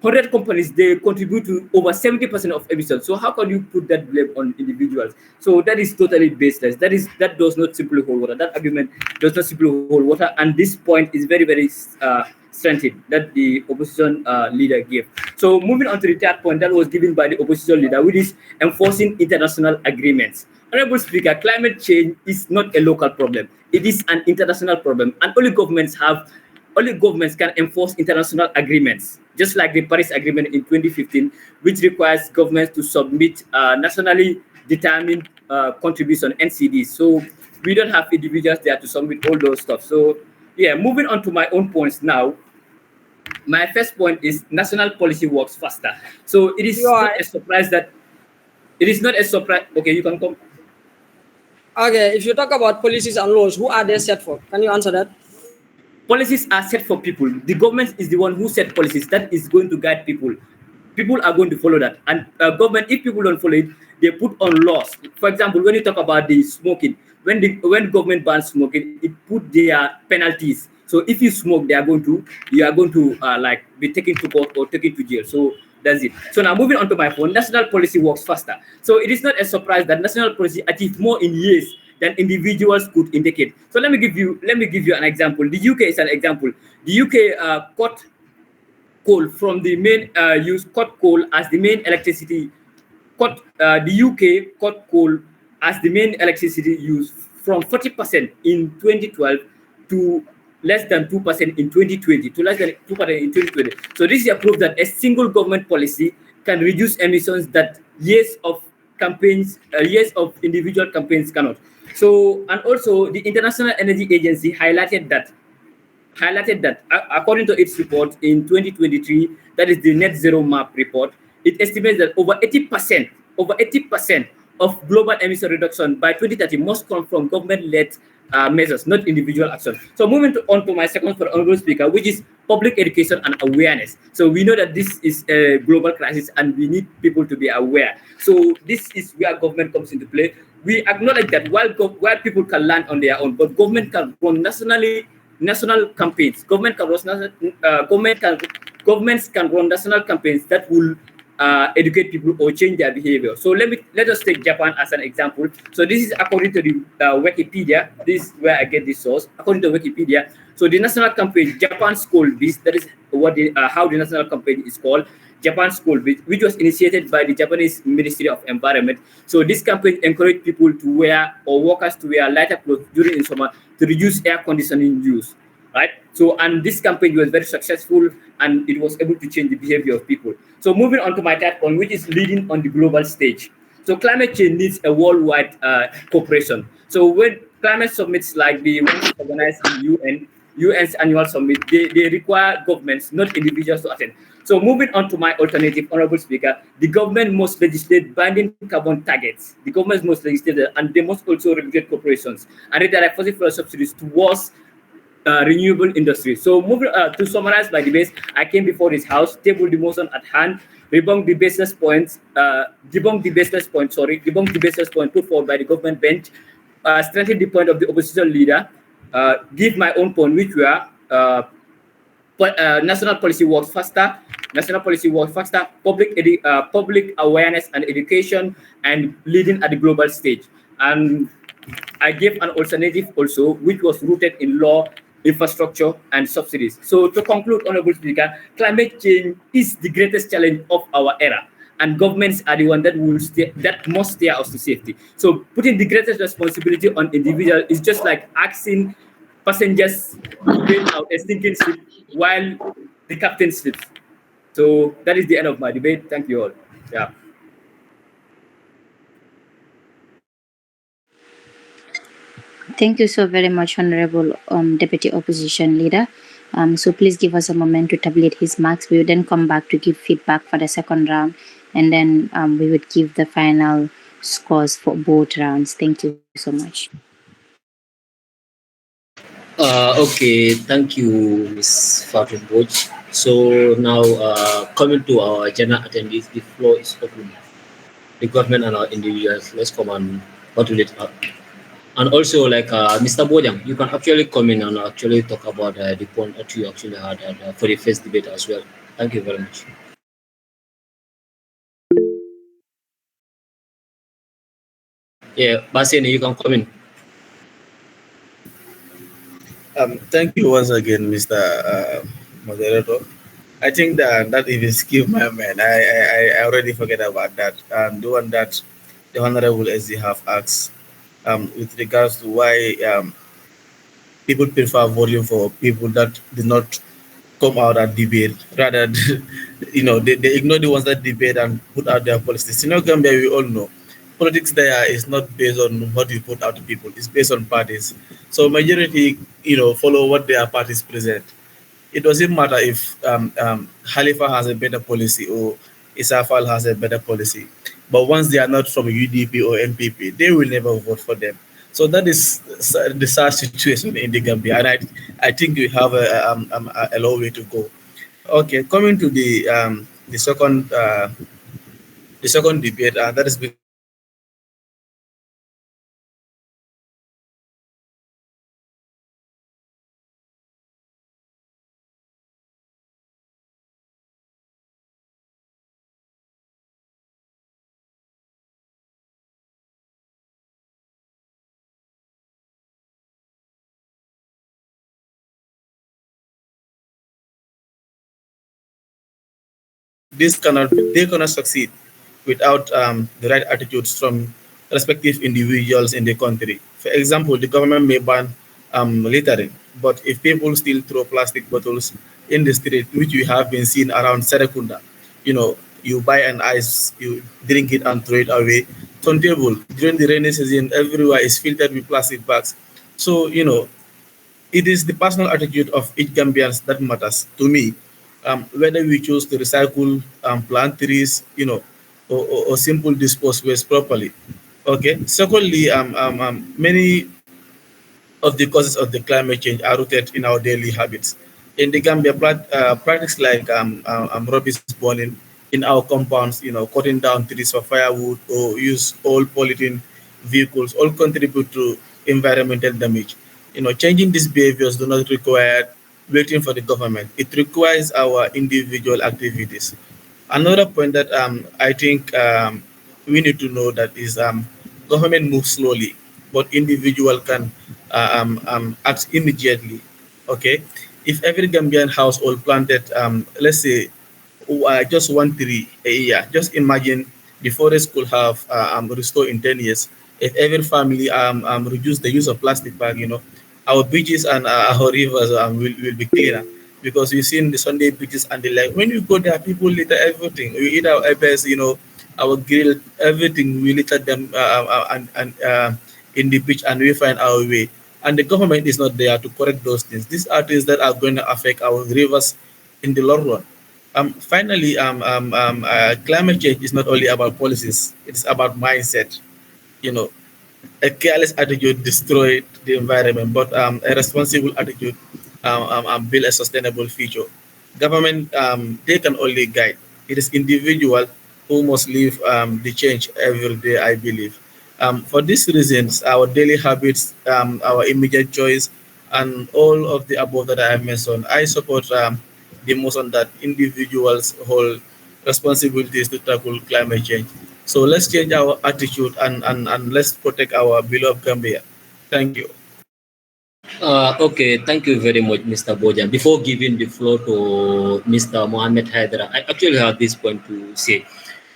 100 companies, they contribute to over 70% of emissions. So how can you put that blame on individuals? So that is totally baseless. That does not simply hold water. That argument does not simply hold water. And this point is very, very strengthened that the opposition leader gave. So moving on to the third point that was given by the opposition leader, which is enforcing international agreements. Honorable Speaker, climate change is not a local problem. It is an international problem, and only governments can enforce international agreements, just like the Paris Agreement in 2015, which requires governments to submit nationally determined contribution NCDs. So we don't have individuals there to submit all those stuff. So yeah, moving on to my own points now. My first point is national policy works faster. So it is not a surprise that it is not a surprise. Okay, you can come. Okay, if you talk about policies and laws, who are they set for? Can you answer that? Policies are set for people. The government is the one who set policies that is going to guide people. People are going to follow that. And government, if people don't follow it, they put on laws. For example, when you talk about the smoking, when government bans smoking, it put their penalties. So if you smoke, you are going to like be taken to court or taken to jail. So that's it. So now moving on to my point, national policy works faster. So it is not a surprise that national policy achieved more in years than individuals could indicate. So let me give you an example. The UK is an example. The UK cut coal from the main use cut coal as the main electricity the UK cut coal as the main electricity use from 40% in 2012 to less than 2% in 2020 to less than 2% in 2020. So this is a proof that a single government policy can reduce emissions that years of individual campaigns cannot. So and also the International Energy Agency highlighted that according to its report in 2023, that is the net zero map report, it estimates that over 80% of global emission reduction by 2030 must come from government-led measures, not individual action. So moving on to my second for honorable speaker, which is public education and awareness. So we know that this is a global crisis and we need people to be aware. So this is where government comes into play. We acknowledge that while people can learn on their own, but government can run national campaigns. Governments can run national campaigns that will educate people or change their behavior. So let us take Japan as an example. So this is according to the Wikipedia. This is where I get this source. According to Wikipedia, so the national campaign Japan School Beast, that is how the national campaign is called. Japan School Beast, which was initiated by the Japanese Ministry of Environment. So this campaign encouraged people to wear or workers to wear lighter clothes during the summer to reduce air conditioning use, right? So and this campaign was very successful and it was able to change the behavior of people. So moving on to my third point, which is leading on the global stage. So climate change needs a worldwide cooperation. So when climate summits like the ones organized in UN's annual summit, they require governments, not individuals, to attend. So moving on to my alternative, honorable speaker, the government must legislate binding carbon targets. The government must legislate that, and they must also regulate corporations and redirect fossil fuel subsidies towards renewable industry. So moving to summarize my debates, I came before this house, tabled the motion at hand, debunk the baseless points put forward by the government bench, strengthen the point of the opposition leader, give my own point, which were national policy works faster, public awareness and education, and leading at the global stage. And I gave an alternative also, which was rooted in law, infrastructure, and subsidies. So to conclude, honorable speaker, climate change is the greatest challenge of our era, and governments are the one that must steer us to safety. So putting the greatest responsibility on individual is just like asking passengers to bail out a sinking ship while the captain sleeps. So that is the end of my debate. Thank you all. Yeah. Thank you so very much, Honorable Deputy Opposition Leader. So please give us a moment to tabulate his marks. We will then come back to give feedback for the second round, and then we would give the final scores for both rounds. Thank you so much. Okay, thank you, Ms. Fatou Boch. So now, coming to our general attendees, the floor is open. The government and our individuals, let's come and bottle it up. And also, like Mr. Bojang, you can actually come in and actually talk about the point that you actually had for the first debate as well. Thank you very much. Yeah, Basini, you can come in. Thank you once again, Mr. Moderator. I think that if you skip my man, I already forget about that. The one that the Honorable SC have asked with regards to why people prefer voting for people that did not come out and debate. Rather, they ignore the ones that debate and put out their policies. Gambia, we all know politics there is not based on what you put out to people. It's based on parties. So majority, follow what their parties present. It doesn't matter if Khalifa has a better policy or Isafal has a better policy. But once they are not from UDP or MPP, they will never vote for them. So that is the sad situation in the Gambia, and I think we have a long way to go. Okay, coming to the second debate, that is they cannot succeed without the right attitudes from respective individuals in the country. For example, the government may ban littering, but if people still throw plastic bottles in the street, which we have been seeing around Serekunda, you know, you buy an ice, you drink it and throw it away. Turntable during the rainy season, everywhere is filtered with plastic bags. So, you know, it is the personal attitude of each Gambians that matters to me. Whether we choose to recycle, plant trees, you know, or simple dispose waste properly. Okay. Secondly, many of the causes of the climate change are rooted in our daily habits. In the Gambia, practices like rubbish burning in our compounds, you know, cutting down trees for firewood or use old polythene vehicles all contribute to environmental damage. You know, changing these behaviors do not require waiting for the government. It requires our individual activities. Another point that I think we need to know that is government moves slowly, but individual can act immediately. Okay, if every Gambian household planted, let's say, just one tree a year, just imagine the forest could have restored in 10 years. If every family reduce the use of plastic bag, you know, our beaches and our rivers will be cleaner because we've seen the Sunday beaches and the like. When you go there, people litter everything. We eat our apples, you know, our grill, everything. We litter them and in the beach, and we find our way. And the government is not there to correct those things. These are things that are going to affect our rivers in the long run. Finally, climate change is not only about policies; it's about mindset. You know, a careless attitude destroyed the environment, but a responsible attitude build a sustainable future. Government, they can only guide. It is individual who must live the change every day, I believe. For these reasons, our daily habits, our immediate choice, and all of the above that I have mentioned, I support the motion that individuals hold responsibilities to tackle climate change. So let's change our attitude and let's protect our beloved Gambia. Thank you. Okay, thank you very much, Mr. Bojan. Before giving the floor to Mr. Mohammed Hydra, I actually have this point to say.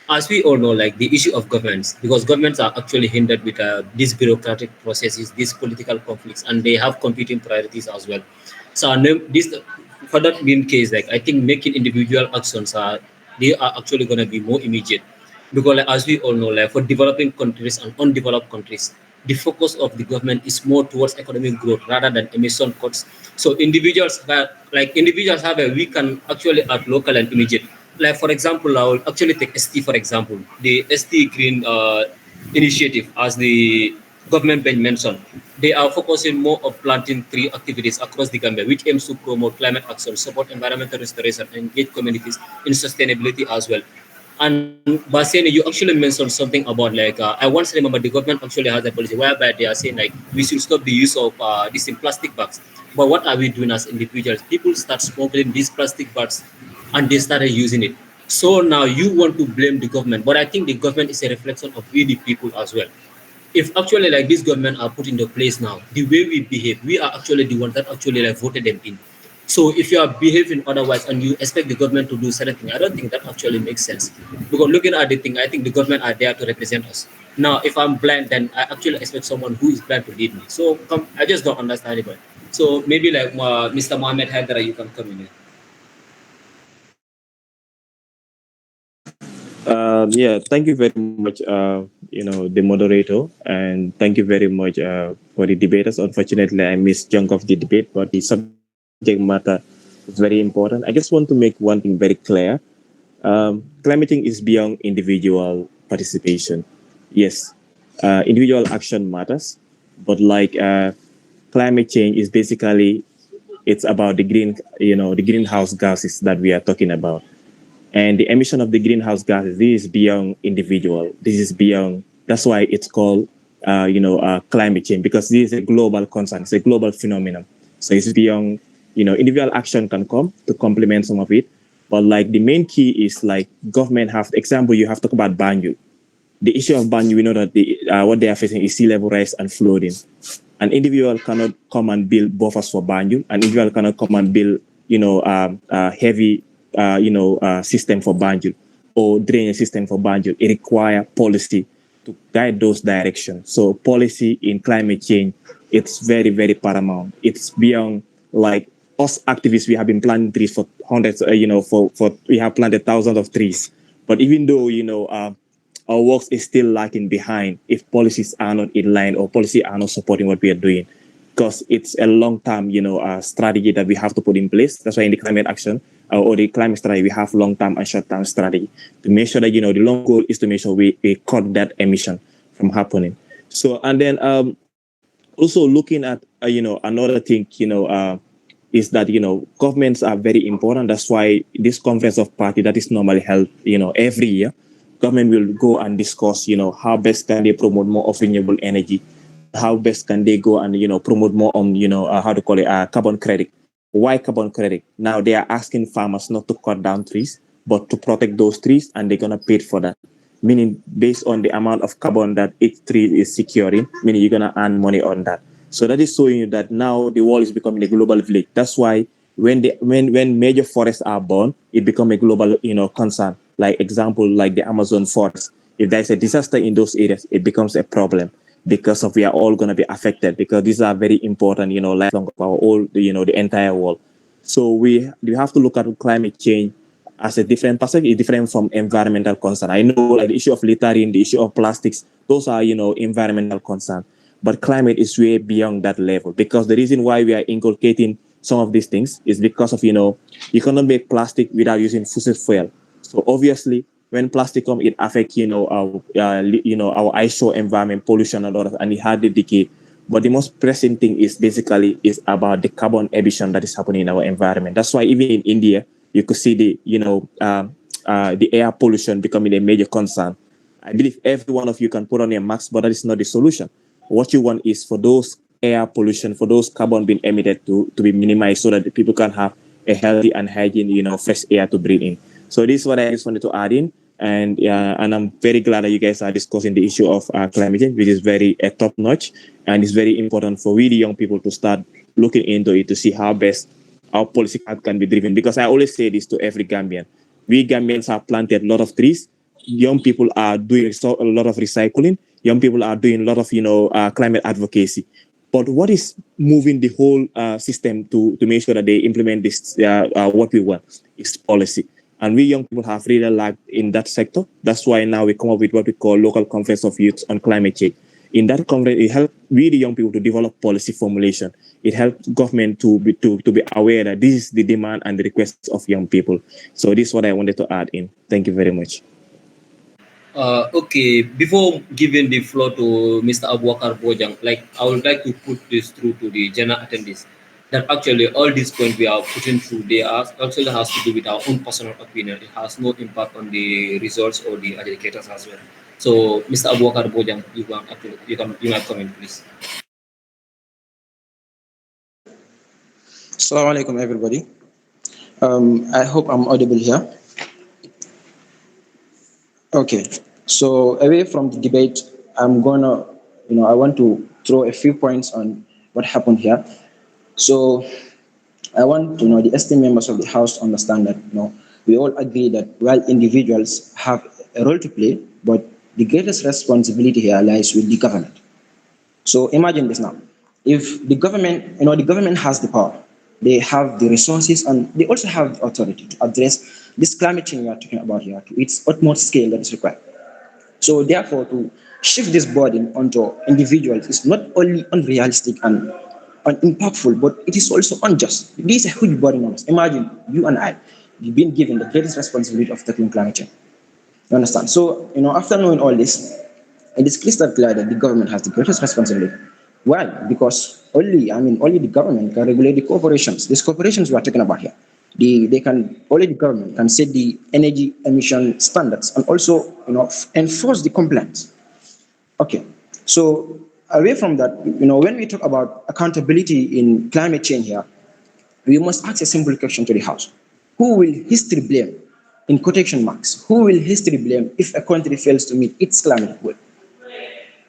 As we all know, like the issue of governments, because governments are actually hindered with these bureaucratic processes, these political conflicts, and they have competing priorities as well. So this, for that being case, like I think making individual actions are they are actually going to be more immediate, because like, as we all know, like for developing countries and undeveloped countries, the focus of the government is more towards economic growth rather than emission cuts. So individuals have a we can actually act local and immediate. Like for example, I will actually take ST for example, the ST Green initiative as the government bench mentioned. They are focusing more on planting tree activities across the Gambia, which aims to promote climate action, support environmental restoration, and engage communities in sustainability as well. And Basene, you actually mentioned something about like I once remember the government actually has a policy whereby they are saying like we should stop the use of these in plastic bags. But what are we doing as individuals? People start smuggling these plastic bags and they started using it. So now you want to blame the government, but I think the government is a reflection of we the people as well. If actually like this government are put into place now, the way we behave, we are actually the ones that actually like voted them in. So if you are behaving otherwise and you expect the government to do certain thing, I don't think that actually makes sense. Because looking at the thing, I think the government are there to represent us. Now, if I'm blind, then I actually expect someone who is blind to lead me. So I just don't understand it. So maybe like Mr. Mohammed Hydra, you can come in here. Yeah, thank you very much, the moderator, and thank you very much for the debaters. Unfortunately, I missed chunk of the debate, but the subject matter is very important. I just want to make one thing very clear. Climate change is beyond individual participation. Yes, individual action matters, but climate change is basically it's about the greenhouse gases that we are talking about. And the emission of the greenhouse gases, this is beyond individual. This is beyond, that's why it's called, climate change, because this is a global concern. It's a global phenomenon. So it's beyond, individual action can come to complement some of it. But like the main key is like government have, example, you have to talk about Banjul. The issue of Banjul, we know that what they are facing is sea level rise and flooding. An individual cannot come and build buffers for Banjul. An individual cannot come and build, heavy system for Banjul or drainage system for Banjul. It requires policy to guide those directions. So policy in climate change, it's very, very paramount. It's beyond like us activists. We have been planting trees for hundreds, we have planted thousands of trees. But even though, our work is still lagging behind if policies are not in line or policy are not supporting what we are doing, because it's a long-term, strategy that we have to put in place. That's why in the climate action or the climate strategy, we have long-term and short-term strategy to make sure that, the long goal is to make sure we cut that emission from happening. So, and then also looking at, another thing, is that, governments are very important. That's why this conference of party that is normally held, every year, government will go and discuss, how best can they promote more of renewable energy, how best can they go and, promote more on, carbon credit. Why carbon credit? Now they are asking farmers not to cut down trees, but to protect those trees, and they're going to pay for that. Meaning based on the amount of carbon that each tree is securing, meaning you're going to earn money on that. So that is showing you that now the world is becoming a global village. That's why when major forests are burned, it becomes a global, concern. Like example, like the Amazon forest. If there's a disaster in those areas, it becomes a problem because we are all going to be affected, because these are very important, lifelong of our whole, the entire world. So we have to look at climate change as a different perspective, different from environmental concern. I know like the issue of littering, the issue of plastics, those are, environmental concern. But climate is way beyond that level, because the reason why we are inculcating some of these things is because of, you cannot make plastic without using fossil fuel. So obviously, when plastic comes, it affects, our ISO environment, pollution, and all that, and it hardly decay. But the most pressing thing is basically about the carbon emission that is happening in our environment. That's why even in India, you could see the air pollution becoming a major concern. I believe every one of you can put on a mask, but that is not the solution. What you want is for those air pollution, for those carbon being emitted to be minimized, so that the people can have a healthy and hygiene, fresh air to breathe in. So this is what I just wanted to add in. And I'm very glad that you guys are discussing the issue of climate change, which is very top notch, and it's very important for we the young people to start looking into it to see how best our policy can be driven. Because I always say this to every Gambian: we Gambians have planted a lot of trees. Young people are doing a lot of recycling. Young people are doing a lot of climate advocacy. But what is moving the whole system to make sure that they implement this what we want is policy. And we young people have really lagged in that sector. That's why now we come up with what we call Local Conference of Youth on Climate Change. In that conference, it helps we the young people to develop policy formulation. It helps government to be aware that this is the demand and the requests of young people. So this is what I wanted to add in. Thank you very much. Okay, before giving the floor to Mr. Abubakar Bojang, I would like to put this through to the general attendees, that actually all these points we are putting through, they actually has to do with our own personal opinion. It has no impact on the results or the educators as well. So, Mr. Abubakar Bojang, you might come in, please. Assalamu alaikum, everybody. I hope I'm audible here. Okay, so away from the debate, I'm gonna, I want to throw a few points on what happened here. So I want, the esteemed members of the House to understand that, we all agree that while individuals have a role to play, but the greatest responsibility here lies with the government. So imagine this now. If the government, the government has the power, they have the resources, and they also have the authority to address this climate change we are talking about here to its utmost scale that is required. So therefore, to shift this burden onto individuals is not only unrealistic and unimpactful, but it is also unjust. This is a huge burden on us. Imagine you and I, we've been given the greatest responsibility of tackling climate change. You understand? So, after knowing all this, it is crystal clear that the government has the greatest responsibility. Why? Because only the government can regulate the corporations. These corporations we are talking about here, only the government can set the energy emission standards and also, enforce the compliance. Okay, so away from that, when we talk about accountability in climate change here, we must ask a simple question to the House: who will history blame, in quotation marks? Who will history blame if a country fails to meet its climate goal?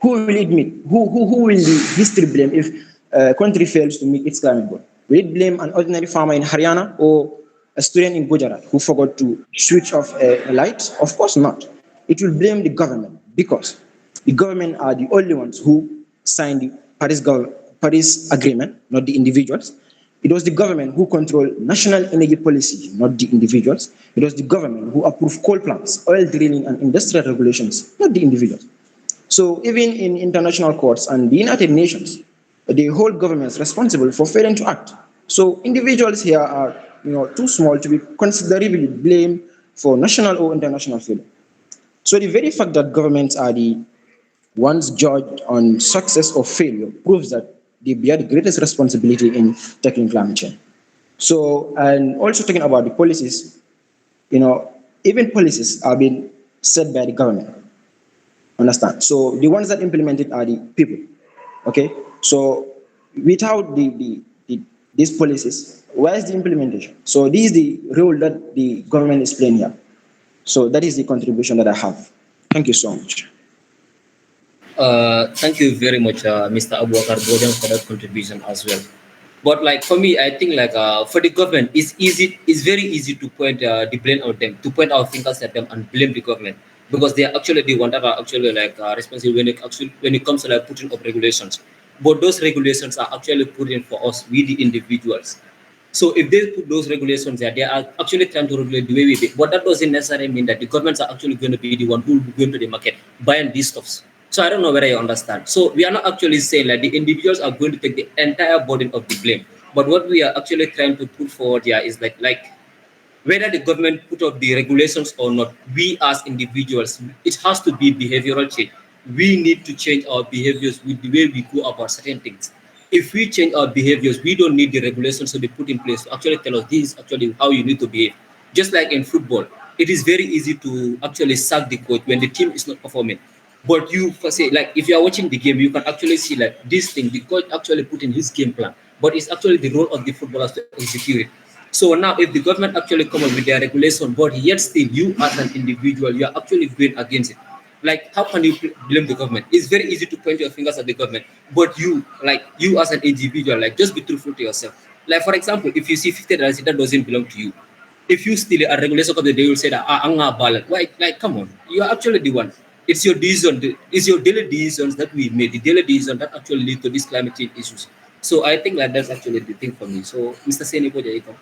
Who will admit? Who will the history blame if a country fails to meet its climate goal? Will it blame an ordinary farmer in Haryana, or a student in Gujarat who forgot to switch off a light? Of course not. It will blame the government because the government are the only ones who signed the Paris Agreement, not the individuals. It was the government who controlled national energy policy, not the individuals. It was the government who approved coal plants, oil drilling, and industrial regulations, not the individuals. So even in international courts and the United Nations, the whole government is responsible for failing to act. So individuals here are, too small to be considerably blamed for national or international failure. So the very fact that governments are the ones judged on success or failure proves that they bear the greatest responsibility in tackling climate change. So, and also talking about the policies, even policies are being set by the government. Understand? So the ones that implement it are the people. Okay? So without these policies, where is the implementation? So this is the role that the government is playing here. So that is the contribution that I have. Thank you so much. Thank you very much, Mr. Abubakar Bojan, for that contribution as well. But like for me, I think like for the government, it's very easy to point the blame on them, to point our fingers at them and blame the government because they are actually the one that are actually like responsible when it comes to like putting up regulations. But those regulations are actually put in for us, we the individuals. So if they put those regulations there, they are actually trying to regulate the way we do. But that doesn't necessarily mean that the governments are actually going to be the one who will go into the market buying these stuffs. So I don't know whether you understand. So we are not actually saying that the individuals are going to take the entire burden of the blame. But what we are actually trying to put forward here is like whether the government put up the regulations or not, we as individuals, it has to be behavioral change. We need to change our behaviors with the way we go about certain things. If we change our behaviors, we don't need the regulations to be put in place to actually tell us this is actually how you need to behave. Just like in football, it is very easy to actually sack the coach when the team is not performing. But you say, like, if you are watching the game, you can actually see like this thing the coach actually put in his game plan, but it's actually the role of the footballers to execute it. So now, if the government actually come up with their regulation, but yet still you as an individual, you are actually going against it. Like, how can you blame the government? It's very easy to point your fingers at the government, but you as an individual, like, just be truthful to yourself. Like, for example, if you see $50 that doesn't belong to you, if you steal a regulation of the day, you will say that I'm not ballot. Like, come on, you are actually the one. It's your decision. It's your daily decisions that we made. The daily decision that actually lead to these climate change issues. So I think that that's actually the thing for me. So, Mr. Senipo, you can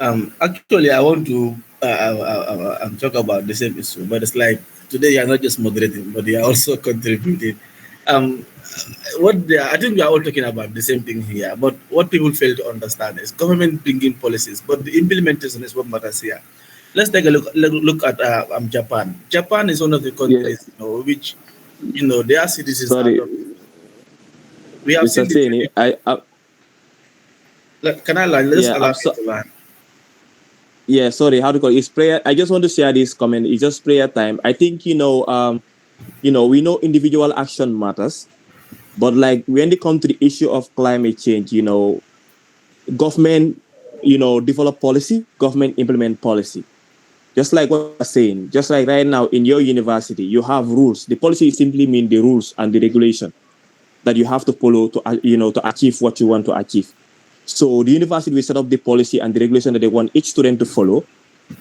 come. Actually, I want to talk about the same issue, but it's like today you're not just moderating, but you are also contributing. I think we are all talking about the same thing here, but what people fail to understand is government bringing policies, but the implementation is what matters here. Let's take a look at Japan. Japan is one of the countries, which their citizens Sorry. We have Mr. seen can I learn? Let's allow me to learn. Yeah, sorry, how to call it? It's prayer. I just want to share this comment. It's just prayer time. I think we know individual action matters, but like when it comes to the issue of climate change, government, develop policy, government implement policy. Just like what I'm saying, just like right now in your university, you have rules. The policy simply mean the rules and the regulation that you have to follow to achieve what you want to achieve. So the university will set up the policy and the regulation that they want each student to follow,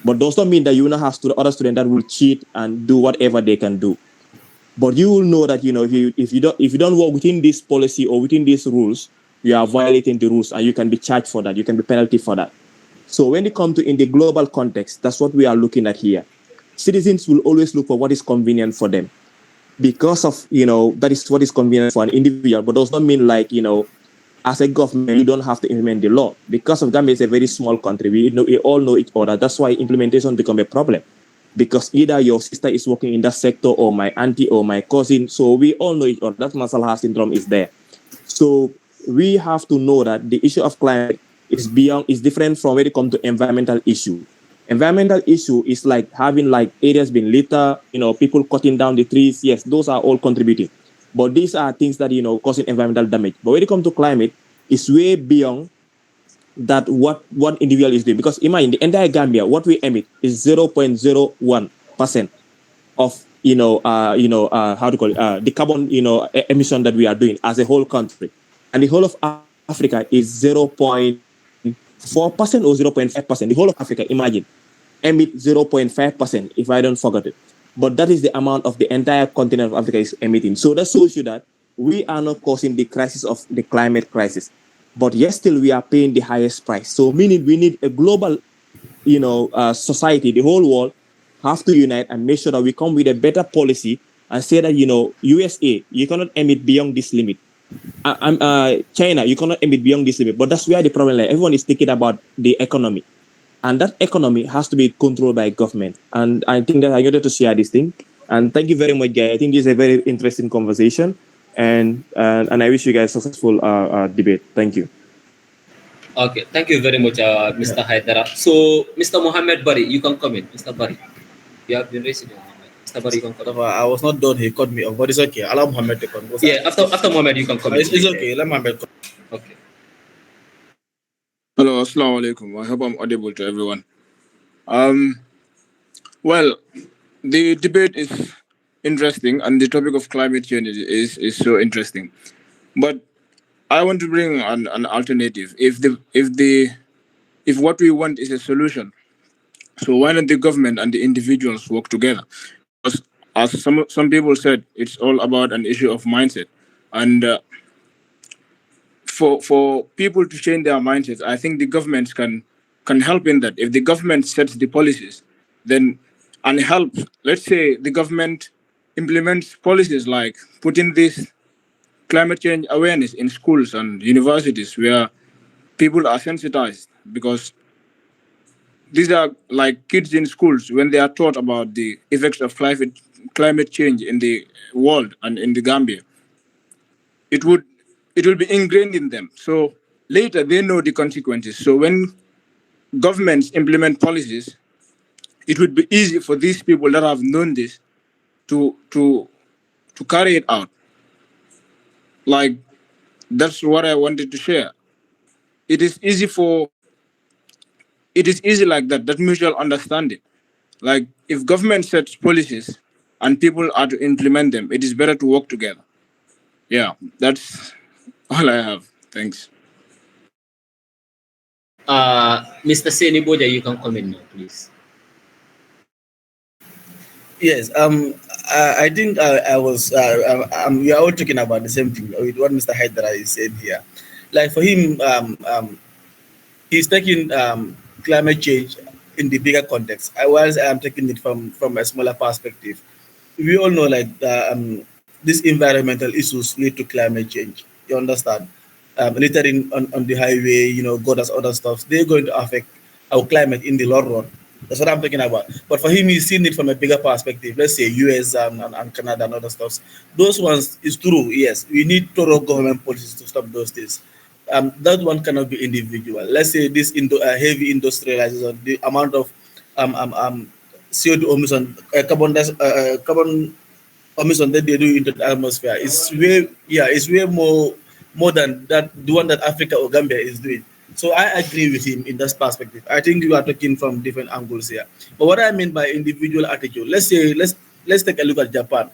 but does not mean that you now have other students that will cheat and do whatever they can do. But you will know that if you don't work within this policy or within these rules, you are violating the rules and you can be charged for that. You can be penalty for that. So when it comes to in the global context, that's what we are looking at here. Citizens will always look for what is convenient for them because of, that is what is convenient for an individual, but does not mean like, as a government, you don't have to implement the law. Because of Gambia is a very small country, we all know each other. That's why implementation become a problem. Because either your sister is working in that sector or my auntie or my cousin. So we all know each other. That Masalaha syndrome is there. So we have to know that the issue of climate is different from when it comes to environmental issue. Environmental issue is like having like areas being litter, people cutting down the trees. Yes, those are all contributing. But these are things that, causing environmental damage. But when it comes to climate, it's way beyond that what individual is doing. Because imagine the entire Gambia, what we emit is 0.01% of, the carbon, emission that we are doing as a whole country. And the whole of Africa is 0.1%. 4% or 0.5%. The whole of Africa, imagine, emit 0.5%, if I don't forget it. But that is the amount of the entire continent of Africa is emitting. So that shows you that we are not causing the crisis of the climate crisis. But yet still we are paying the highest price. So meaning we need a global, society, the whole world have to unite and make sure that we come with a better policy and say that, USA, you cannot emit beyond this limit. China, you cannot emit beyond this limit. But that's where the problem lies. Everyone is thinking about the economy. And that economy has to be controlled by government. And I think that I wanted to share this thing. And thank you very much, guys. I think this is a very interesting conversation. And I wish you guys successful debate. Thank you. Okay, thank you very much, Mr. Haidara. So, Mr. Mohammed Bari, you can come in. Mr. Bari, you have been raising your hand. Mr. Bari, you can come in. I was not done. He cut me off, but it's okay. Allow Mohammed to come. Yeah, after Mohammed, you can come in. It's okay. Let Mohammed come. Okay. Hello, assalamu alaikum. I hope I'm audible to everyone. Well, the debate is interesting, and the topic of climate change is so interesting. But I want to bring an alternative. If what we want is a solution, so why not the government and the individuals work together? Because as some people said, it's all about an issue of mindset, and for people to change their mindsets, I think the governments can help in that. If the government sets the policies, then and helps. Let's say the government implements policies like putting this climate change awareness in schools and universities where people are sensitized, because these are like kids in schools. When they are taught about the effects of climate change in the world and in the Gambia, it will be ingrained in them. So later they know the consequences. So when governments implement policies, it would be easy for these people that have known this to carry it out. Like, that's what I wanted to share. It is easy like that mutual understanding. Like, if government sets policies and people are to implement them, it is better to work together. Yeah, that's all I have. Thanks. Mr. Seni Boja, you can come in now, please. Yes. I think I was. We are all talking about the same thing with what Mr. Haidara is saying here. Like for him, he's taking climate change in the bigger context. Whilst I am taking it from a smaller perspective. We all know like these environmental issues lead to climate change. You understand? Littering on the highway, gutters, other stuff, they're going to affect our climate in the long run. That's what I'm talking about. But for him, he's seen it from a bigger perspective. Let's say US and Canada and other stuff. Those ones is true. Yes, we need thorough government policies to stop those things. That one cannot be individual. Let's say this heavy industrialization, the amount of CO2 emission, carbon emission that they do into the atmosphere is way more than that the one that Africa or Gambia is doing. So I agree with him in that perspective. I think you are talking from different angles here. But what I mean by individual attitude, let's take a look at Japan.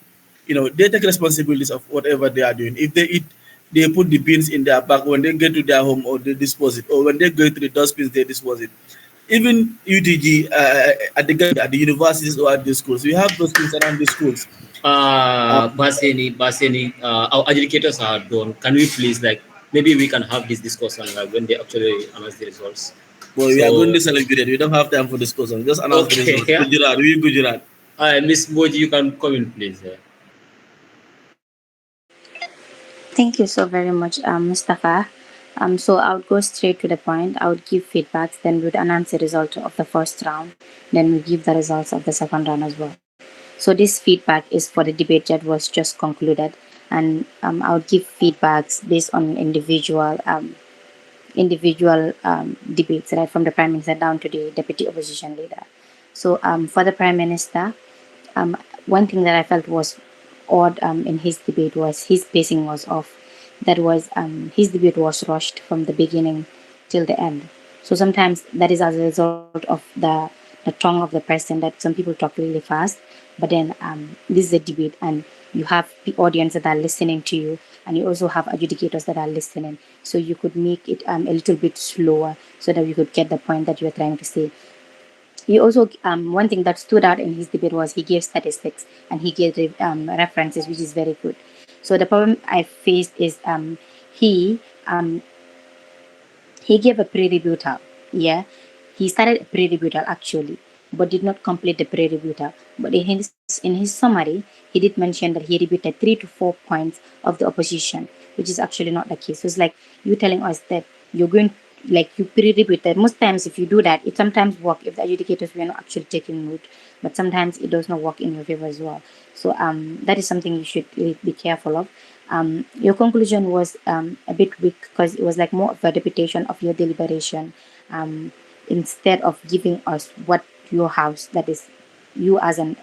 They take responsibilities of whatever they are doing. If they eat, they put the beans in their bag. When they get to their home, or they dispose it, or when they go to the dustbins, they dispose it. Even UTG at the universities or at the schools, we have those things around the schools. Baseni, our educators are done. Can we please, maybe we can have this discussion when they actually announce the results? Well, we are going to celebrate it. We don't have time for discussion. Just announce the results. Yeah. Gujarat. Miss Boji, you can come in, please. Thank you so very much, Mustafa. So I would go straight to the point. I would give feedbacks, then we would announce the result of the first round, then we give the results of the second round as well. So this feedback is for the debate that was just concluded, and I would give feedbacks based on individual debates, right, from the Prime Minister down to the Deputy Opposition Leader. So for the Prime Minister, one thing that I felt was odd in his debate was his pacing was off. That was his debate was rushed from the beginning till the end. So sometimes that is as a result of the tongue of the person, that some people talk really fast, but then this is a debate and you have the audience that are listening to you, and you also have adjudicators that are listening. So you could make it a little bit slower so that you could get the point that you're trying to say. He also, one thing that stood out in his debate was he gave statistics and he gave references, which is very good. So the problem I faced is he um, he gave a pre-rebuttal. Yeah, he started a pre-rebuttal actually, but did not complete the pre-rebuttal. But in his summary, he did mention that he rebutted 3 to 4 points of the opposition, which is actually not the case. So it's like you telling us that you're going, like you pre-rebuted. Most times, if you do that, it sometimes work if the adjudicators were not actually taking note, but sometimes it does not work in your favor as well. So that is something you should really be careful of. Your conclusion was a bit weak because it was like more of a repetition of your deliberation, instead of giving us what your house, that is you as an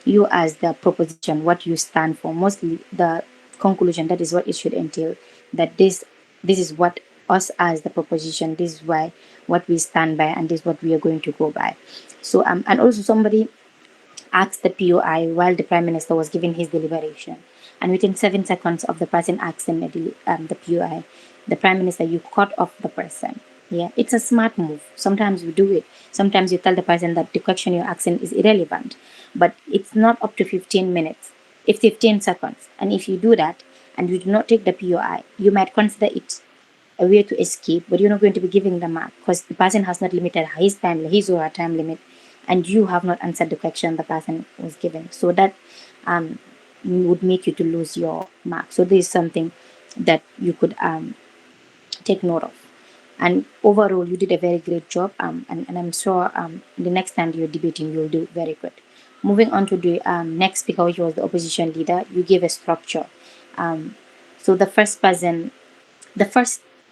you as the proposition, what you stand for. Mostly the conclusion, that is what it should entail, that this is what us as the proposition, this is why what we stand by, and this is what we are going to go by. So and also somebody asked the POI while the Prime Minister was giving his deliberation. And within 7 seconds of the person asking the POI, the Prime Minister, you cut off the person. Yeah, it's a smart move. Sometimes you do it. Sometimes you tell the person that the question you're asking is irrelevant. But it's not up to 15 minutes. It's 15 seconds. And if you do that and you do not take the POI, you might consider it a way to escape, but you're not going to be giving the mark because the person has not limited his or her time limit, and you have not answered the question the person was given. So that would make you to lose your mark. So this is something that you could take note of. And overall, you did a very great job, and I'm sure the next time you're debating, you'll do very good. Moving on to the next speaker, which was the opposition leader, you gave a structure. So the first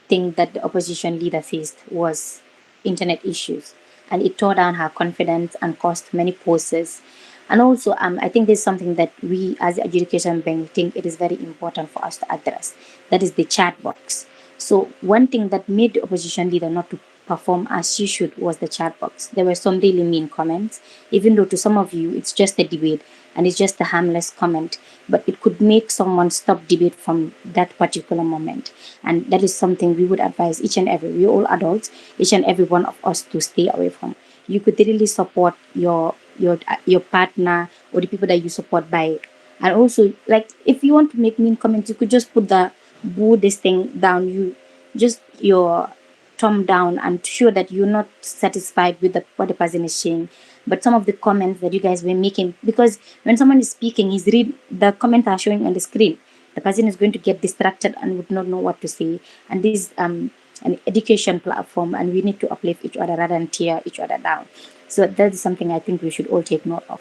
thing that the opposition leader faced was internet issues, and it tore down her confidence and caused many pauses. And also, I think there's something that we as the education bank think it is very important for us to address. That is the chat box. So one thing that made the opposition leader not to perform as she should was the chat box. There were some really mean comments, even though to some of you it's just a debate and it's just a harmless comment, but it could make someone stop debate from that particular moment. And that is something we would advise each and every, we're all adults, each and every one of us to stay away from. You could really support your partner or the people that you support by. And also, like, if you want to make mean comments, you could just put the boo this thing down, you just your thumb down and show that you're not satisfied with what the person is saying. But some of the comments that you guys were making, because when someone is speaking, the comments are showing on the screen, the person is going to get distracted and would not know what to say. And this is an education platform, and we need to uplift each other rather than tear each other down. So that is something I think we should all take note of.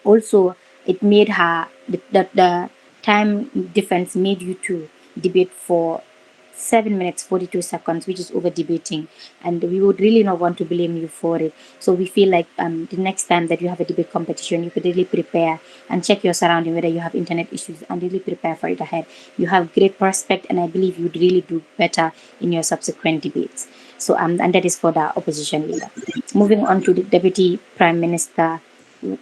Also, it made her the time difference made you to debate for 7 minutes 42 seconds, which is over debating, and we would really not want to blame you for it. So we feel like the next time that you have a debate competition, you could really prepare and check your surrounding, whether you have internet issues, and really prepare for it ahead. You have great prospect, and I believe you'd really do better in your subsequent debates. So and that is for the opposition leader. Moving on to the deputy prime minister, you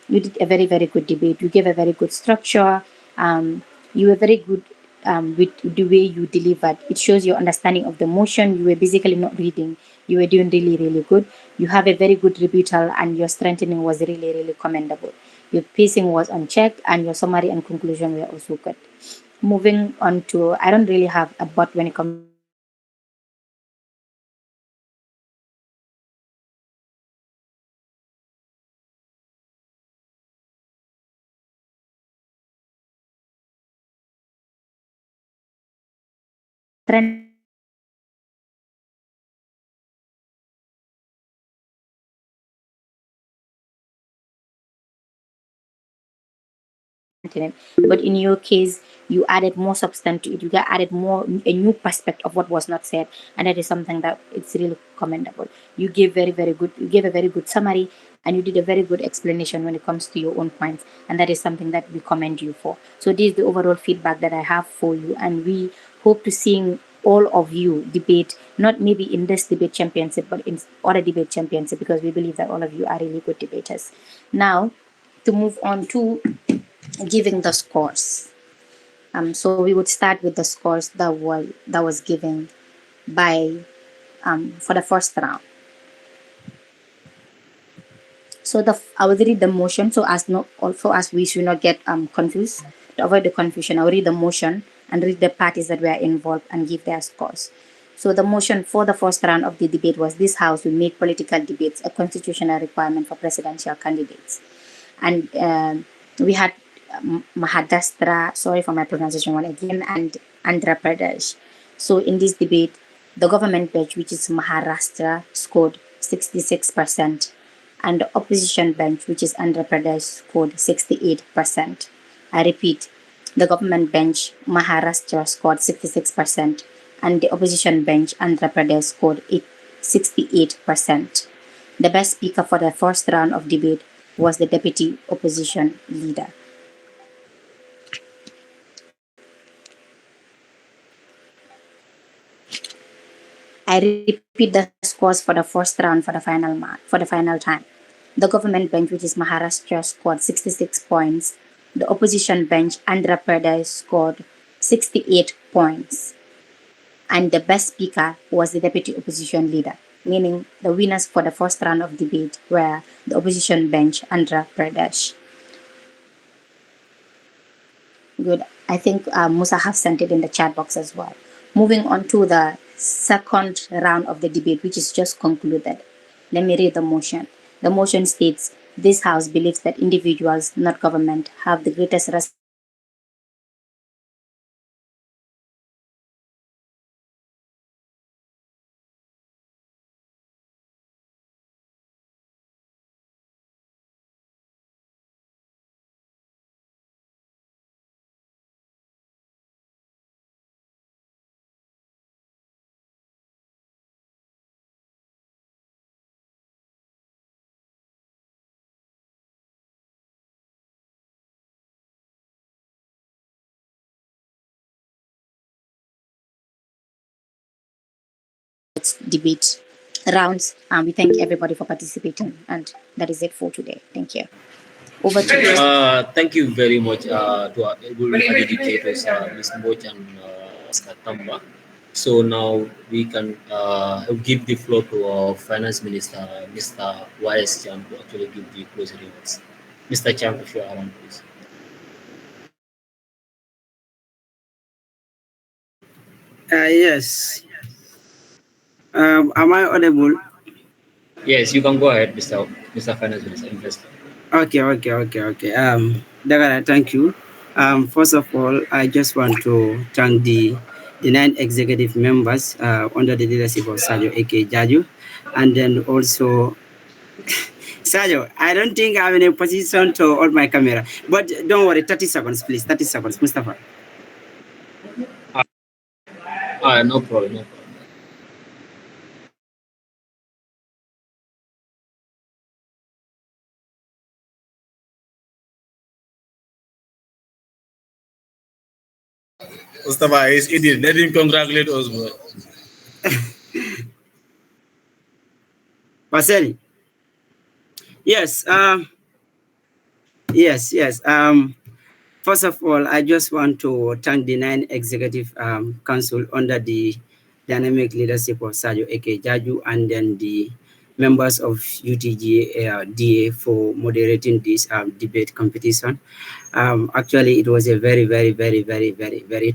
did a very, very good debate. You gave a very good structure. You were very good with the way you delivered. It shows your understanding of the motion. You were basically not reading. You were doing really, really good. You have a very good rebuttal, and your strengthening was really, really commendable. Your pacing was on check, and your summary and conclusion were also good. Moving on to, I don't really have a but when it comes to the opposition leader. But in your case, you added more substance to it. You added more a new perspective of what was not said, and that is something that it's really commendable. You gave very, very good. You gave a very good summary, and you did a very good explanation when it comes to your own points, and that is something that we commend you for. So this is the overall feedback that I have for you, and we hope to seeing all of you debate, not maybe in this debate championship, but in other debate championship, because we believe that all of you are really good debaters. Now, to move on to giving the scores. So we would start with the scores that was given by for the first round. So I will read the motion so as we should not get confused. To avoid the confusion, I will read the motion and read the parties that were involved and give their scores. So the motion for the first round of the debate was this House will make political debates a constitutional requirement for presidential candidates. And we had Maharashtra, sorry for my pronunciation one again, and Andhra Pradesh. So in this debate, the government bench, which is Maharashtra, scored 66%, and the opposition bench, which is Andhra Pradesh, scored 68%. I repeat, the government bench, Maharashtra, scored 66%, and the opposition bench, Andhra Pradesh, scored 68%. The best speaker for the first round of debate was the deputy opposition leader. I repeat the scores for the first round for the final time. The government bench, which is Maharashtra, scored 66 points. The opposition bench, Andhra Pradesh, scored 68 points. And the best speaker was the deputy opposition leader, meaning the winners for the first round of debate were the opposition bench, Andhra Pradesh. Good. I think Musa has sent it in the chat box as well. Moving on to the second round of the debate, which is just concluded. Let me read the motion. The motion states, this House believes that individuals, not government, have the greatest debate rounds. We thank everybody for participating, and that is it for today. Thank you. Over to you. Thank you very much to our able educators, Ms. Moj and Mr. Tamba. So now we can give the floor to our Finance Minister, Mr. Y.S. Cham, to actually give the closing remarks. Mr. Cham, if you are around, please. Yes. Am I audible? Yes, you can go ahead, Mr. Finance Minister, Investor. Okay. Dagara, thank you. First of all, I just want to thank the 9 executive members under the leadership of Sajo A.K. Jaju, and then also Sajo, I don't think I'm in a position to hold my camera, but don't worry, 30 seconds, please. 30 seconds, Mustafa. No problem. Mustafa is idiot. Let him congratulate us, bro. Paseli. Yes. Yes. First of all, I just want to thank the 9 executive council under the dynamic leadership of Sajo A.K. Jaju, and then the members of UTGDA for moderating this debate competition. Actually, it was a very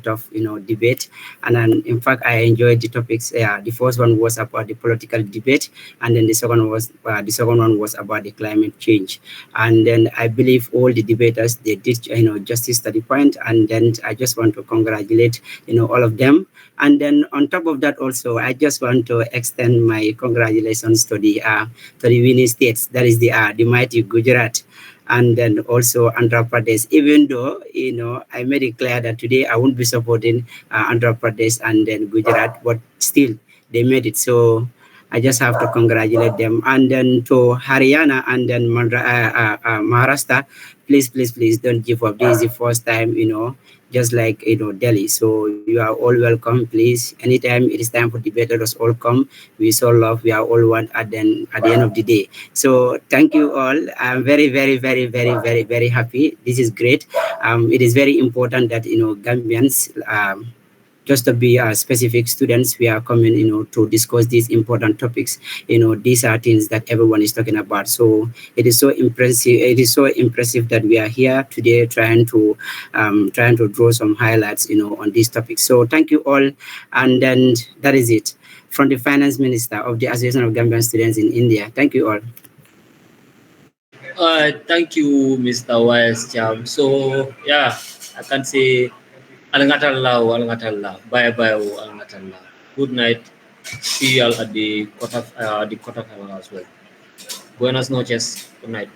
tough, debate. And then, in fact, I enjoyed the topics. The first one was about the political debate, and then the second one was about the climate change. And then I believe all the debaters, they did, justice to the point. And then I just want to congratulate, all of them. And then on top of that, also, I just want to extend my congratulations to the winning states. That is the mighty Gujarat, and then also Andhra Pradesh. Even though, I made it clear that today I won't be supporting Andhra Pradesh and then Gujarat, but still they made it. So I just have to congratulate them. And then to Haryana and then Maharashtra, please don't give up. This is the first time, just like Delhi. So you are all welcome. Please, anytime it is time for debate, let us all come. We so love. We are all one at the end of the day. So thank you all. I'm very very happy. This is great. It is very important that Gambians. Just to be specific students, we are coming, to discuss these important topics. These are things that everyone is talking about. So it is so impressive. It is so impressive that we are here today trying to draw some highlights, on these topics. So thank you all. And then that is it from the Finance Minister of the Association of Gambian Students in India. Thank you all. Thank you, Mr. Wise Cham. So yeah, I can say Alangatallah, bye bye, Alangatallah. Good night. See you all at the quarter final as well. Buenas noches. Good night.